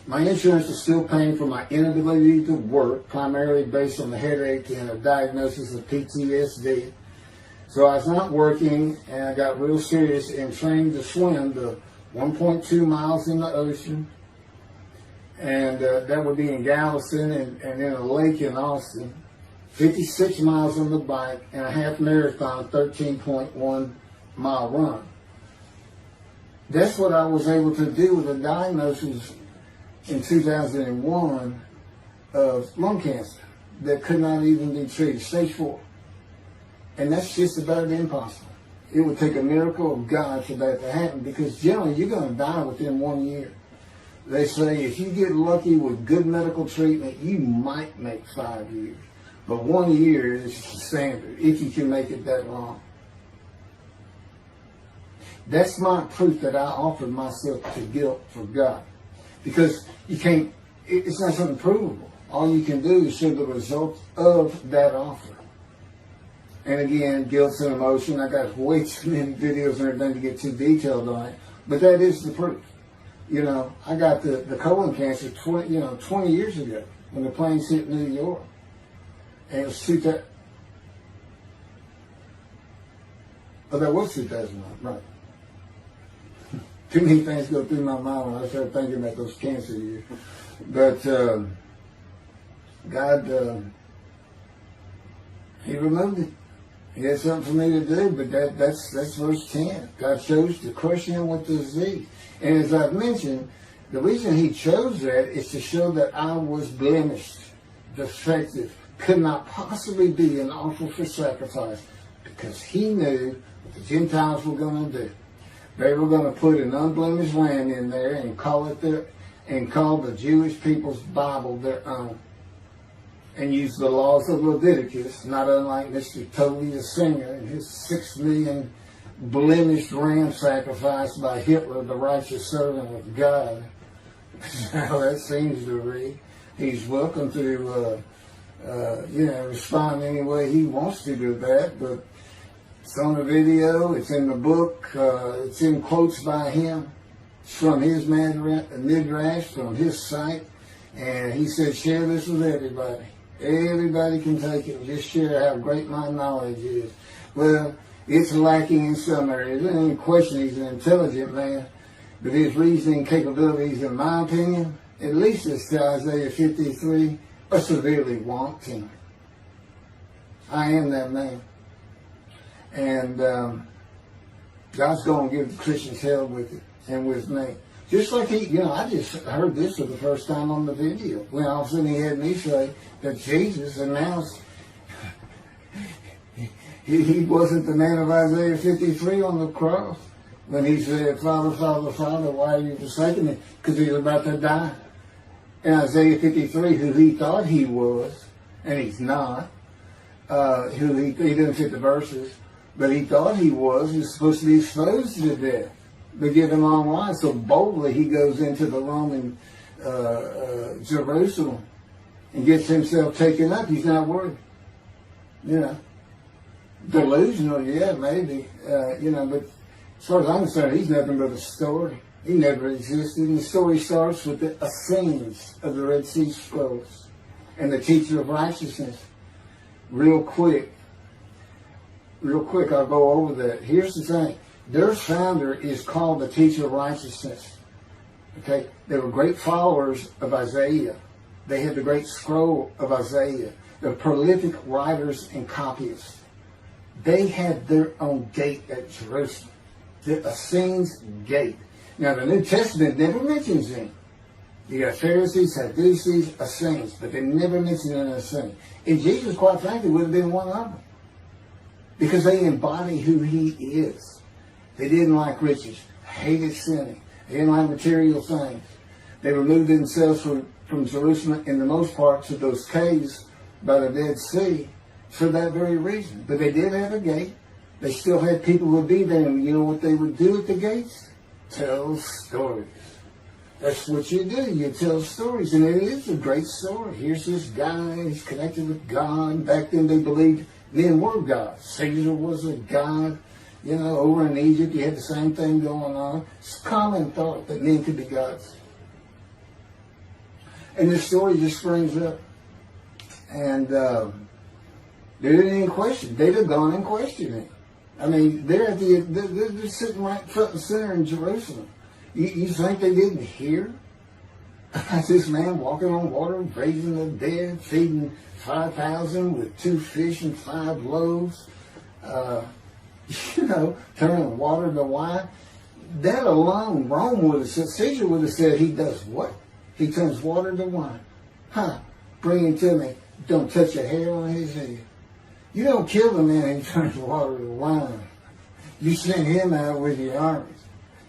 A: My insurance is still paying for my inability to work, primarily based on the headache and a diagnosis of PTSD. So I was not working, and I got real serious in training to swim the 1.2 miles in the ocean, and that would be in Galveston and in a lake in Austin, 56 miles on the bike, and a half marathon, 13.1 mile run. That's what I was able to do with a diagnosis in 2001 of lung cancer that could not even be treated, stage 4. And that's just about impossible. It would take a miracle of God for that to happen, because generally you're going to die within 1 year. They say if you get lucky with good medical treatment, you might make 5 years. But 1 year is standard, if you can make it that long. That's my proof that I offered myself to guilt for God. Because you can't, it's not something provable. All you can do is show the results of that offer. And again, guilt's an emotion. I got way too many videos and everything to get too detailed on it. But that is the proof. You know, I got the colon cancer 20 years ago when the planes hit New York. And it was 2000. Oh, that was 2001, right. Too many things go through my mind when I start thinking about those cancer years. But God, He removed it. He had something for me to do, but that's verse 10. God chose to crush him with the disease. And as I've mentioned, the reason He chose that is to show that I was blemished, defective, could not possibly be an offer for sacrifice, because He knew what the Gentiles were going to do. They were going to put an unblemished lamb in there and call the Jewish people's Bible their own, and use the laws of Leviticus, not unlike Mr. Toby the singer and his 6 million blemished ram sacrificed by Hitler, the righteous servant of God. How that seems to read. He's welcome to respond any way he wants to that. But it's on the video, it's in the book, it's in quotes by him. It's from his midrash, from his site. And he said, share this with everybody. Everybody can take it and just share how great my knowledge is. Well, it's lacking in some areas. There's any question he's an intelligent man. But his reasoning capabilities, in my opinion, at least as to Isaiah 53, are severely wanting. I am that man. And God's going to give Christians hell with it and with me. Just like I just heard this for the first time on the video. When all of a sudden he had me say that Jesus announced he wasn't the man of Isaiah 53 on the cross. When he said, Father, Father, Father, why are you forsaking me? Because he was about to die. In Isaiah 53, who he thought he was, and he's not, who he didn't fit the verses, but he thought he was supposed to be exposed to death. They give him long life. So boldly he goes into the Roman Jerusalem and gets himself taken up. He's not worried. Delusional, yeah, maybe. But as far as I'm concerned, he's nothing but a story. He never existed. And the story starts with the Essenes of the Red Sea Scrolls and the teacher of righteousness. Real quick, I'll go over that. Here's the thing. Their founder is called the teacher of righteousness. Okay? They were great followers of Isaiah. They had the great scroll of Isaiah. They're prolific writers and copyists. They had their own gate at Jerusalem. The Essenes gate. Now, the New Testament never mentions them. You got Pharisees, Sadducees, Essenes, but they never mention an Essene. And Jesus, quite frankly, would have been one of them. Because they embody who he is. They didn't like riches, hated sinning. They didn't like material things. They removed themselves from Jerusalem, in the most part, to those caves by the Dead Sea for that very reason. But they did have a gate. They still had people who would be there. And you know what they would do at the gates? Tell stories. That's what you do. You tell stories. And it is a great story. Here's this guy. He's connected with God. Back then they believed men were gods. Caesar was a god. Over in Egypt you had the same thing going on. It's a common thought that men could be gods. And this story just springs up. And they didn't even question. They'd have gone and questioned it. I mean, they're sitting right front and center in Jerusalem. You think they didn't hear? This man walking on water, raising the dead, feeding 5,000 with 2 fish and 5 loaves, turning water to wine. That alone, Rome would have said, Caesar would have said, he does what? He turns water to wine. Bring him to me. Don't touch a hair on his head. You don't kill the man who turns water to wine. You send him out with your armies.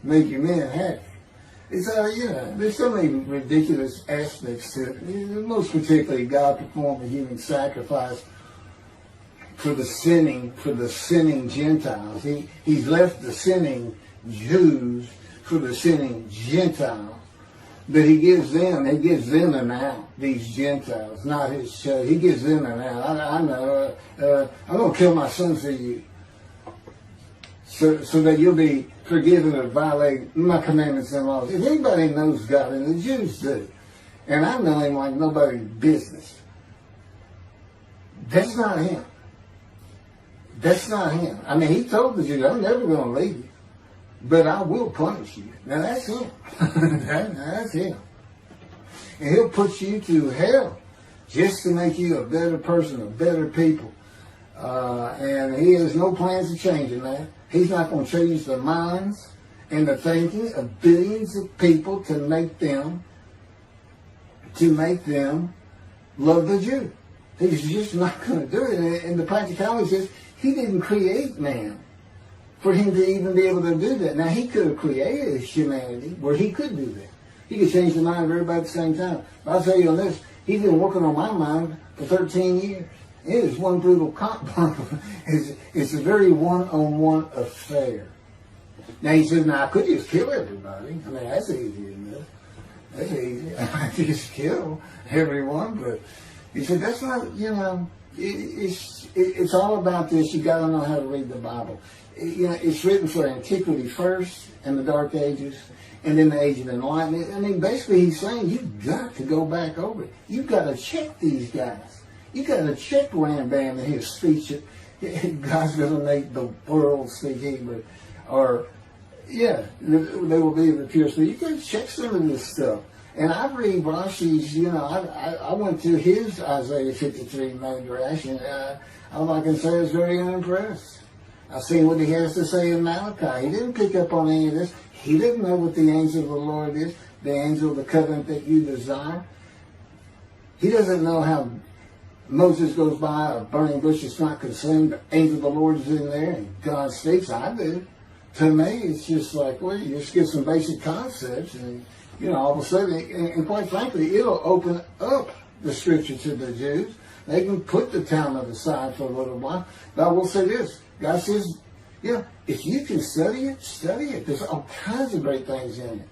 A: Make your men happy. It's there's so many ridiculous aspects to it. Most particularly, God performed a human sacrifice for the sinning Gentiles. He's left the sinning Jews for the sinning Gentiles. But he gives them an out, these Gentiles, not his church. He gives them an out. I know, I'm going to kill my son for you. So that you'll be forgiven of violating my commandments and laws. If anybody knows God, and the Jews do, and I know him like nobody's business, that's not him. That's not him. I mean, he told the Jews, I'm never going to leave you, but I will punish you. Now that's him. That's him. And he'll put you to hell just to make you a better person, a better people. And he has no plans of changing that. He's not going to change the minds and the thinking of billions of people to make them love the Jew. He's just not going to do it. And the practicality is, he didn't create man for him to even be able to do that. Now, he could have created humanity where he could do that. He could change the mind of everybody at the same time. But I'll tell you on this, he's been working on my mind for 13 years. It is one brutal it's a very one-on-one affair. Now he says, I could just kill everybody. I mean, that's easy enough. That's easy. I could just kill everyone, but He said, that's not, it's all about this. You got to know how to read the Bible. It's written for antiquity first, and the Dark Ages, and then the Age of Enlightenment. I mean, basically he's saying you've got to go back over it. You've got to check these guys. You've got to check Rambam and his speech. God's going to make the world speak Hebrew. Or, they will be the pure speech. You got to check some of this stuff. And I read Rashi's, I went to his Isaiah 53 Midrash, and all I can say is very unimpressed. I've seen what he has to say in Malachi. He didn't pick up on any of this. He didn't know what the angel of the Lord is, the angel of the covenant that you desire. He doesn't know how Moses goes by, a burning bush is not consumed, the angel of the Lord is in there, and God speaks. I do. To me, it's just like, well, you just get some basic concepts, and all of a sudden, and quite frankly, it'll open up the scripture to the Jews. They can put the Talmud aside for a little while. But I will say this. God says, if you can study it, study it. There's all kinds of great things in it.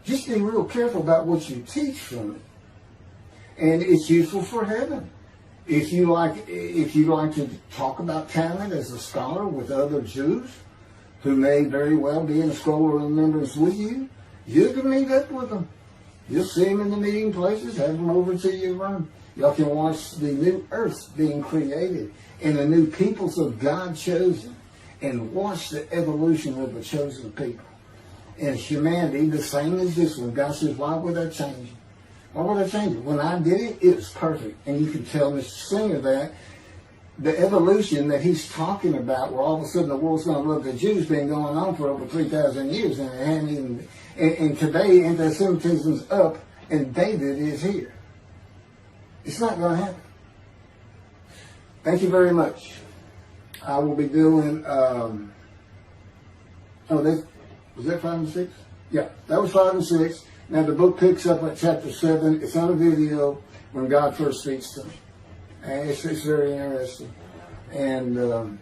A: Just be real careful about what you teach from it. And it's useful for heaven. If you like to talk about Talmud as a scholar with other Jews who may very well be in a scroll of remembrance with you, you can meet up with them. You'll see them in the meeting places, have them over to your room. Y'all can watch the new earth being created and the new peoples of God chosen, and watch the evolution of the chosen people. And humanity, the same as this one. God says, why would I change it? Why would I change it? When I did it, it was perfect. And you can tell Mr. Singer that the evolution that he's talking about, where all of a sudden the world's going to love the Jews, been going on for over 3,000 years, and it hadn't even. And today, anti-Semitism's up, and David is here. It's not going to happen. Thank you very much. I will be doing. Was that 5 and 6? Yeah, that was 5 and 6. Now the book picks up at chapter 7. It's on a video when God first speaks to me, and it's very interesting. And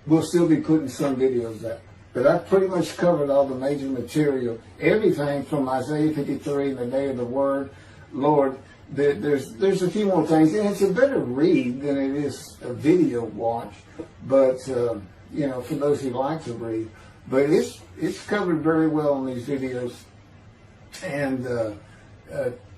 A: we'll still be putting some videos out. But I've pretty much covered all the major material, everything from Isaiah 53, the day of the word, Lord. There's a few more things, and it's a better read than it is a video watch. But for those who like to read, but it's covered very well in these videos. And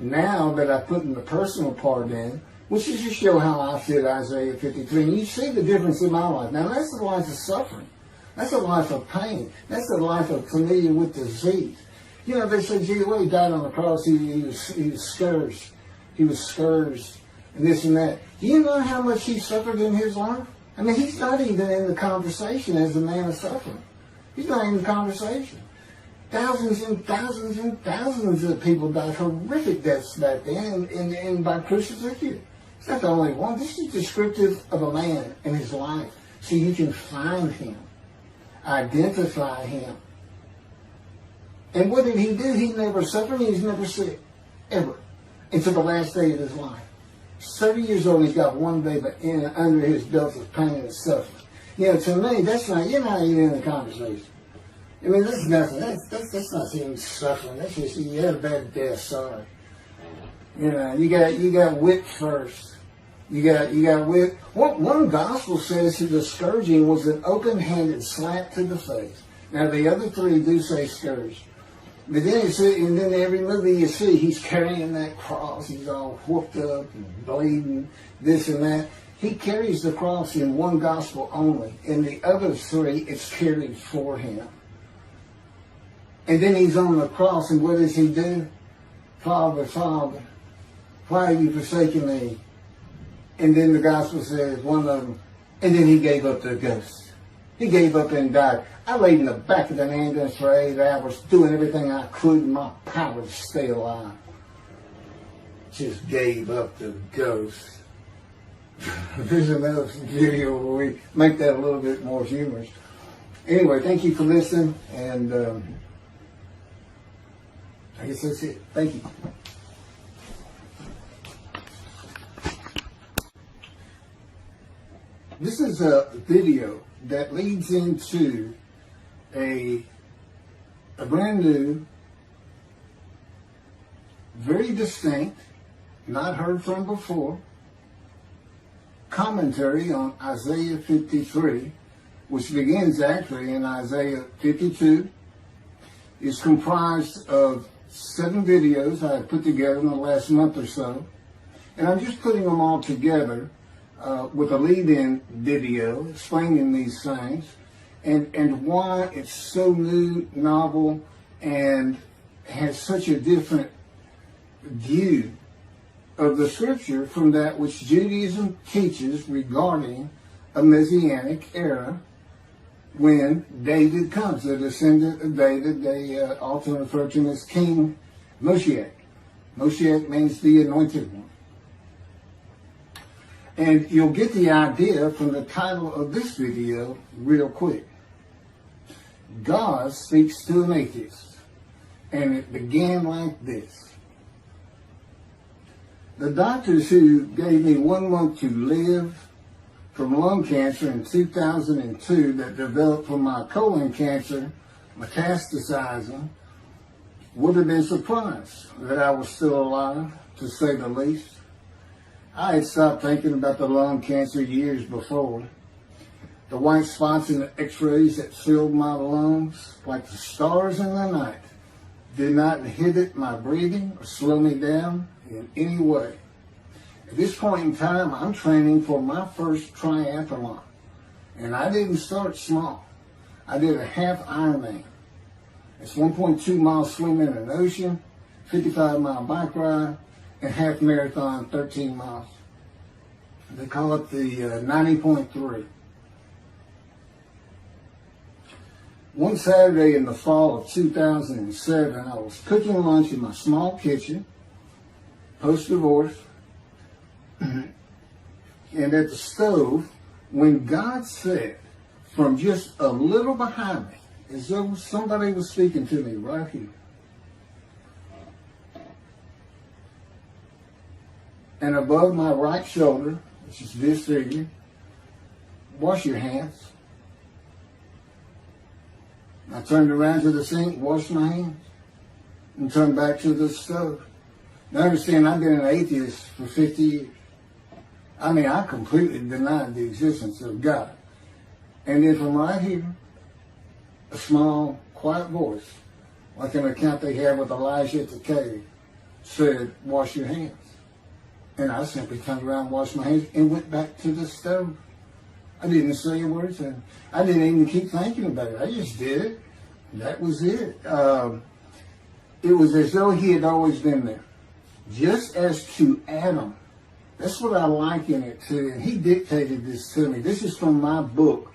A: now that I put in the personal part in, which is to show how I fit Isaiah 53, and you see the difference in my life. Now that's the life of suffering. That's a life of pain. That's a life of familiar with disease. They said, gee, when he died on the cross, he was scourged. He was scourged, and this and that. Do you know how much he suffered in his life? I mean, he's not even in the conversation as a man of suffering. He's not in the conversation. Thousands and thousands and thousands of people died horrific deaths back then, and by crucifixion. It's not the only one. This is descriptive of a man and his life, so you can find him. Identify him. And what did he do? He never suffered. He was never sick. Ever. Until the last day of his life. 30 years old, he's got one day under his belt of pain and suffering. To me, that's not, you're not even in the conversation. I mean, that's nothing. That's not even suffering. That's just, you had a bad death, sorry. You got whipped first. You got whipped. One gospel says that the scourging was an open-handed slap to the face. Now, the other three do say scourge. But then and then every movie you see, he's carrying that cross. He's all whooped up and bleeding, this and that. He carries the cross in one gospel only. In the other three, it's carried for him. And then he's on the cross, and what does he do? Father, Father, why have you forsaken me? And then the gospel says, one of them, and then he gave up the ghost. He gave up and died. I laid in the back of an ambulance for 8 hours, doing everything I could in my power to stay alive. Just gave up the ghost. There's another video where we make that a little bit more humorous. Anyway, thank you for listening, and I guess that's it. Thank you. This is a video that leads into a brand new very distinct, not heard from before, commentary on Isaiah 53, which begins actually in Isaiah 52, is comprised of 7 videos I put together in the last month or so. And I'm just putting them all together with a lead-in video explaining these things and why it's so new, novel, and has such a different view of the scripture from that which Judaism teaches regarding a Messianic era when David comes, the descendant of David. They often refer to him as King Moshiach. Moshiach means the anointed one. And you'll get the idea from the title of this video real quick. God speaks to an atheist. And it began like this. The doctors who gave me 1 month to live from lung cancer in 2002 that developed from my colon cancer metastasizing would have been surprised that I was still alive, to say the least. I had stopped thinking about the lung cancer years before. The white spots in the x-rays that filled my lungs, like the stars in the night, did not inhibit my breathing or slow me down in any way. At this point in time, I'm training for my first triathlon. And I didn't start small. I did a half Ironman. It's 1.2 miles swim in an ocean, 55-mile bike ride, and half marathon, 13 miles. They call it the 90.3. One Saturday in the fall of 2007, I was cooking lunch in my small kitchen, post-divorce, and at the stove, when God said, from just a little behind me, as though somebody was speaking to me right here, and above my right shoulder, which is this figure, wash your hands. I turned around to the sink, washed my hands, and turned back to the stove. Now understand, I've been an atheist for 50 years. I mean, I completely denied the existence of God. And then from right here, a small, quiet voice, like an account they have with Elijah at the cave, said, wash your hands. And I simply turned around, washed my hands, and went back to the stove. I didn't say a word to him. I didn't even keep thinking about it. I just did it. That was it. It was as though he had always been there. Just as to Adam. That's what I liken it to. And he dictated this to me. This is from my book,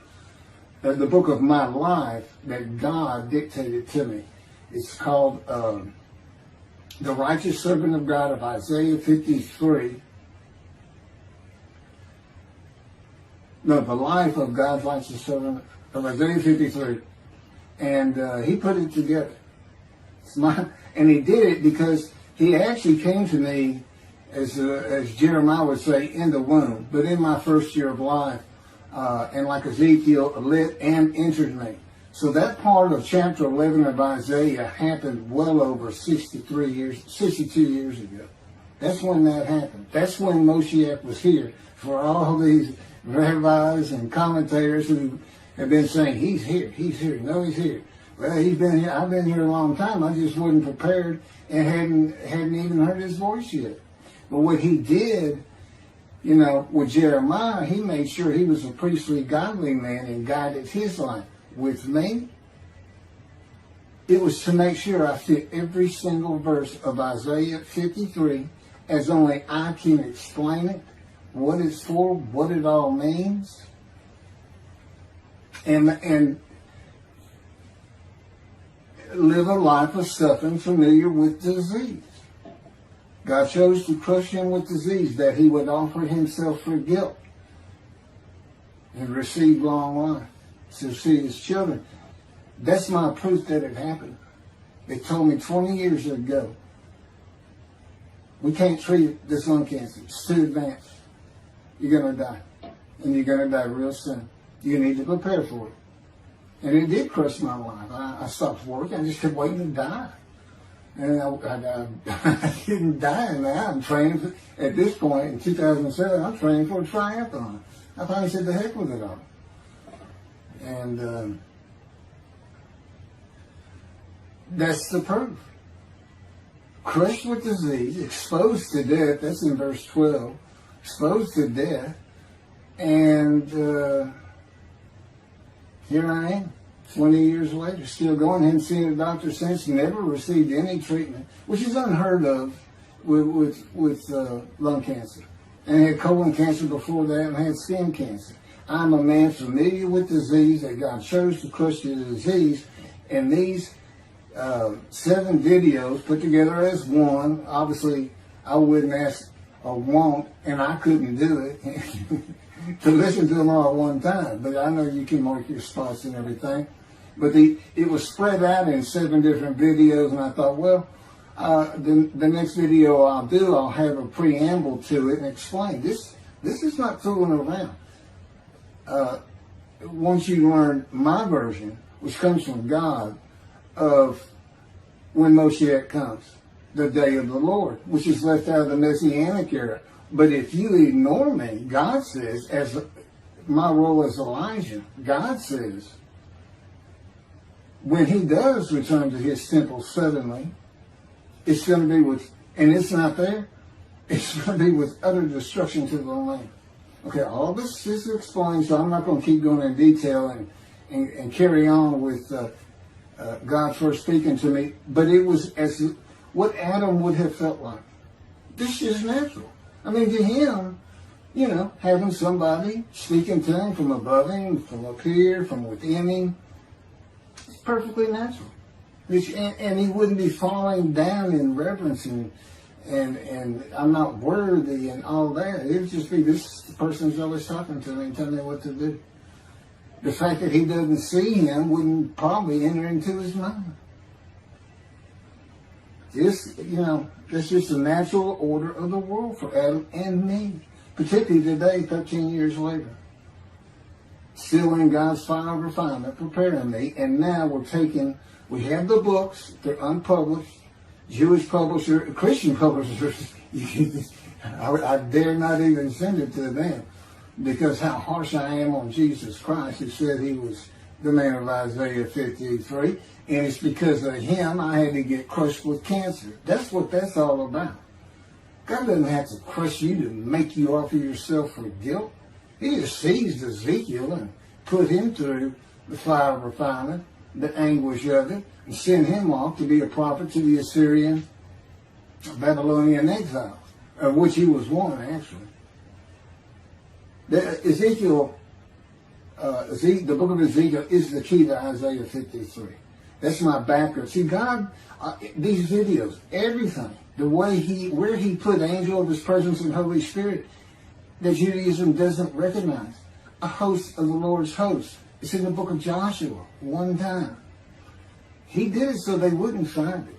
A: the book of my life that God dictated to me. It's called The Righteous Servant of God of Isaiah 53. No, the life of God's righteous servant of Isaiah 53. And he put it together. And he did it because he actually came to me, as Jeremiah would say, in the womb, but in my first year of life. And like Ezekiel, lit and entered me. So that part of chapter 11 of Isaiah happened well over 62 years ago. That's when that happened. That's when Moshiach was here. For all these rabbis and commentators who have been saying, he's here, no, he's here. Well, he's been here, I've been here a long time. I just wasn't prepared and hadn't even heard his voice yet. But what he did, with Jeremiah, he made sure he was a priestly, godly man and guided his life. With me, it was to make sure I fit every single verse of Isaiah 53 as only I can explain it, what it's for, what it all means, and live a life of suffering familiar with disease. God chose to crush him with disease that he would offer himself for guilt and receive long life to see his children. That's my proof that it happened. They told me 20 years ago, we can't treat this lung cancer. It's too advanced. You're going to die. And you're going to die real soon. You need to prepare for it. And it did crush my life. I stopped working. I just kept waiting to die. And I didn't die now. I'm training at this point in 2007. I'm training for a triathlon. I finally said, the heck with it all. And that's the proof. Crushed with disease, exposed to death. That's in verse 12. Exposed to death. And here I am, 20 years later, still going. Haven't seen a doctor since. Never received any treatment, which is unheard of with lung cancer. And I had colon cancer before that, and I had skin cancer. I'm a man familiar with disease, that God chose to crush the disease. And these 7 videos put together as one. Obviously, I wouldn't ask or want, and I couldn't do it, to listen to them all at one time. But I know you can mark your spots and everything. But it was spread out in 7 different videos, and I thought, well, the next video I'll do, I'll have a preamble to it and explain. This is not fooling around. Once you learn my version, which comes from God, of when Moshiach comes, the day of the Lord, which is left out of the Messianic era. But if you ignore me, God says, as my role as Elijah, God says, when he does return to his temple suddenly, it's going to be with, and it's not there, it's going to be with utter destruction to the land. Okay, all this is explained, so I'm not going to keep going in detail and carry on with God first speaking to me, but it was as what Adam would have felt like. This is natural. I mean, to him, you know, having somebody speaking to him from above him, from up here, from within him, it's perfectly natural. And he wouldn't be falling down in reverence and I'm not worthy and all that. It would just be, this person's always talking to me and telling me what to do. The fact that he doesn't see him wouldn't probably enter into his mind. This, you know, that's just the natural order of the world for Adam and me. Particularly today, 13 years later. Still in God's final refinement, preparing me. And now we have the books, they're unpublished. Jewish publisher, Christian publishers, I dare not even send it to them. Because how harsh I am on Jesus Christ, who said he was the man of Isaiah 53. And it's because of him I had to get crushed with cancer. That's what that's all about. God doesn't have to crush you to make you offer yourself for guilt. He just seized Ezekiel and put him through the fire of refinement, the anguish of it, and sent him off to be a prophet to the Assyrian, Babylonian exiles, of which he was one, actually. Ezekiel, the book of Ezekiel is the key to Isaiah 53. That's my background. See, God, these videos, everything, the way where he put angel of his presence and Holy Spirit, that Judaism doesn't recognize. A host of the Lord's host. It's in the book of Joshua, one time. He did it so they wouldn't find it.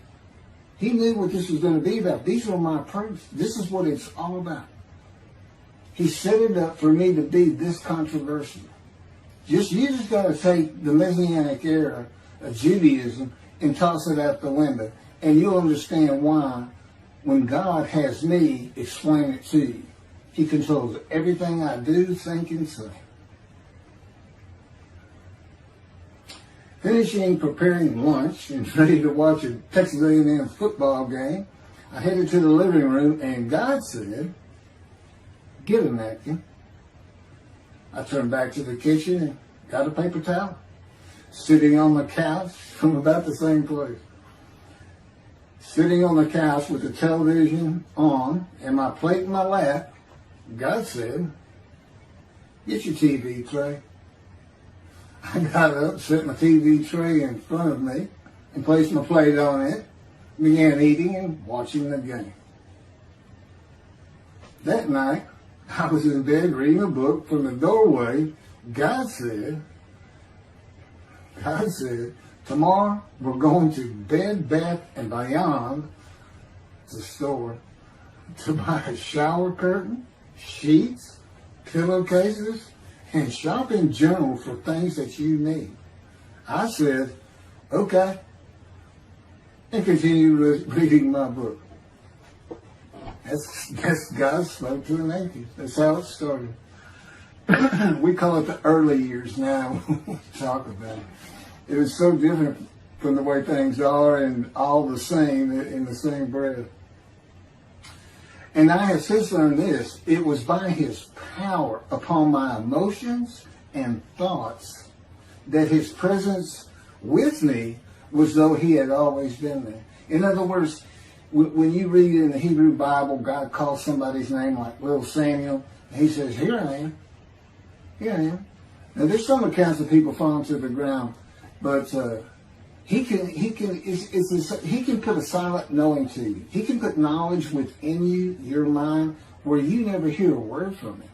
A: He knew what this was going to be about. These are my proofs. This is what it's all about. He set it up for me to be this controversial. You just got to take the Messianic era of Judaism and toss it out the window. And you'll understand why, when God has me explain it to you. He controls everything I do, think, and say. Finishing preparing lunch and ready to watch a Texas A&M football game, I headed to the living room and God said, "Get a napkin." I turned back to the kitchen and got a paper towel. Sitting on the couch from about the same place. Sitting on the couch with the television on and my plate in my lap, God said, "Get your TV tray." I got up, set my TV tray in front of me, and placed my plate on it, began eating and watching the game. That night, I was in bed reading a book. From the doorway, God said, "Tomorrow we're going to Bed Bath & Beyond, the store, to buy a shower curtain, sheets, pillowcases, and shop in general for things that you need." I said, "Okay." and continue reading my book. That's God spoke to an atheist. That's how it started. We call it the early years now. We talk about it. It was so different from the way things are, and all the same in the same breath. And I have since learned this. It was by his power upon my emotions and thoughts that his presence with me was though he had always been there. In other words, when you read in the Hebrew Bible, God calls somebody's name like little Samuel, and he says, here I am. Here I am. Now there's some accounts of people falling to the ground, but he can put a silent knowing to you. He can put knowledge within you, your mind, where you never hear a word from him.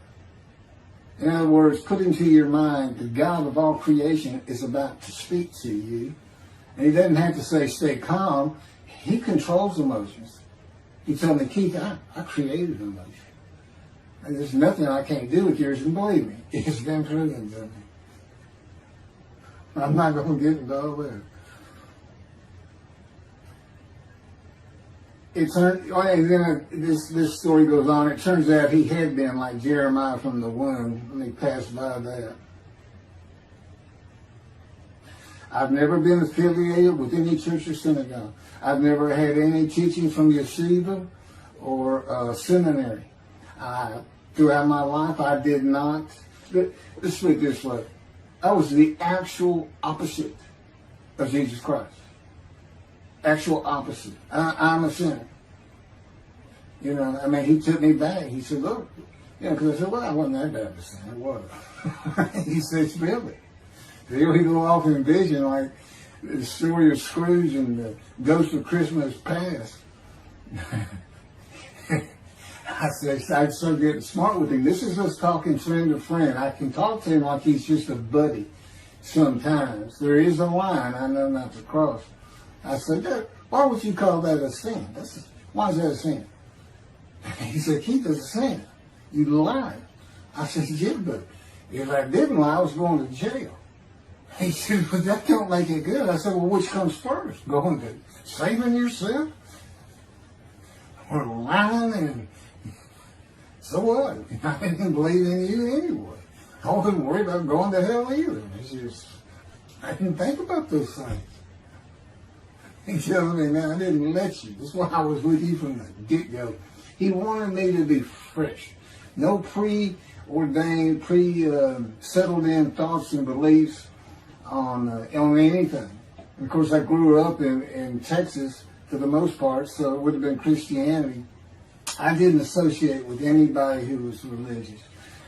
A: In other words, put into your mind the God of all creation is about to speak to you. And he doesn't have to say, stay calm. He controls emotions. He told me, Keith, I created emotion. And there's nothing I can't do with yours, and believe me, it's been proven to me. I'm not going to get into all that. This story goes on. It turns out he had been like Jeremiah from the womb when he passed by that. I've never been affiliated with any church or synagogue. I've never had any teaching from yeshiva or seminary. Throughout my life, I did not. Let's put it this way. I was the actual opposite of Jesus Christ. Actual opposite. I'm a sinner. You know, I mean, he took me back. He said, look, you know, because I said, well, I wasn't that bad of a sinner. It was. He said, really? Here we go off in vision like the story of Scrooge and the Ghost of Christmas Past. I said, I'm so getting smart with him. This is us talking friend to friend. I can talk to him like he's just a buddy sometimes. There is a line I know not to cross. I said, why would you call that a sin? Why is that a sin? He said, Keith, it's a sin. You lied. I said, yeah, but if I didn't lie, I was going to jail. He said, but that don't make it good. I said, well, which comes first? Going to saving yourself? Or lying? And so what? I didn't believe in you anyway. I wasn't worried about going to hell either. It's just, I didn't think about those things. He tells me, man, I didn't let you. That's why I was with you from the get-go. He wanted me to be fresh. No preordained, settled in thoughts and beliefs on anything. And of course, I grew up in Texas for the most part, so it would have been Christianity. I didn't associate with anybody who was religious.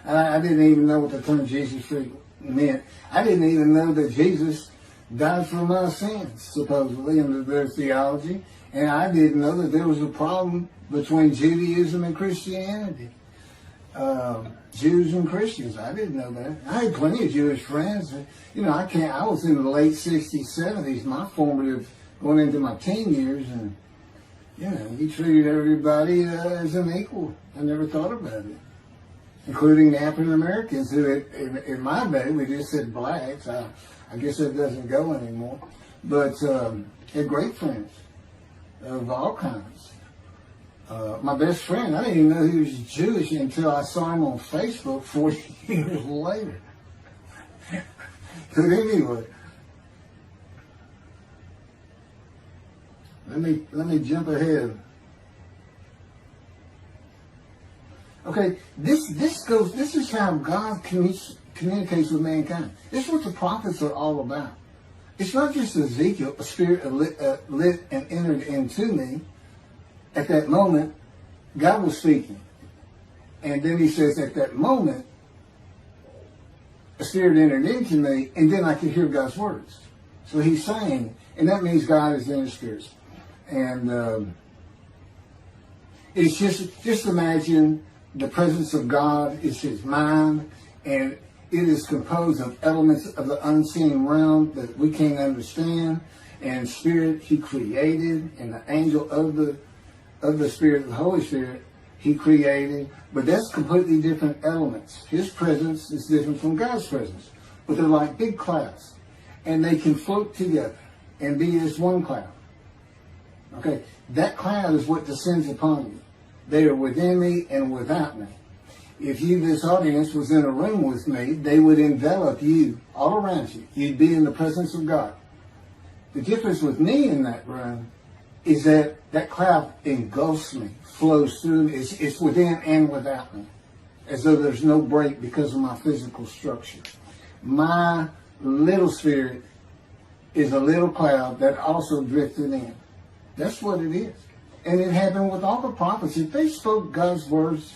A: I didn't even know what the term Jesus freak meant. I didn't even know that Jesus died for my sins, supposedly, under their theology. And I didn't know that there was a problem between Judaism and Christianity. Jews and Christians. I didn't know that. I had plenty of Jewish friends. You know, I was in the late 60s, 70s, my formative, going into my teen years, and, you know, he treated everybody as an equal. I never thought about it. Including the African Americans, who in my day, we just said blacks. I guess that doesn't go anymore. But had great friends of all kinds. My best friend, I didn't even know he was Jewish until I saw him on Facebook 40 years later. But anyway, let me jump ahead. Okay, this is how God communicates with mankind. This is what the prophets are all about. It's not just Ezekiel, a spirit lit and entered into me. At that moment, God was speaking. And then he says, at that moment, a spirit entered into me, and then I could hear God's words. So he's saying, and that means God is in his spirits. And it's just imagine the presence of God is his mind, and it is composed of elements of the unseen realm that we can't understand. And spirit he created, and the angel of the Spirit, the Holy Spirit, he created. But that's completely different elements. His presence is different from God's presence. But they're like big clouds. And they can float together and be as one cloud. Okay, that cloud is what descends upon you. They are within me and without me. If you, this audience, was in a room with me, they would envelop you all around you. You'd be in the presence of God. The difference with me in that room is that that cloud engulfs me, flows through me. It's within and without me, as though there's no break because of my physical structure. My little spirit is a little cloud that also drifted in. That's what it is. And it happened with all the prophets. If they spoke God's words,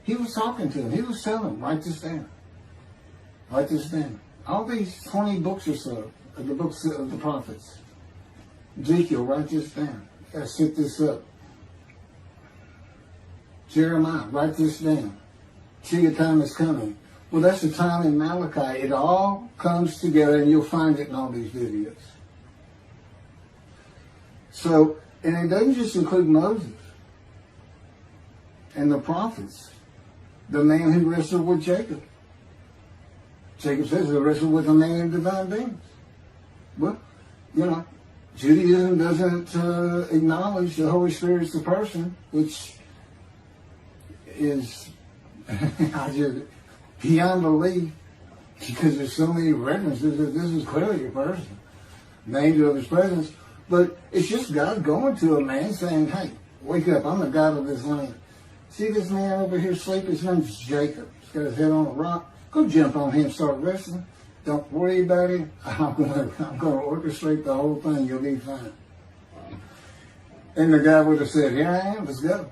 A: he was talking to them. He was telling them, write this down. Write this down. All these 20 books or so, of the books of the prophets. Ezekiel, write this down. Set this up. Jeremiah, write this down. See, a time is coming. Well, that's the time in Malachi. It all comes together, and you'll find it in all these videos. So, and it doesn't just include Moses and the prophets. The man who wrestled with Jacob. Jacob says he wrestled with a man in divine beings. Well, you know, Judaism doesn't acknowledge the Holy Spirit's the person, which is beyond belief, because there's so many references that this is clearly a person, the angel of his presence. But it's just God going to a man saying, hey, wake up, I'm the God of this land. See this man over here sleeping? His name's Jacob. He's got his head on a rock. Go jump on him, start wrestling. Don't worry about it. I'm going to orchestrate the whole thing. You'll be fine. And the guy would have said, here I am, let's go.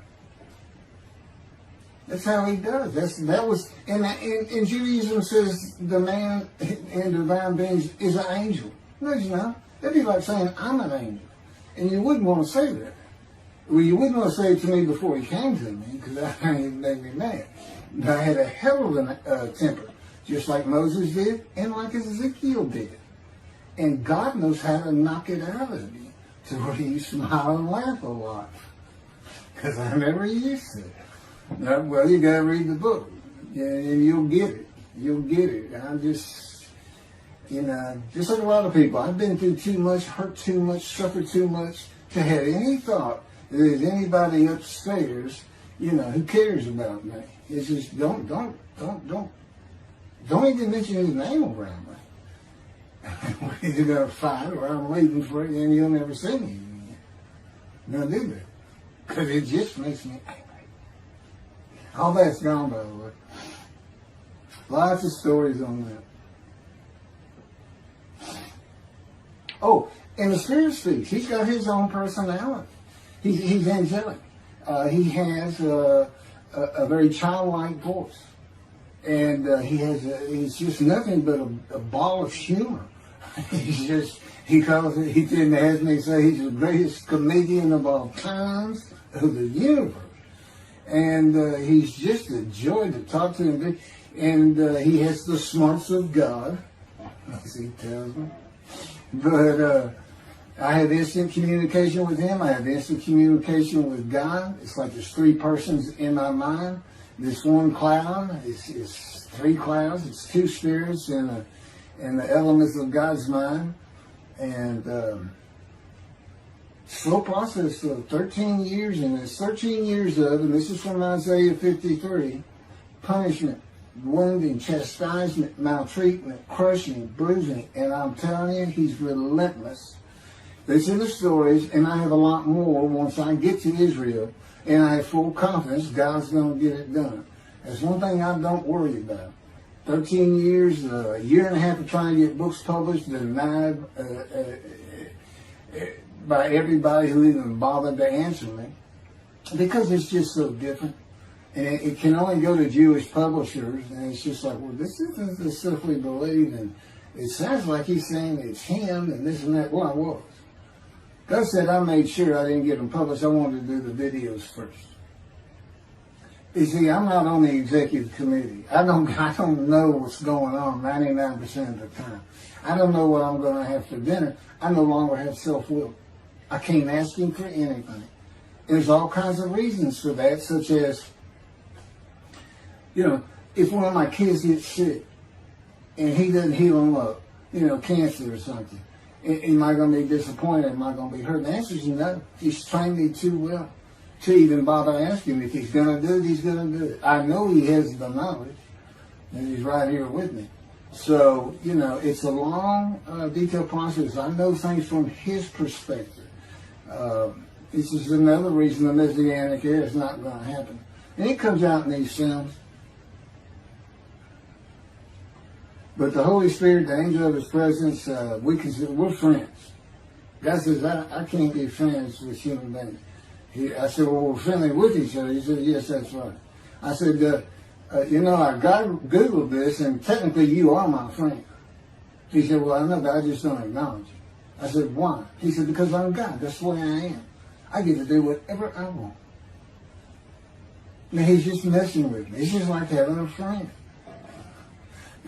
A: That's how he does. And Judaism says the man in divine beings is an angel. No, he's not. That'd be like saying, I'm an angel. And you wouldn't want to say that. Well, you wouldn't want to say it to me before he came to me, because that made me mad. But I had a hell of a temper, just like Moses did, and like Ezekiel did. And God knows how to knock it out of you, to where you smile and laugh a lot. Because I never used to. Well, you got to read the book, and you'll get it. You'll get it. I'm just, just like a lot of people, I've been through too much, hurt too much, suffered too much to have any thought that there's anybody upstairs, who cares about me. It's just don't even mention his name around me. We're either going to fight or I'm waiting for it and you'll never see me again. No, do that. Because it just makes me angry. All that's gone, by the way. Lots of stories on that. Oh, and the Spirit speaks. He's got his own personality. He's angelic. He has a very childlike voice. And he's just nothing but a ball of humor. He has me say he's the greatest comedian of all times of the universe. And he's just a joy to talk to him. And he has the smarts of God, as he tells me. But I have instant communication with him. I have instant communication with God. It's like there's three persons in my mind. This one cloud is three clouds. It's two spirits in the elements of God's mind. And slow process of 13 years, and it's 13 years of, and this is from Isaiah 53, punishment, wounding, chastisement, maltreatment, crushing, bruising. And I'm telling you, he's relentless. These are the stories, and I have a lot more once I get to Israel. And I have full confidence God's going to get it done. That's one thing I don't worry about. 13 years, a year and a half of trying to get books published, denied by everybody who even bothered to answer me. Because it's just so different. And it can only go to Jewish publishers. And it's just like, well, this isn't the stuff we believe. And it sounds like he's saying it's him and this and that. Well, I was. God said I made sure I didn't get them published. I wanted to do the videos first. You see, I'm not on the executive committee. I don't know what's going on 99% of the time. I don't know what I'm going to have for dinner. I no longer have self-will. I can't ask him for anything. There's all kinds of reasons for that, such as, if one of my kids gets sick and he doesn't heal them up, cancer or something, Am I going to be disappointed? Am I going to be hurt? The answer is no. He's trained me too well to even bother asking him. If he's going to do it, he's going to do it. I know he has the knowledge, and he's right here with me. So, it's a long, detailed process. I know things from his perspective. This is another reason the Messianic era is not going to happen. And it comes out in these films. But the Holy Spirit, the angel of his presence, we're friends. God says, I can't be friends with human beings. I said, well, we're friendly with each other. He said, yes, that's right. I said, I Googled this, and technically you are my friend. He said, well, I know, but I just don't acknowledge you. I said, why? He said, because I'm God. That's the way I am. I get to do whatever I want. Now, he's just messing with me. It's just like having a friend.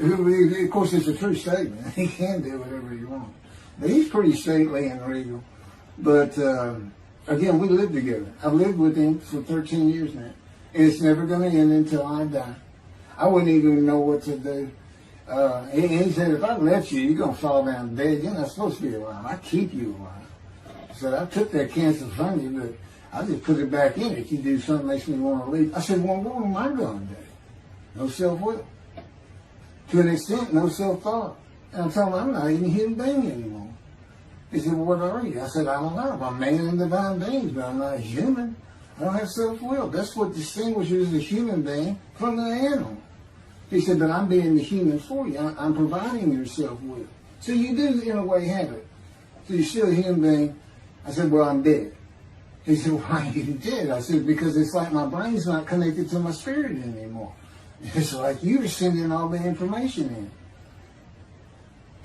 A: Of course, it's a true statement. He can do whatever he wants. But he's pretty stately and regal. But, again, we live together. I've lived with him for 13 years now. And it's never going to end until I die. I wouldn't even know what to do. He said, if I let you, you're going to fall down dead. You're not supposed to be alive. I keep you alive. He said, I took that cancer from you, but I just put it back in if you do something that makes me want to leave. I said, well, what am I going to do? No self-will. To an extent, no self-thought. And I'm telling him, I'm not even a human being anymore. He said, well, what are you? I said, I don't know. I'm man and divine beings, but I'm not human. I don't have self-will. That's what distinguishes the human being from the animal. He said, but I'm being the human for you. I'm providing your self-will. So you do, in a way, have it. So you're still a human being. I said, well, I'm dead. He said, why are you dead? I said, because it's like my brain's not connected to my spirit anymore. It's like you're sending all the information in.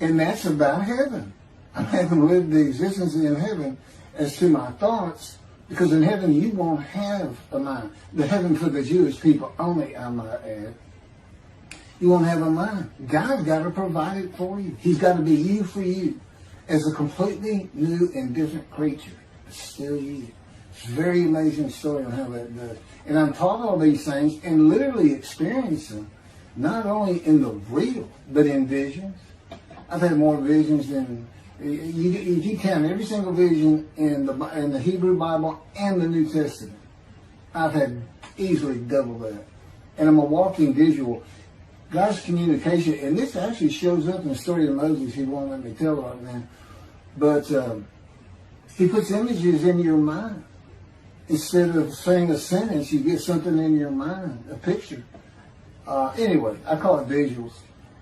A: And that's about heaven. I haven't lived the existence in heaven as to my thoughts, because in heaven you won't have a mind. The heaven for the Jewish people only, I might add. You won't have a mind. God's got to provide it for you. He's got to be you for you as a completely new and different creature. But still you. It's a very amazing story on how that does. And I'm taught all these things and literally experience them, not only in the real, but in visions. I've had more visions than, if you count every single vision in the Hebrew Bible and the New Testament, I've had easily double that. And I'm a walking visual. God's communication, and this actually shows up in the story of Moses. He won't let me tell right now. But he puts images in your mind. Instead of saying a sentence, you get something in your mind, a picture. Anyway, I call it visuals.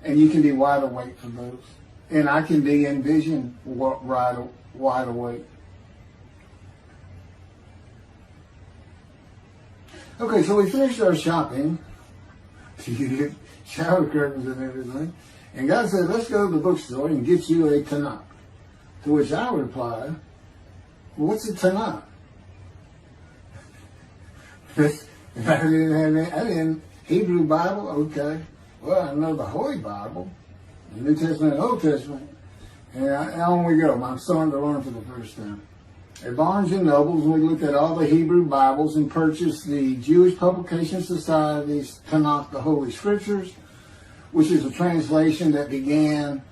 A: And you can be wide awake for those. And I can be in vision wide awake. Okay, so we finished our shopping. You get shower curtains and everything. And God said, let's go to the bookstore and get you a Tanakh. To which I replied, well, what's a Tanakh? I didn't Hebrew Bible, okay. Well, I know the Holy Bible, the New Testament and Old Testament. And on we go. I'm starting to learn for the first time. At Barnes & Noble's, we looked at all the Hebrew Bibles and purchased the Jewish Publication Society's Tanakh, the Holy Scriptures, which is a translation that began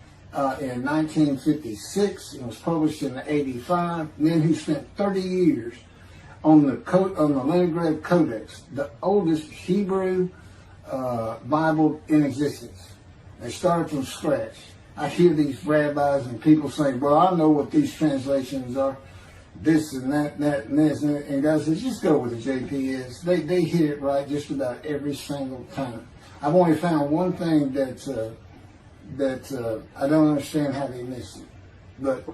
A: in 1956. It was published in 85. Men who spent 30 years on the Leningrad Codex, the oldest Hebrew Bible in existence. They started from scratch. I hear these rabbis and people saying, well, I know what these translations are, this and that and this. And God says, just go with the JPS. They hit it right just about every single time. I've only found one thing that I don't understand how they missed it. But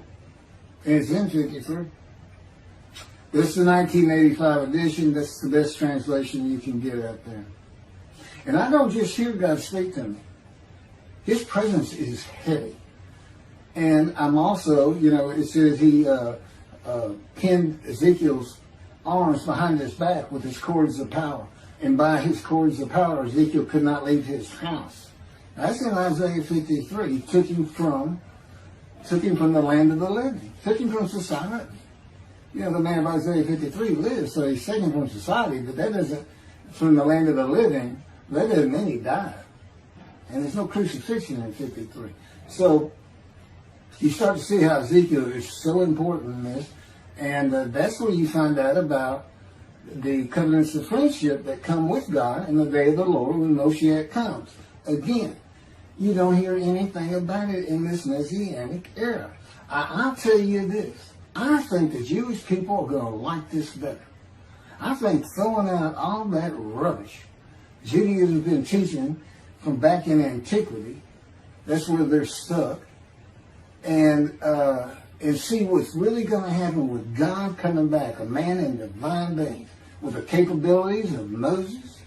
A: it's in 53. This is the 1985 edition. That's the best translation you can get out there. And I don't just hear God speak to me. His presence is heavy. And I'm also, it says he pinned Ezekiel's arms behind his back with his cords of power. And by his cords of power, Ezekiel could not leave his house. That's in Isaiah 53. He took him from the land of the living. Took him from society. The man of Isaiah 53 lives, so he's taken from society, but that doesn't, from the land of the living, that doesn't mean he died. And there's no crucifixion in 53. So, You start to see how Ezekiel is so important in this, and that's where you find out about the covenants of friendship that come with God in the day of the Lord when Moshiach comes. Again, you don't hear anything about it in this Messianic era. I'll tell you this. I think the Jewish people are going to like this better. I think throwing out all that rubbish Judaism has been teaching from back in antiquity, that's where they're stuck, and see what's really going to happen with God coming back, a man in divine being, with the capabilities of Moses,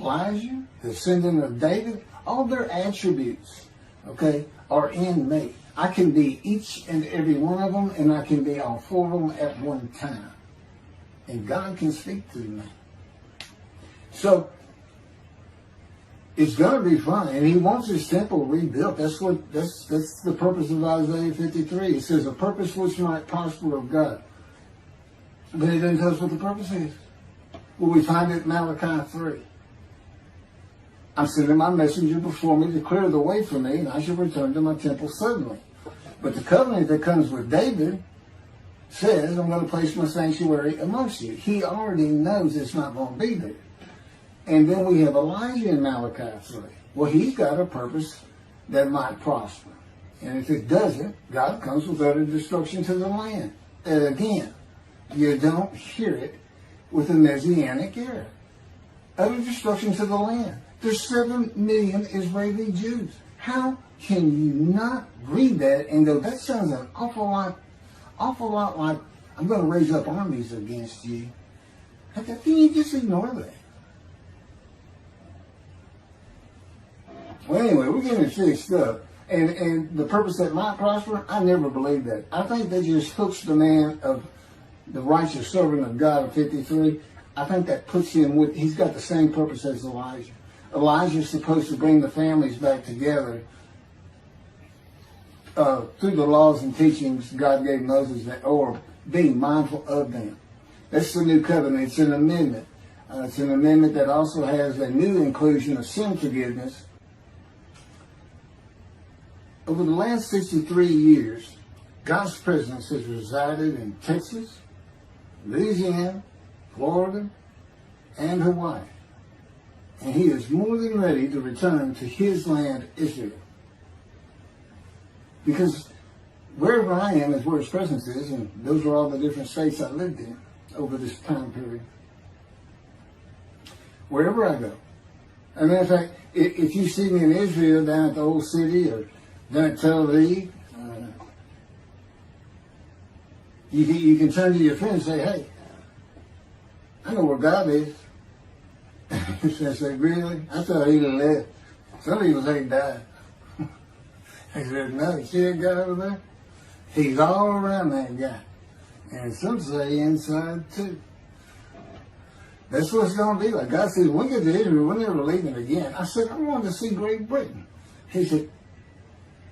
A: Elijah, the descendant of David. All their attributes, okay, are in me. I can be each and every one of them, and I can be all four of them at one time. And God can speak through me. So, it's going to be fun, and he wants his temple rebuilt. That's the purpose of Isaiah 53. It says, a purpose which might prosper of God. But it doesn't tell us what the purpose is. Well, we find it in Malachi 3. I'm sending my messenger before me to clear the way for me, and I shall return to my temple suddenly. But the covenant that comes with David says, I'm going to place my sanctuary amongst you. He already knows it's not going to be there. And then we have Elijah in Malachi 3. Well, he's got a purpose that might prosper. And if it doesn't, God comes with utter destruction to the land. And again, you don't hear it with the Messianic era. Utter destruction to the land. There's 7 million Israeli Jews. How can you not read that and go, that sounds an awful lot like, I'm going to raise up armies against you. How can you just ignore that? Well, anyway, we're getting fixed up. And the purpose that might prosper, I never believed that. I think that just hooks the man of the righteous servant of God of 53. I think that puts him with, he's got the same purpose as Elijah. Elijah's supposed to bring the families back together through the laws and teachings God gave Moses, or being mindful of them. That's the new covenant. It's an amendment. It's an amendment that also has a new inclusion of sin forgiveness. Over the last 63 years, God's presence has resided in Texas, Louisiana, Florida, and Hawaii. And he is more than ready to return to his land, Israel. Because wherever I am is where his presence is, and those are all the different states I lived in over this time period. Wherever I go. As a matter of fact, if you see me in Israel down at the old city or down at Tel Aviv, you can turn to your friend and say, hey, I know where God is. I said, really? I thought he'd have left. Some people say he died. I said, no, you see that guy over there? He's all around that guy. And some say inside too. That's what it's going to be like. God said, when we get to Israel, we're never leaving again. I said, I wanted to see Great Britain. He said,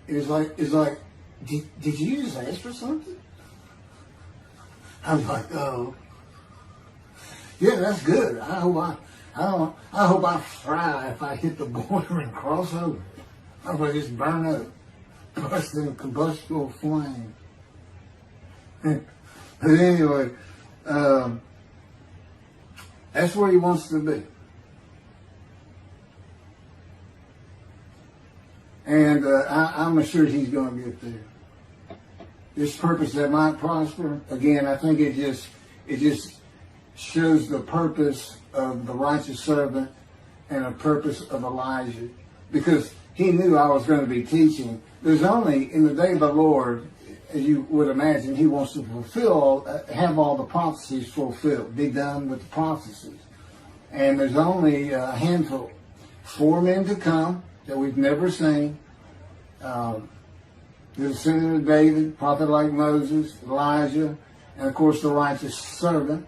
A: it's like, did you just ask for something? I was like, oh. Yeah, that's good. I hope I fry if I hit the border and cross over. I hope I just burn up, bust in combustible flame. But anyway, that's where he wants to be. And I'm assured he's going to get there. This purpose that might prosper, again, I think it just shows the purpose of the righteous servant and a purpose of Elijah. Because he knew I was going to be teaching. There's only, in the day of the Lord, as you would imagine, he wants to have all the prophecies fulfilled, be done with the prophecies. And there's only a handful, 4 men to come that we've never seen. The descendant of David, prophet like Moses, Elijah, and of course the righteous servant.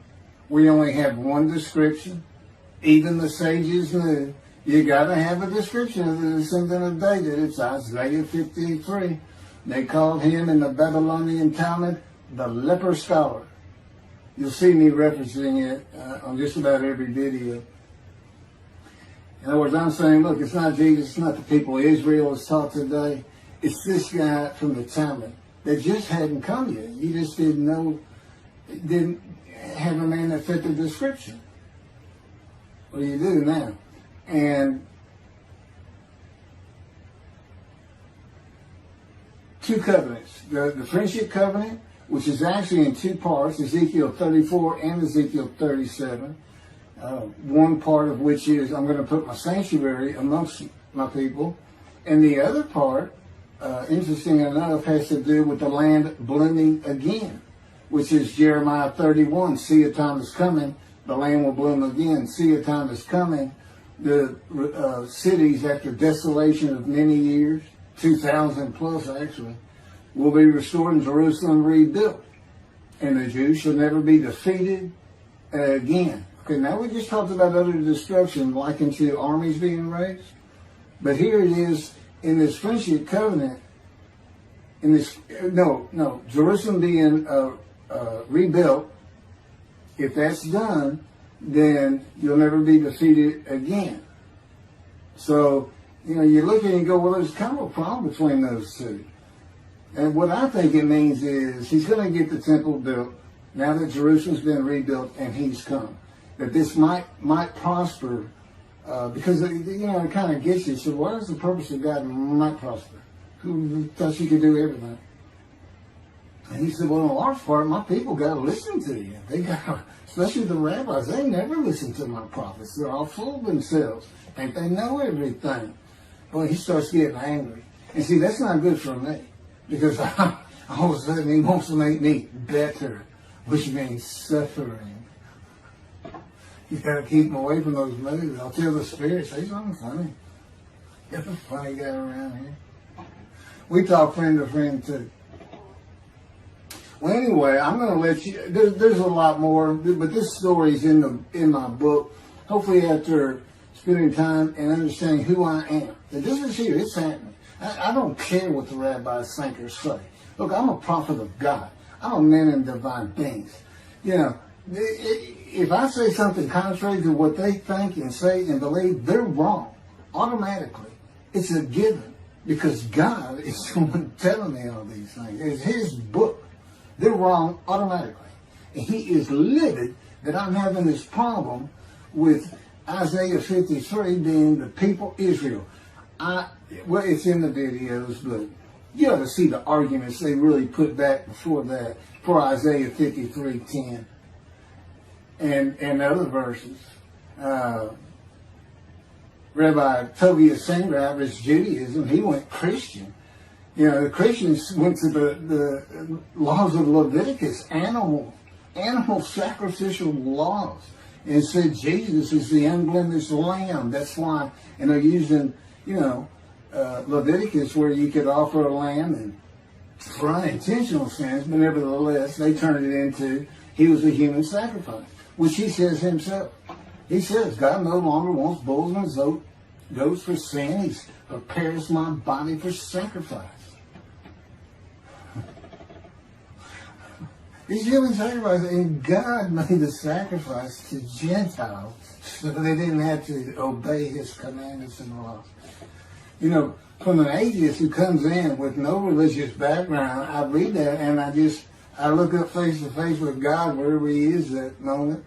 A: We only have one description. Even the sages knew you got to have a description of the descendant of David. It's Isaiah 53. They called him in the Babylonian Talmud the leper scholar. You'll see me referencing it on just about every video. In other words, I'm saying, look, it's not Jesus, it's not the people Israel is taught today. It's this guy from the Talmud that just hadn't come yet. You just didn't know, didn't have a man that fit the description. Well, you do now. And two covenants. The friendship covenant, which is actually in two parts, Ezekiel 34 and Ezekiel 37. One part of which is, I'm going to put my sanctuary amongst my people. And the other part, interesting enough, has to do with the land blooming again, which is Jeremiah 31. See, a time is coming, the land will bloom again. See, a time is coming, the cities, after desolation of many years, 2,000 plus actually, will be restored and Jerusalem rebuilt. And the Jews shall never be defeated again. Okay, now we just talked about utter destruction likened to armies being raised. But here it is in this friendship covenant, in this, Jerusalem being rebuilt. If that's done, then you'll never be defeated again. So, you look at it and go, well, there's kind of a problem between those two. And what I think it means is he's going to get the temple built now that Jerusalem's been rebuilt and he's come. That this might prosper because, it kind of gets you. So what is the purpose of God might prosper? Who thought you could do everything? And he said, well, in a large part, my people got to listen to you. They got, especially the rabbis, they never listen to my prophets. They're all full of themselves. Think they know everything. Well, he starts getting angry. And see, that's not good for me. Because all of a sudden he wants to make me better, which means suffering. You got to keep him away from those movies. I'll tell the Spirit, say something funny. Get a funny guy around here. We talk friend to friend too. Well, anyway, I'm going to let you. There's a lot more, but this story's in my book. Hopefully, after spending time and understanding who I am, that this is here. It's happening. I don't care what the rabbis think or say. Look, I'm a prophet of God. I'm a man in divine things. If I say something contrary to what they think and say and believe, they're wrong. Automatically. It's a given. Because God is the one telling me all these things. It's His book. They're wrong automatically. And He is livid that I'm having this problem with Isaiah 53 being the people Israel. Well, it's in the videos, but you ought to see the arguments they really put back before that for Isaiah 53:10 and other verses. Rabbi Tobias Sangravis, Judaism, he went Christian. The Christians went to the laws of Leviticus, animal sacrificial laws, and said Jesus is the unblemished lamb. That's why, and they're using, Leviticus, where you could offer a lamb and for unintentional sins, but nevertheless, they turned it into, he was a human sacrifice, which he says himself. He says, God no longer wants bulls and goats for sin. He prepares my body for sacrifice. These human sacrifices, and God made the sacrifice to Gentiles so they didn't have to obey His commandments and laws. From an atheist who comes in with no religious background, I read that and I look up face to face with God wherever He is at that moment.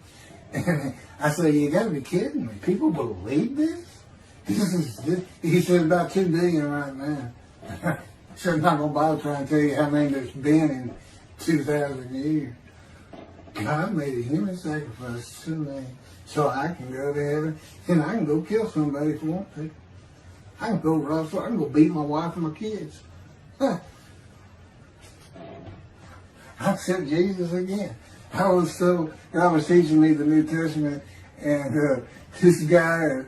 A: And I say, you got to be kidding me. People believe this? He said about 2 billion right now. So I'm not going to bother trying to tell you how many there's been in 2,000 years. God made a human sacrifice to me so I can go to heaven and I can go kill somebody if I want to. I can go rough, I can go beat my wife and my kids. I accept Jesus again. God was teaching me the New Testament, and this guy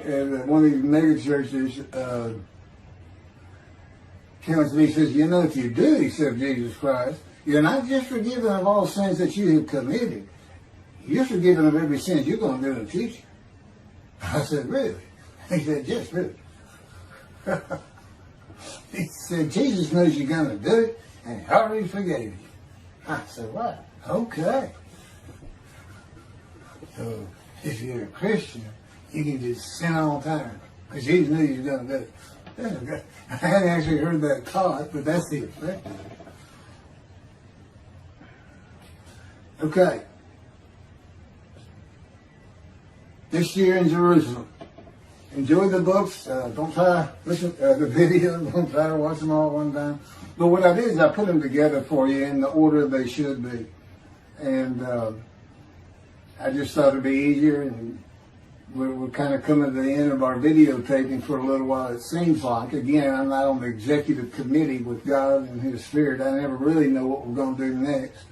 A: at one of these mega churches came up to me and says, if you do accept Jesus Christ, you're not just forgiven of all sins that you have committed. You're forgiven of every sin you're going to do in the future. I said, really? He said, yes, really. He said, Jesus knows you're going to do it, and He already forgave you. I said, what? Okay. So, if you're a Christian, you can just sin all the time, because Jesus knew you were going to do it. I hadn't actually heard that taught, but that's the effect. Okay. This year in Jerusalem. Enjoy the books. Don't try to listen the video. Don't try to watch them all at one time. But what I did is I put them together for you in the order they should be. And I just thought it'd be easier. And we're kind of coming to the end of our videotaping for a little while, it seems like. Again, I'm not on the executive committee with God and His Spirit. I never really know what we're going to do next.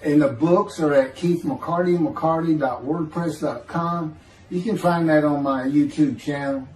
A: And the books are at keithmccarty.wordpress.com. You can find that on my YouTube channel.